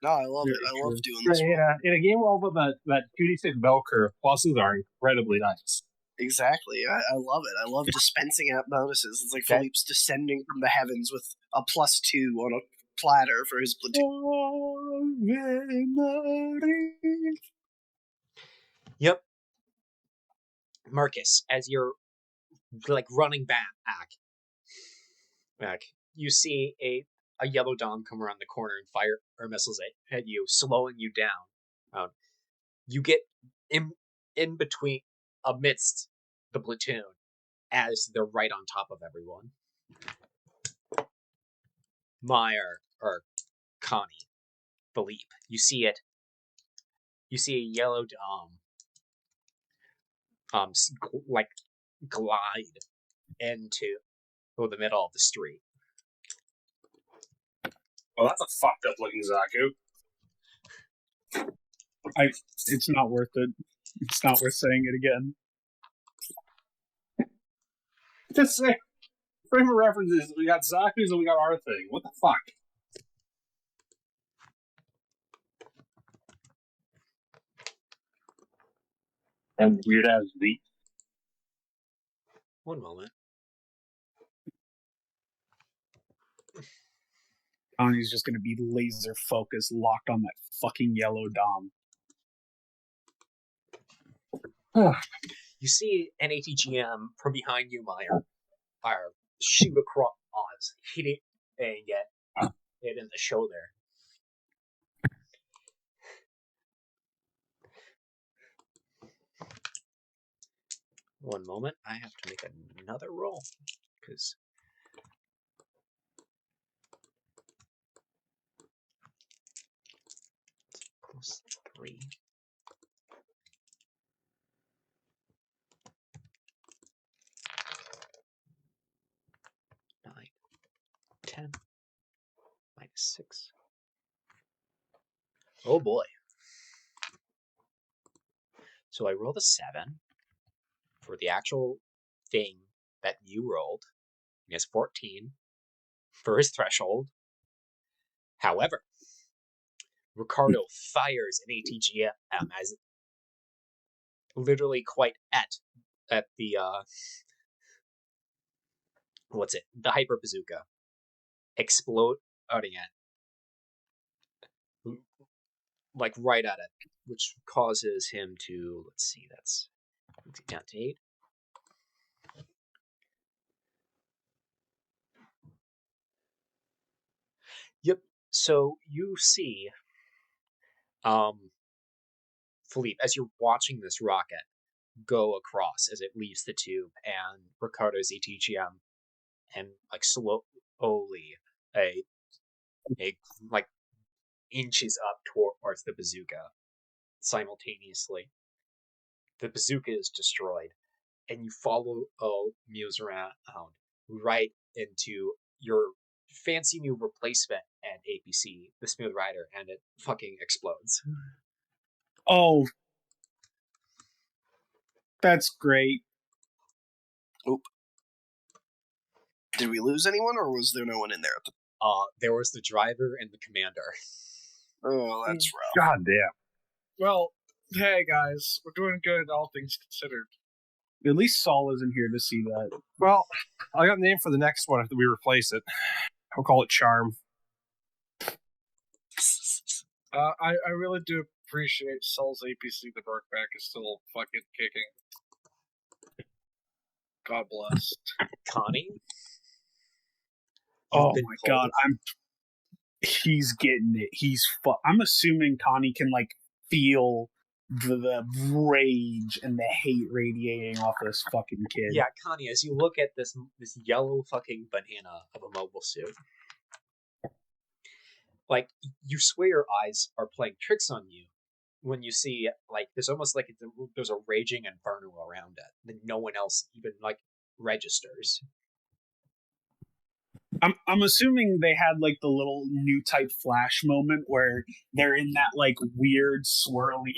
No, I love it. I love doing this. In a game all about that 2d6 bell curve, pluses are incredibly nice. Exactly. I love it. I love dispensing out bonuses. It's like Philippe's descending from the heavens with a +2 on a platter for his platoon. Yep. Marcus, as you're like running back, you see a yellow dom come around the corner and fire or missiles at you, slowing you down. You get in between, amidst the platoon, as they're right on top of everyone. Meyer or Connie, Philippe, you see it. You see a yellow dom, like glide into the middle of the street. Well, that's a fucked up looking Zaku. It's not worth it. It's not worth saying it again. Just say, frame of references, we got Zaku's and we got our thing. What the fuck? And weird ass Zeeks. One moment. Connie's just going to be laser focused, locked on that fucking yellow dom. You see an ATGM from behind you, Meyer, shoot across, hit it, and get it in the shoulder. One moment, I have to make another roll, because +3. 9, 10, -6. Oh boy. So I rolled a 7. for the actual thing that you rolled. He has 14 for his threshold. However, Ricardo fires an ATGM as literally quite at the the hyper bazooka explode at like right at it, which causes him to, let's see, that's down to 8. Yep. So you see, Philippe, as you're watching this rocket go across as it leaves the tube, and Ricardo's ATGM, and like slowly a like inches up towards the bazooka simultaneously. The bazooka is destroyed, and you follow Muse around right into your fancy new replacement and APC, the Smooth Rider, and it fucking explodes. Oh, that's great. Oop. Did we lose anyone, or was there no one in there? There was the driver and the commander. Oh, that's rough. God damn. Well, hey guys, we're doing good, all things considered. At least Saul isn't here to see that. Well, I got a name for the next one if we replace it. I'll call it Charm. I really do appreciate Saul's APC. The Berkback is still fucking kicking. God bless. Connie? Oh my god, he's getting it. I'm assuming Connie can like feel the rage and the hate radiating off this fucking kid. Yeah, Connie, as you look at this yellow fucking banana of a mobile suit, like, you swear your eyes are playing tricks on you when you see, like, there's almost like there's a raging inferno around it that no one else even, like, registers. I'm assuming they had like the little new type flash moment where they're in that like weird swirly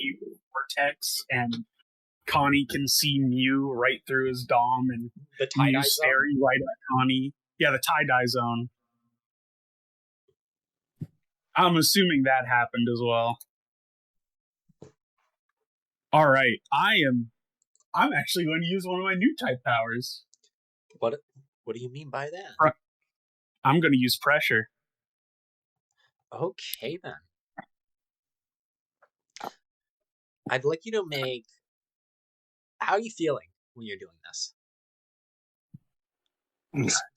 vortex and Connie can see Mew right through his dom and The tie-dye Mew zone? staring right at Connie. Yeah, the tie-dye zone. I'm assuming that happened as well. All right, I'm actually going to use one of my new type powers. What do you mean by that? I'm going to use pressure. Okay, then. I'd like you to make... How are you feeling when you're doing this?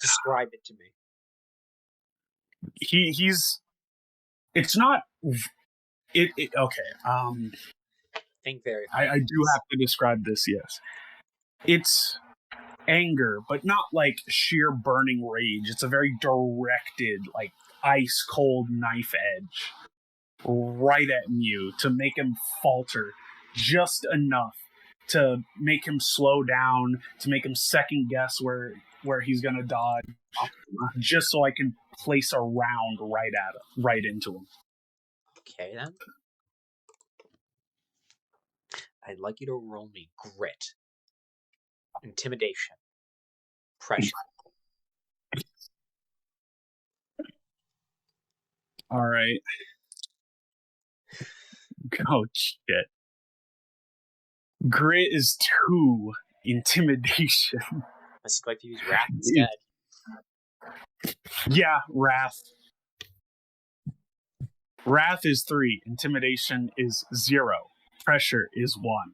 Describe it to me. He's... It's not... Okay, Think very I do have to describe this, yes. It's anger, but not like sheer burning rage. It's a very directed, like ice cold knife edge right at Mew to make him falter just enough to make him slow down, to make him second guess where he's gonna dodge, just so I can place a round right into him. Okay, then. I'd like you to roll me grit, intimidation, pressure. All right. Oh shit. Grit is 2. Intimidation. Let's like to use wrath instead. Yeah, Wrath. Wrath is 3. Intimidation is 0. Pressure is 1.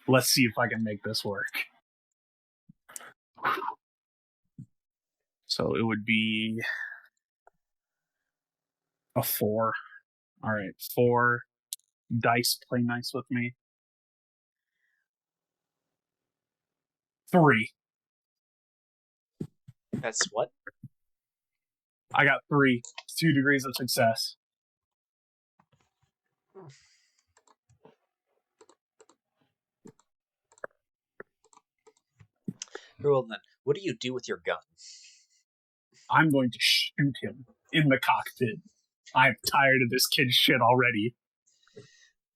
Let's see if I can make this work. So it would be a 4. All right, 4 dice. Play nice with me. 3. That's what? I got 3. 2 degrees of success. Well then, what do you do with your gun? I'm going to shoot him in the cockpit. I'm tired of this kid's shit already.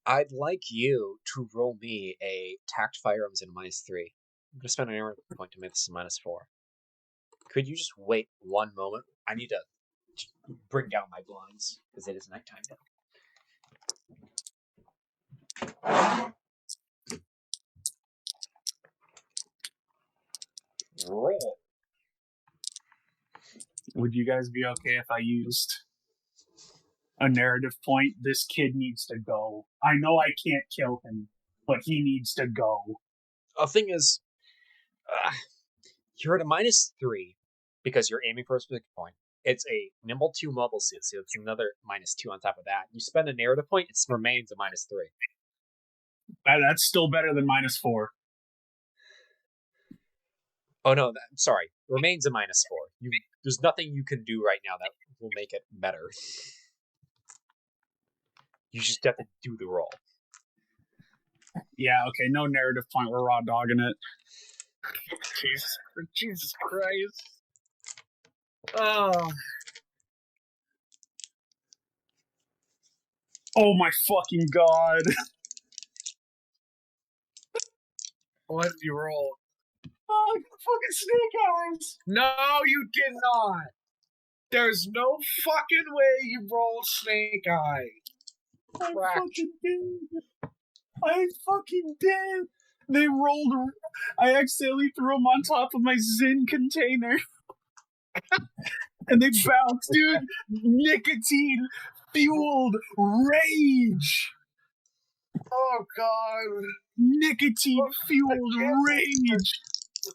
I'd like you to roll me a tact firearms in -3. I'm gonna spend an error point to make this a -4. Could you just wait one moment? I need to bring down my blinds because it is nighttime now. Roll. Would you guys be okay if I used a narrative point? This kid needs to go. I know I can't kill him, but he needs to go. The thing is, you're at a -3 because you're aiming for a specific point. It's a nimble 2 mobile suit, so it's another -2 on top of that. You spend a narrative point, it remains a -3. That's still better than -4. Oh no, sorry. Remains a -4. There's nothing you can do right now that will make it better. You just have to do the roll. Yeah, okay, no narrative point. We're raw dogging it. Jesus Christ. Oh. Oh my fucking god. What did you roll? Oh, I got fucking snake eyes. No, you did not. There's no fucking way you rolled snake eye. I fucking did. I fucking did. They rolled. I accidentally threw them on top of my Zin container. And they bounced, dude. Nicotine fueled rage. Oh god. Nicotine fueled rage.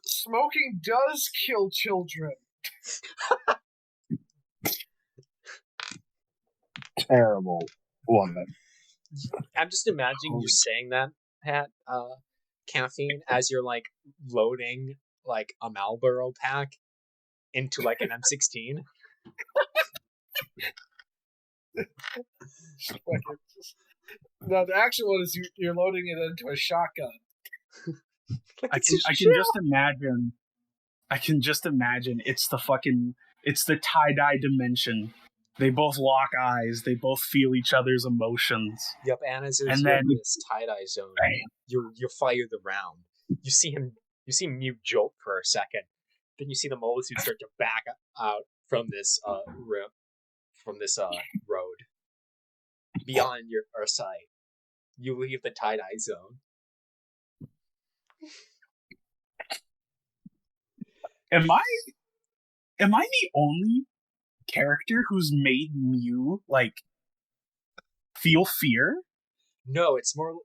Smoking does kill children. Terrible. Love it. I'm just imagining you saying that, Pat, caffeine, as you're like loading like a Marlboro pack into like an M16. No, the actual one is you're loading it into a shotgun. I can just imagine. I can just imagine. It's the tie-dye dimension. They both lock eyes. They both feel each other's emotions. Yep, and as you're And in then- this tie-dye zone, you fire the round. You see him jolt for a second. Then you see the mobile suit start to back out from this road beyond your sight. You leave the tie-dye zone. Am I the only character who's made Mew like feel fear? No, it's more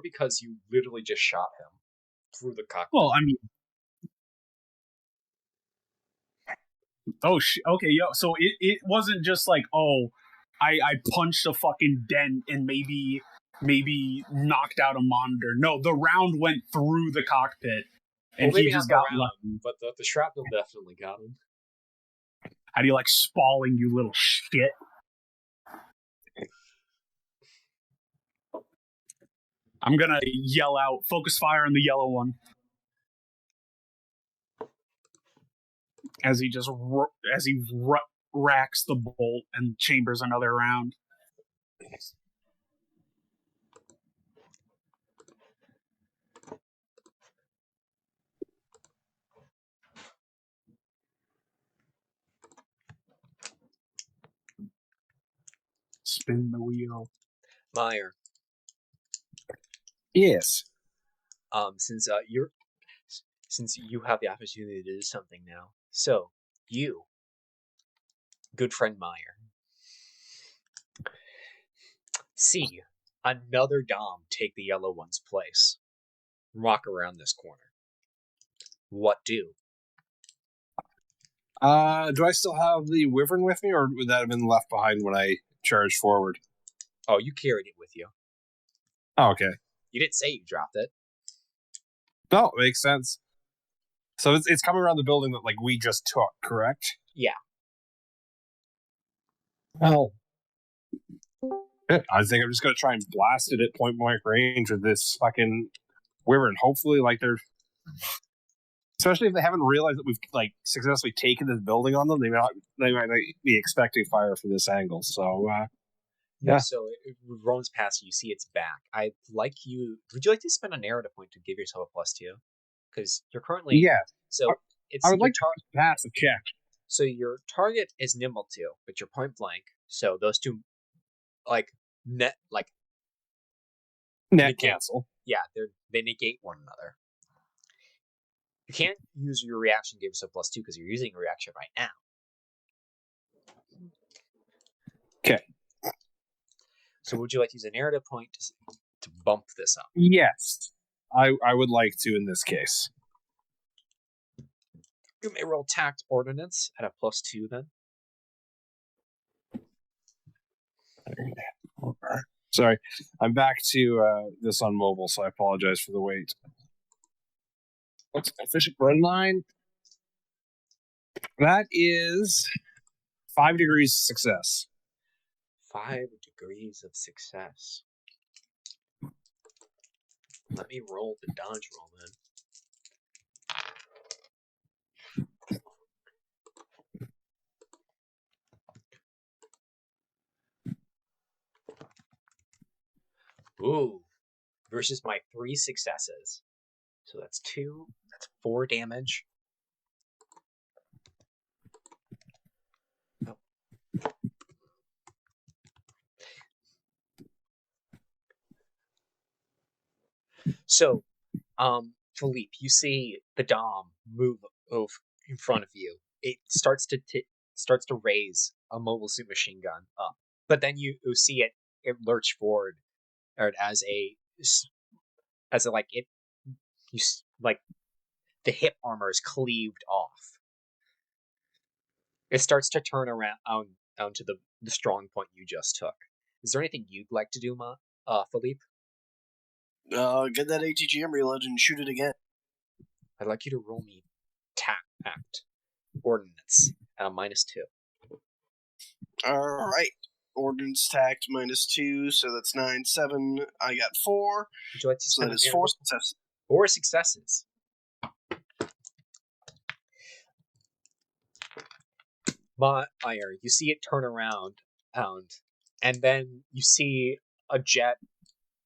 because you literally just shot him through the cockpit. Well, I mean, okay, yo. So it wasn't just like, oh, I punched a fucking dent and maybe knocked out a monitor. No, the round went through the cockpit, and maybe he just not got the round, lucky. but the shrapnel definitely got him. How do you like spalling, you little shit? I'm gonna yell out, focus fire on the yellow one. As he racks the bolt and chambers another round. Spin the wheel. Meyer, Yes. since you have the opportunity to do something now, so you, good friend Meyer, see another Dom take the yellow one's place. Walk around this corner. What do? Do I still have the wyvern with me, or would that have been left behind when I charged forward? Oh, you carried it with you. Oh, okay. You didn't say you dropped it. No, makes sense. So it's coming around the building that like we just took, correct? Yeah. Well, I think I'm just gonna try and blast it at point blank range with this fucking wyvern. Hopefully, like they're, especially if they haven't realized that we've like successfully taken this building on them, they might be expecting fire from this angle. So yeah. So it roams past you. You see its back. Would you like to spend a narrative point to give yourself a +2? because you're currently Yeah. so it's I would your like to pass a check. so your target is nimble 2, but you're point blank. So those two, like net, like Net negate- cancel. yeah, they negate one another. You can't use your reaction to give yourself +2 because you're using a reaction right now. Okay. So would you like to use a narrative point to bump this up? Yes. I would like to in this case. You may roll tact ordnance at a +2 then. Sorry. I'm back to this on mobile, so I apologize for the wait. What's efficient run line? That is 5 degrees of success. 5 degrees of success. Let me roll the dodge roll then. Ooh, versus my 3 successes. So that's 2, that's 4 damage. Oh. So, Philippe, you see the Dom move over in front of you. It starts to raise a mobile suit machine gun up, but then you see it lurch forward, or as a like it like the hip armor is cleaved off. It starts to turn around onto the strong point you just took. Is there anything you'd like to do, Philippe? Get that ATGM reload and shoot it again. I'd like you to roll me tact ordnance at a -2. Alright. Ordnance tact -2, so that's 9, 7. I got 4. Would you like to So spend that is an 4 arrow? successes. 4 successes. Meyer, you see it turn around, and then you see a jet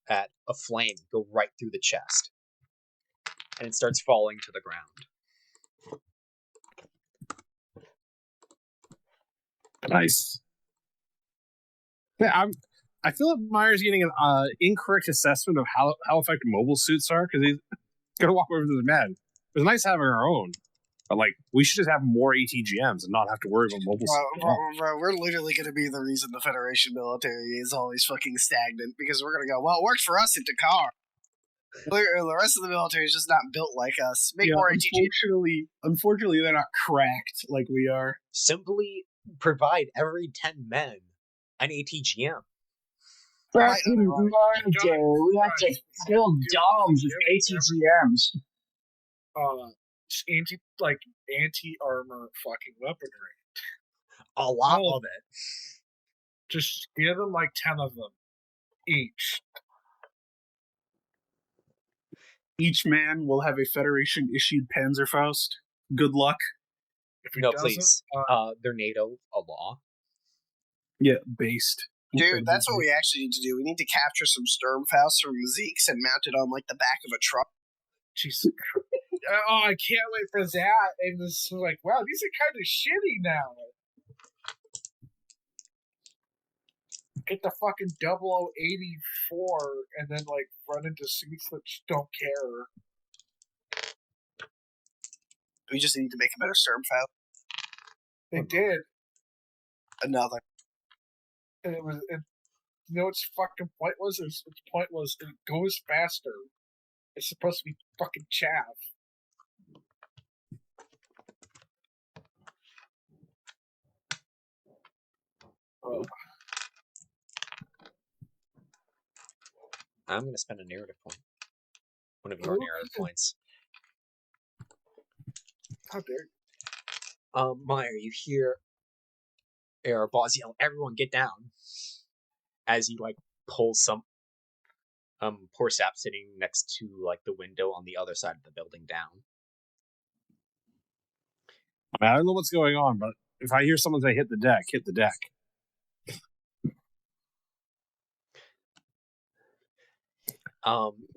at a flame go right through the chest, and it starts falling to the ground. Nice. Yeah, I feel like Meyer's getting an incorrect assessment of how effective mobile suits are because he's gonna walk over to the man. It's nice having our own, but like we should just have more ATGMs and not have to worry about mobile suits. Bro, we're literally going to be the reason the Federation military is always fucking stagnant because we're going to go, well, it worked for us at Dakar. The rest of the military is just not built like us. Make more ATGMs. Unfortunately, they're not cracked like we are. Simply provide every 10 men an ATGM. Back in my day, we had to kill doms with ATGMs. Anti-armor fucking weaponry. A lot of it. Just give them like 10 of them each. Each man will have a Federation-issued Panzerfaust. Good luck. If it No, doesn't, please. They're NATO a law. Yeah, based. Dude, that's what we actually need to do. We need to capture some Sturmfaust from Zeeks and mount it on like the back of a truck. Jesus Christ. Oh, I can't wait for that. And it's like, wow, these are kind of shitty now. Get the fucking 0084 and then like run into suits that just don't care. We just need to make a better Sturmfaust. They did. Another. And it was, you know what its fucking point was? Its point was it goes faster. It's supposed to be fucking chaff. Oh. I'm going to spend a narrative point. One of your narrative points. How dare you? Meyer, you hear our boss yell, "Everyone get down!" as he like pulls some poor sap sitting next to like the window on the other side of the building down. I don't know what's going on, but if I hear someone say hit the deck, hit the deck.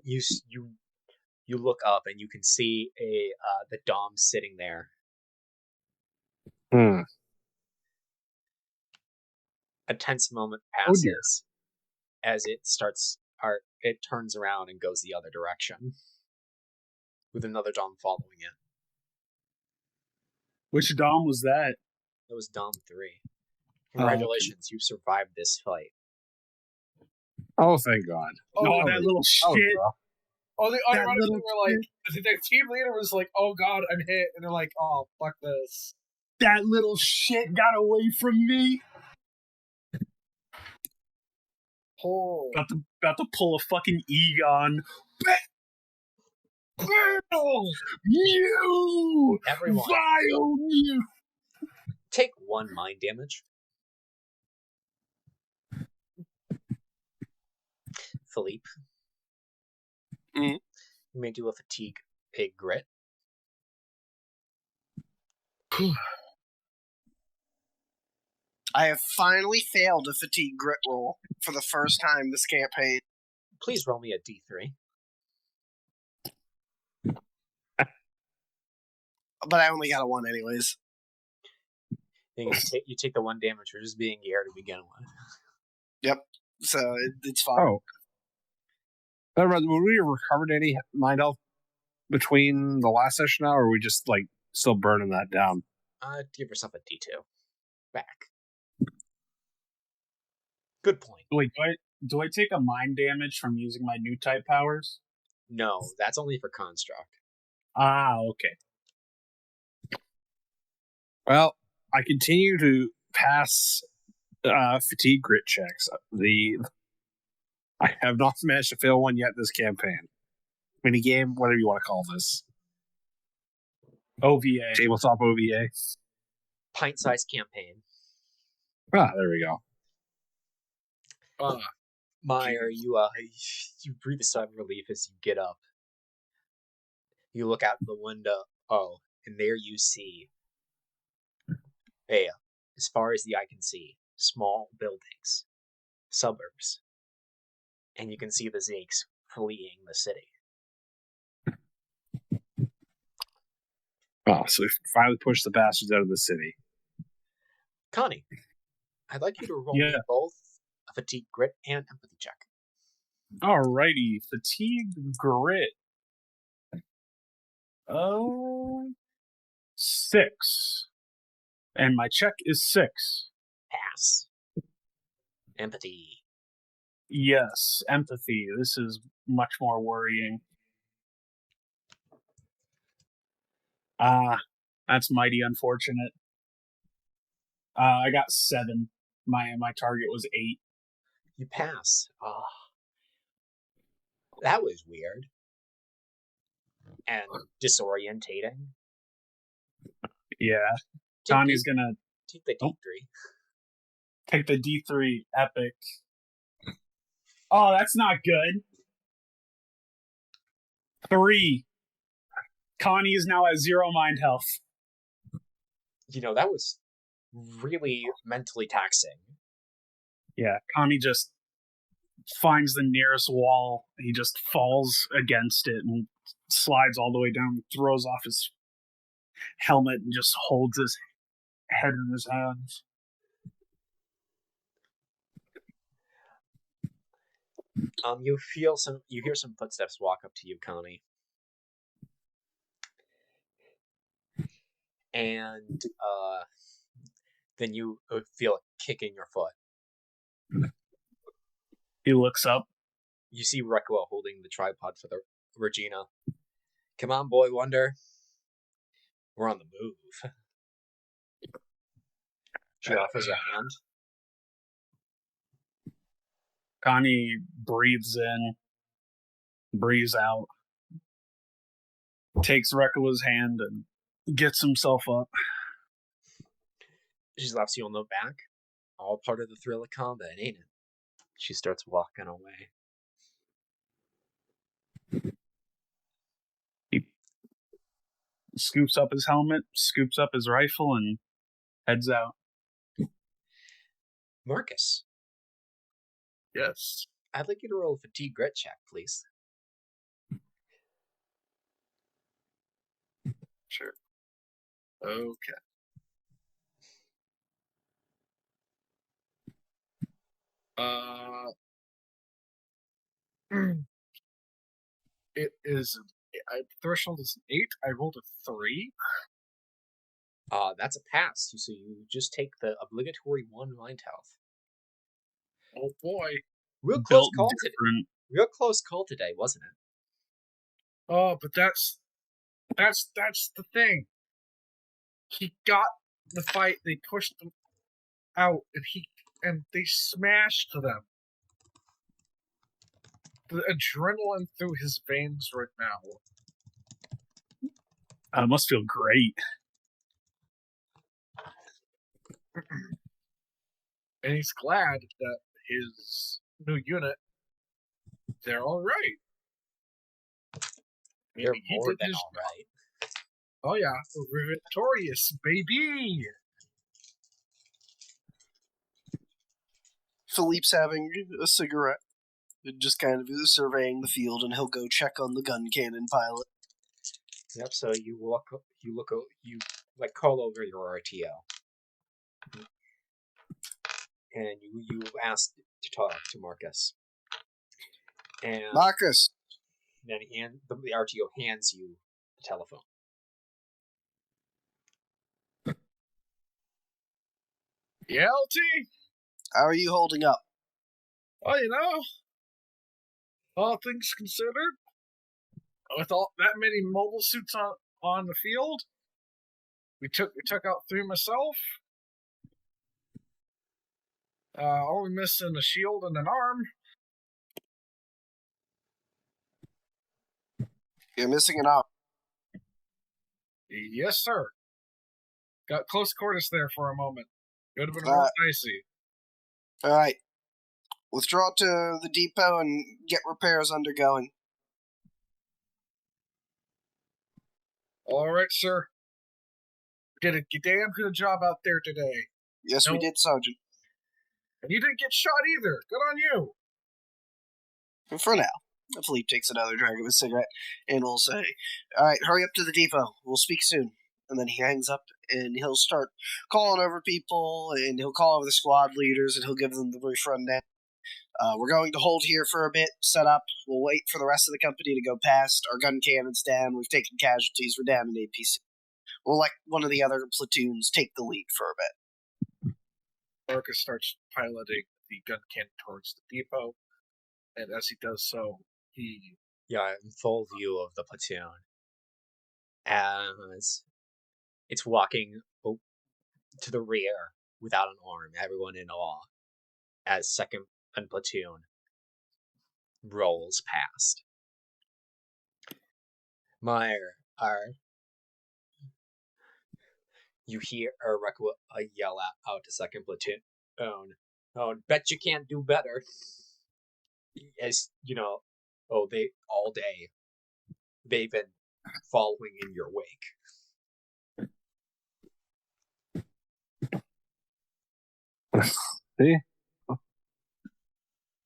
You You look up and you can see the Dom sitting there. Hmm. A tense moment Oh, dear. passes as it turns around and goes the other direction, with another Dom following it. Which Dom was that? It was Dom 3. okay. Congratulations, you survived this fight. Oh, thank God. Oh, that little shit. Oh, the That ironically little were like, the team leader was like, "Oh God, I'm hit," and they're like, "Oh, fuck this." That little shit got away from me. Oh, About to pull a fucking Egon. You! Everyone, Vile you! take 1 mind damage. Philippe. Mhm. You may do a fatigue pig grit. I have finally failed a fatigue grit roll for the first time this campaign. Please roll me a d3. But I only got a 1 anyways. You take the 1 damage for just being here to begin with. So it's fine. Oh. Would we have recovered any mind health between the last session now, or are we just, like, still burning that down? Give yourself a d2. Back. Good point. Wait, do I take a mind damage from using my new type powers? No, that's only for construct. Ah, okay. Well, I continue to pass fatigue grit checks. I have not managed to fail one yet this campaign. Mini game, whatever you want to call this. OVA. Tabletop OVA. Pint-sized campaign. Ah, there we go. Meyer, you breathe a sigh of relief as you get up. You look out the window. Oh, and there you see, as far as the eye can see, small buildings, suburbs, and you can see the Zeeks fleeing the city. Oh, so we finally pushed the bastards out of the city. Connie, I'd like you to roll me both a fatigue grit and empathy check. Alrighty, fatigue grit. Oh, 6. And my check is 6. Pass. Empathy. Yes, empathy. This is much more worrying. That's mighty unfortunate. I got 7. My target was 8. You pass. Oh, that was weird. And disorientating. Yeah. Connie's gonna take the D3. Take the D3 epic. Oh, that's not good. 3. Connie is now at 0 mind health. That was really mentally taxing. Yeah, Connie just finds the nearest wall. He just falls against it and slides all the way down, throws off his helmet, and just holds his head in his hands. You hear some footsteps walk up to you, Connie. And then you feel a kick in your foot. He looks up. You see Rekua holding the tripod for the Regina. Come on, boy wonder. We're on the move. She offers a hand. Connie breathes in, breathes out, takes Rekua's hand and gets himself up. She slaps you on the back. All part of the thrill of combat, ain't it? She starts walking away. He scoops up his helmet, scoops up his rifle, and heads out. Marcus. Yes. I'd like you to roll a fatigue grit check, please. Sure. Okay. It is. Threshold is 8. I rolled a 3. That's a pass. So you just take the obligatory 1 mind health. Oh boy. Real close Built call today. different. Real close call today, wasn't it? Oh, but that's the thing. He got the fight. They pushed them out, and they smashed them. The adrenaline through his veins right now. It must feel great. And he's glad that his new unit, they're all right. They're He more did than his all right. Oh yeah, we're victorious, baby! Philippe's having a cigarette and just kind of surveying the field, and he'll go check on the gun cannon pilot. Yep. So you like call over your RTO, and you ask to talk to Marcus, and Marcus, then the RTO hands you the telephone. Yeah, LT? how are you holding up? Oh, all things considered, with all that many mobile suits on the field, we took out 3 myself. Only missing a shield and an arm. You're missing an arm. Yes, sir. Got close quarters there for a moment. Could have been real dicey. All right. Withdraw to the depot and get repairs undergoing. All right, sir. Did a damn good job out there today. Yes, we did, Sergeant. And you didn't get shot either. Good on you. For now. Philippe takes another drag of his cigarette and will say, all right, hurry up to the depot. We'll speak soon. And then he hangs up and he'll start calling over people, and he'll call over the squad leaders, and he'll give them the brief rundown. We're going to hold here for a bit, set up. We'll wait for the rest of the company to go past. Our gun cannon's down. We've taken casualties. We're down in APC. We'll let one of the other platoons take the lead for a bit. Marcus starts piloting the gun cannon towards the depot, and as he does so, he... Yeah, in full view of the platoon. As it's walking to the rear without an arm, everyone in awe, as second and platoon rolls past. Meyer, you hear a yell out to second platoon. Oh, bet you can't do better. As you know, they all day they've been following in your wake. See?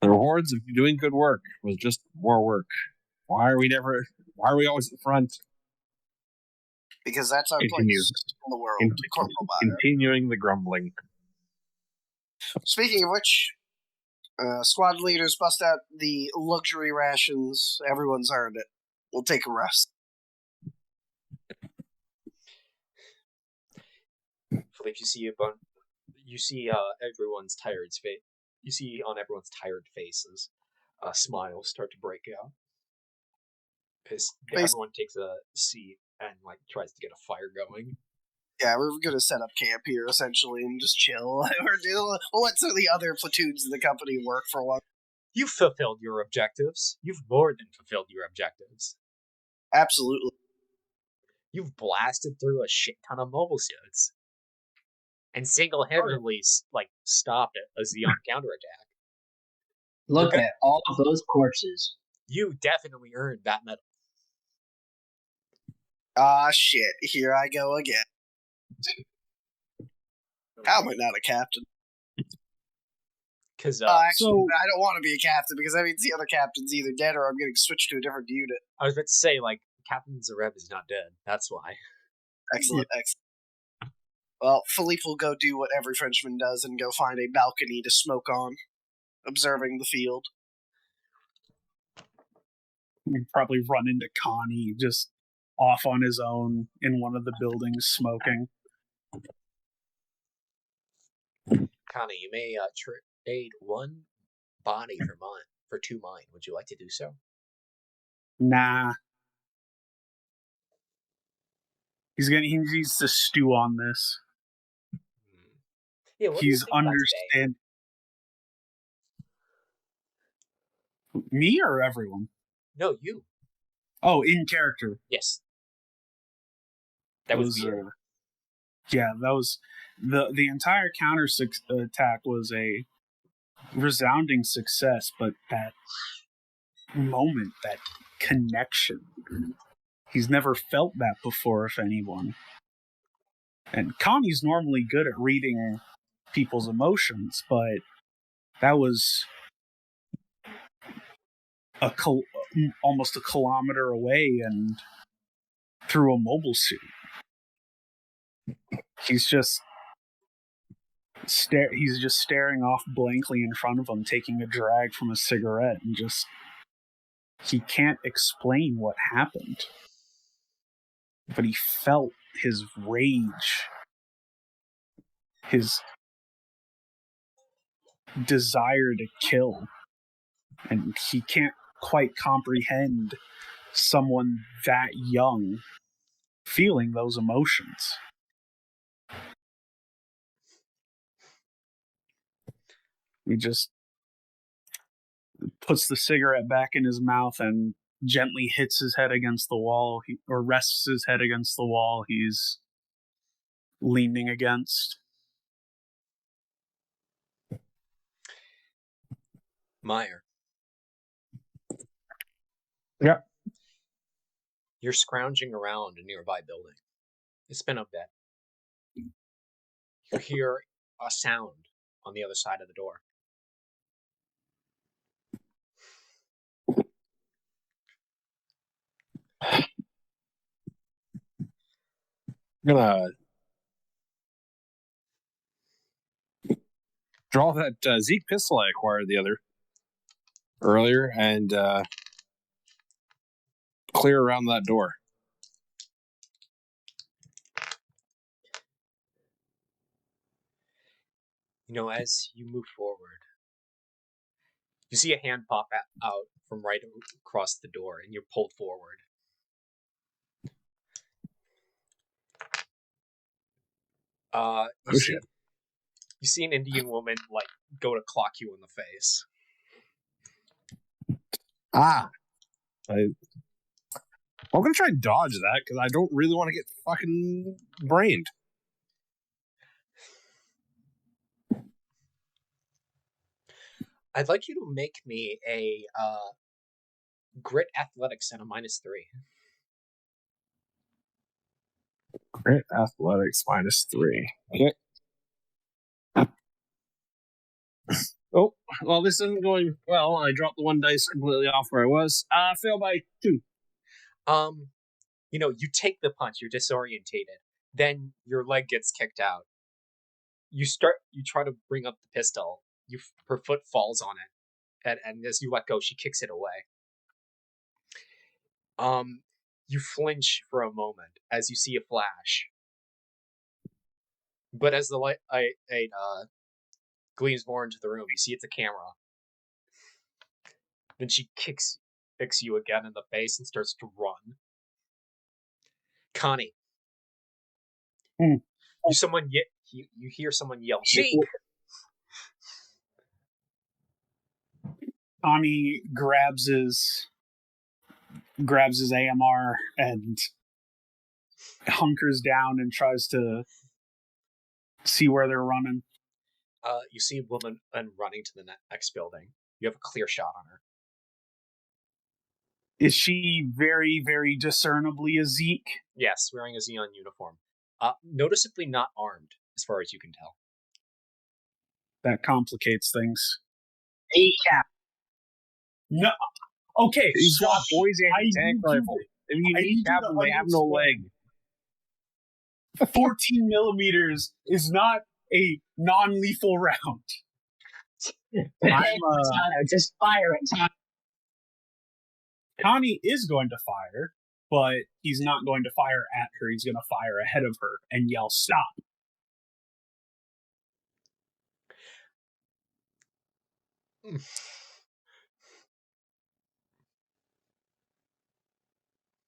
The rewards of doing good work was just more work. Why are we always at the front? Because that's our Continue. place in the world. Corporal Meyer. Continuing the grumbling. Speaking of which, squad leaders bust out the luxury rations. Everyone's earned it. We'll take a rest. Philippe, you see everyone's tired face. You see on everyone's tired faces, smiles start to break out. Because everyone takes a seat and tries to get a fire going. Yeah, we're gonna set up camp here essentially and just chill. We'll let some of the other platoons in the company work for a while. You've fulfilled your objectives. You've more than fulfilled your objectives. Absolutely. You've blasted through a shit ton of mobile suits. And single-handedly, stopped a Zeon counterattack. Look at all of those corpses. You definitely earned that medal. Ah, shit. Here I go again. How am I not a captain? Because I don't want to be a captain because that means the other captain's either dead or I'm getting switched to a different unit. I was about to say, Captain Zareb is not dead. That's why. Excellent, excellent. Well, Philippe will go do what every Frenchman does and go find a balcony to smoke on, observing the field. We'd probably run into Connie just off on his own in one of the buildings smoking. Connie, you may trade one body for 2 mine. Would you like to do so? Nah. He needs to stew on this. Yeah, what do you He's think about today? understand. Me or everyone? No, you. Oh, in character. Yes. That was weird. Yeah, that was the entire counter attack was a resounding success, but that moment, that connection, he's never felt that before, if anyone. And Connie's normally good at reading people's emotions, but that was almost a kilometer away and through a mobile suit. He's just staring off blankly in front of him, taking a drag from a cigarette, and he can't explain what happened. But he felt his rage, his desire to kill, and he can't quite comprehend someone that young feeling those emotions. He just puts the cigarette back in his mouth and gently hits his head against the wall, or rests his head against the wall he's leaning against. Meyer. Yeah. You're scrounging around a nearby building. It's been a bit. You hear a sound on the other side of the door. I'm gonna draw that Zeke pistol I acquired earlier and clear around that door. As you move forward, you see a hand pop out from right across the door, and you're pulled forward. You see an Indian woman go to clock you in the face. I'm gonna try and dodge that because I don't really want to get fucking brained. I'd like you to make me a grit athletics at a -3. Grit athletics -3. Okay. Oh, well, this isn't going well. I dropped the one dice completely off where I was. Fail by 2. You take the punch, you're disorientated. Then your leg gets kicked out. You try to bring up the pistol. Her foot falls on it. And as you let go, she kicks it away. You flinch for a moment as you see a flash. But as the light gleams more into the room, you see it's a camera. Then she kicks you again in the face and starts to run. Connie. You hear someone yell, "Zeke!" Connie grabs his AMR and hunkers down and tries to see where they're running. You see a woman running to the next building. You have a clear shot on her. Is she very, very discernibly a Zeke? Yes, wearing a Zeon uniform. Noticeably not armed, as far as you can tell. That complicates things. Decap. No. Okay. He's got boys and tank rifle. If you decap them, they have no leg. 14 millimeters is not a non-lethal round. Just fire it. Connie is going to fire, but he's not going to fire at her. He's going to fire ahead of her and yell, "Stop!"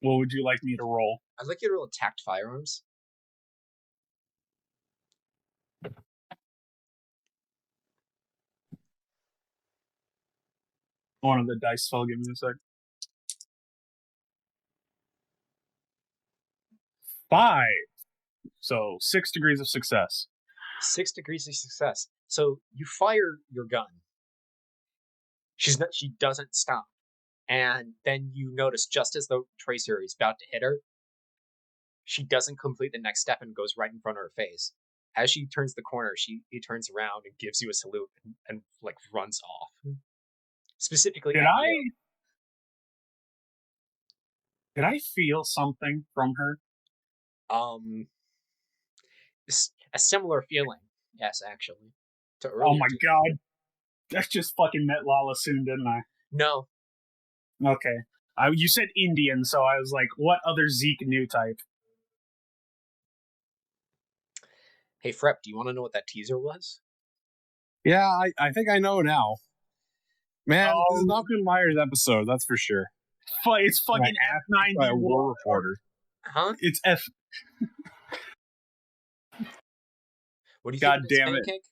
What would you like me to roll? I'd like you to roll attacked firearms. One of the dice fell. Give me a sec. 5. So 6 degrees of success. 6 degrees of success. So you fire your gun. She doesn't stop. And then you notice just as the tracer is about to hit her, she doesn't complete the next step and goes right in front of her face. As she turns the corner, he turns around and gives you a salute and like runs off. Specifically, Did I feel something from her? A similar feeling. Yes, actually. Oh my god. I just fucking met Lala soon, didn't I? No. Okay. You said Indian, so I was like, what other Zeke new type? Hey, Frep, do you want to know what that teaser was? Yeah, I think I know now. Man, this is not Good Myers episode, that's for sure. It's fucking F91. By a war reporter. Huh? It's F. What do you God think? damn it. Pancake?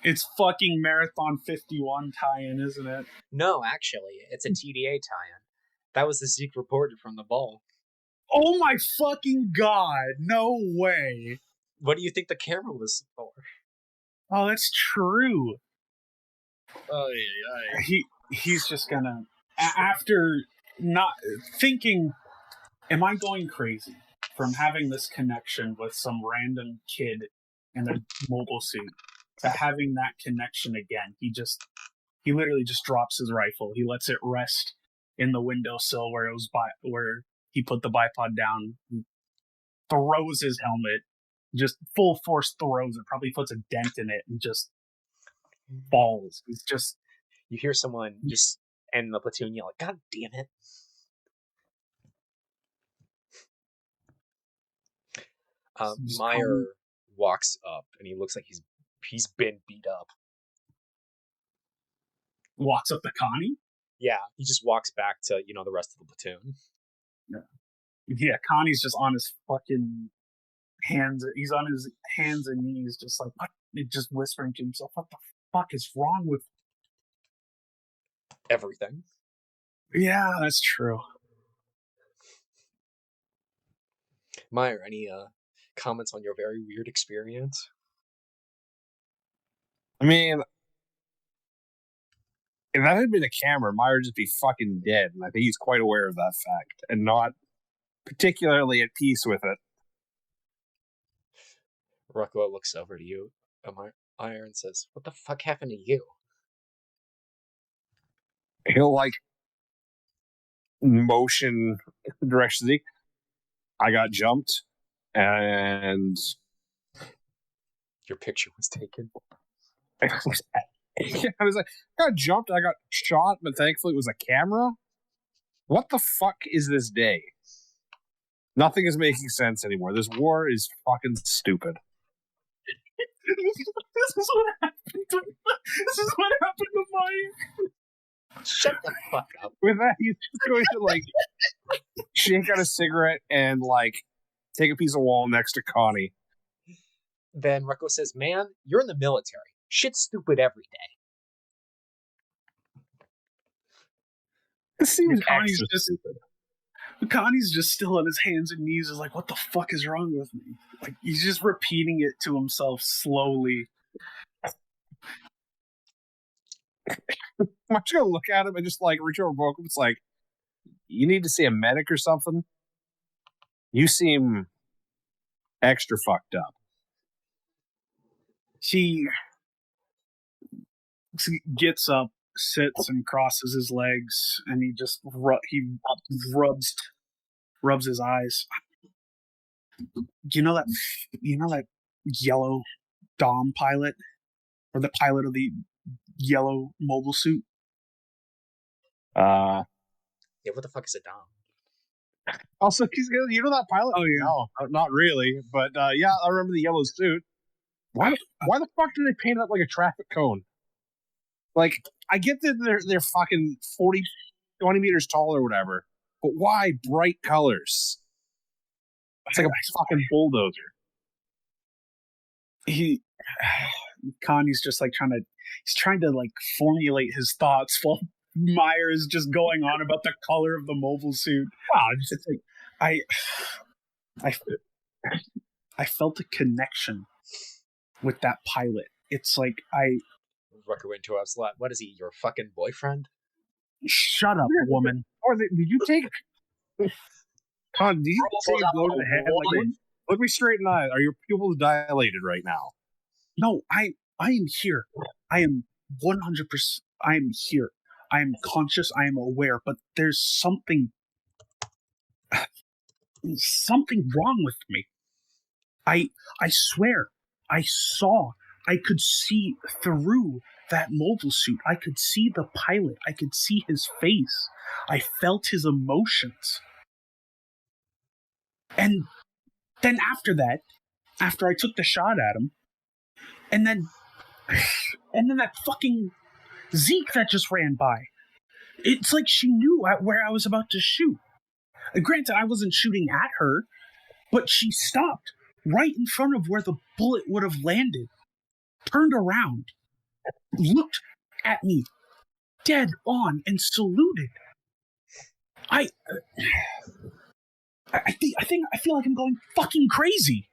It's fucking Marathon 51 tie-in, isn't it? No, actually, it's a TDA tie-in. That was the Zeke reporter from the ball. Oh my fucking god! No way! What do you think the camera was for? Oh, that's true. Oh yeah. He's just gonna, after not thinking, am I going crazy from having this connection with some random kid in a mobile suit to having that connection again? He literally just drops his rifle. He lets it rest in the windowsill where where he put the bipod down. He throws his helmet, just full force throws it. Probably puts a dent in it and just falls. It's just, you hear someone just in the platoon yell, "God damn it!" Meyer walks up and he looks like he's been beat up. Walks up to Connie? Yeah, he just walks back to, the rest of the platoon. Yeah, Connie's just on his fucking hands. He's on his hands and knees, just like, what? Just whispering to himself, what the fuck is wrong with everything? Yeah, that's true. Meyer, any comments on your very weird experience? I mean, if that had been a camera, Meyer would just be fucking dead. And I think he's quite aware of that fact and not particularly at peace with it. Rocco looks over to you, Meyer, and says, "What the fuck happened to you?" He'll motion direction Zeke. I got jumped and your picture was taken. I was like, I got jumped, I got shot, but thankfully it was a camera. What the fuck is this day? Nothing is making sense anymore. This war is fucking stupid. This is what happened to Mike. Shut the fuck up. With that, he's just going to shake out a cigarette and take a piece of wall next to Connie. Then Rocco says, "Man, you're in the military. Shit's stupid every day." This seems Connie's just still on his hands and knees, is like, what the fuck is wrong with me? Like, he's just repeating it to himself slowly. I'm just gonna look at him and just reach over and poke him. It's like, you need to see a medic or something. You seem extra fucked up. He gets up, sits and crosses his legs, and he just rubs his eyes. you know that yellow Dom pilot, or the pilot of the yellow mobile suit? Uh, Yeah, what the fuck is a Dom? Also, you know that pilot? Oh, yeah. No, not really. But yeah, I remember the yellow suit. Why the fuck do they paint it up like a traffic cone? Like, I get that they're fucking 20 meters tall or whatever, but why bright colors? It's like a fucking bulldozer. Connie's just like trying to like formulate his thoughts while Meyer is just going on about the color of the mobile suit. Wow, It's like I felt a connection with that pilot. It's like Rucker went to us. What is he? Your fucking boyfriend? shut up, woman. Or did you take? Con, did you take a blow to the head? Like, look me straight in the eye. Are your pupils dilated right now? No, I am here. I am 100%. I am here. I am conscious. I am aware. But there's something wrong with me. I swear, I could see through that mobile suit. I could see the pilot. I could see his face. I felt his emotions. And then after I took the shot at him, and then that fucking Zeke that just ran by. It's like she knew where I was about to shoot. Granted, I wasn't shooting at her, but she stopped right in front of where the bullet would have landed, turned around, looked at me dead on, and saluted. I feel like I'm going fucking crazy.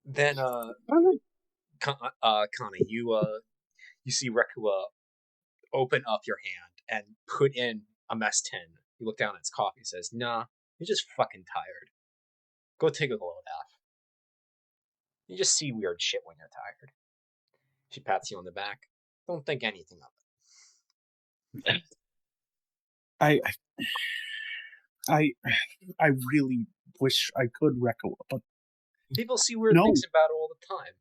Then, Connie, you see Rekua open up your hand and put in a mess tin. You look down at its coffee and says, "Nah, you're just fucking tired. Go take a little nap. You just see weird shit when you're tired." She pats you on the back. Don't think anything of it. I really wish I could Rekua, but People see weird no. things about it all the time.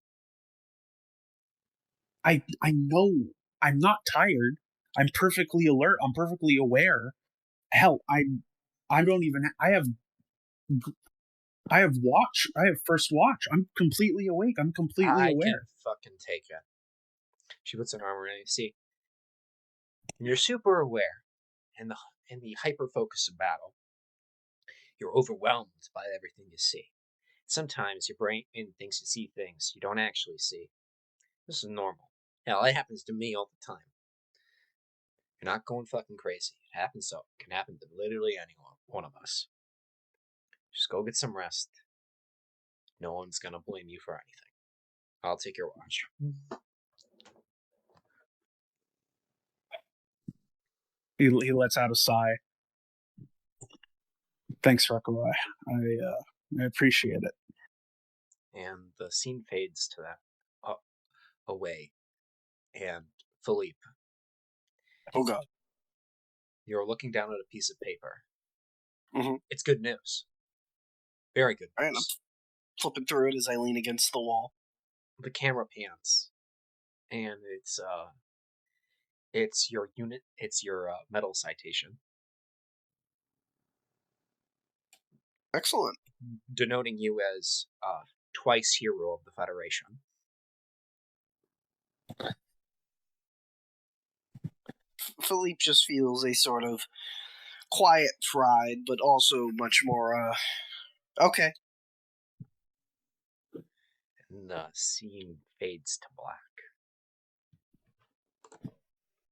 I know I'm not tired. I'm perfectly alert. I'm perfectly aware. Hell, I don't even. I have watch. I have first watch. I'm completely awake. I'm completely I aware. can't fucking take it. She puts an arm around you. See, and you're super aware, in the hyper focus of battle, you're overwhelmed by everything you see. Sometimes your brain thinks you see things you don't actually see. This is normal. Hell, it happens to me all the time. You're not going fucking crazy. It happens so. It can happen to literally any one of us. Just go get some rest. No one's gonna blame you for anything. I'll take your watch. He lets out a sigh. Thanks, Rekua. I appreciate it. And the scene fades to that away. And Philippe, Oh god. you're looking down at a piece of paper. Mm-hmm. It's good news. Very good Right, I'm news. flipping through it as I lean against the wall. The camera pans, and it's your unit. It's your medal citation, Excellent. denoting you as twice hero of the Federation. Philippe just feels a sort of quiet pride, but also much more, okay. And the scene fades to black.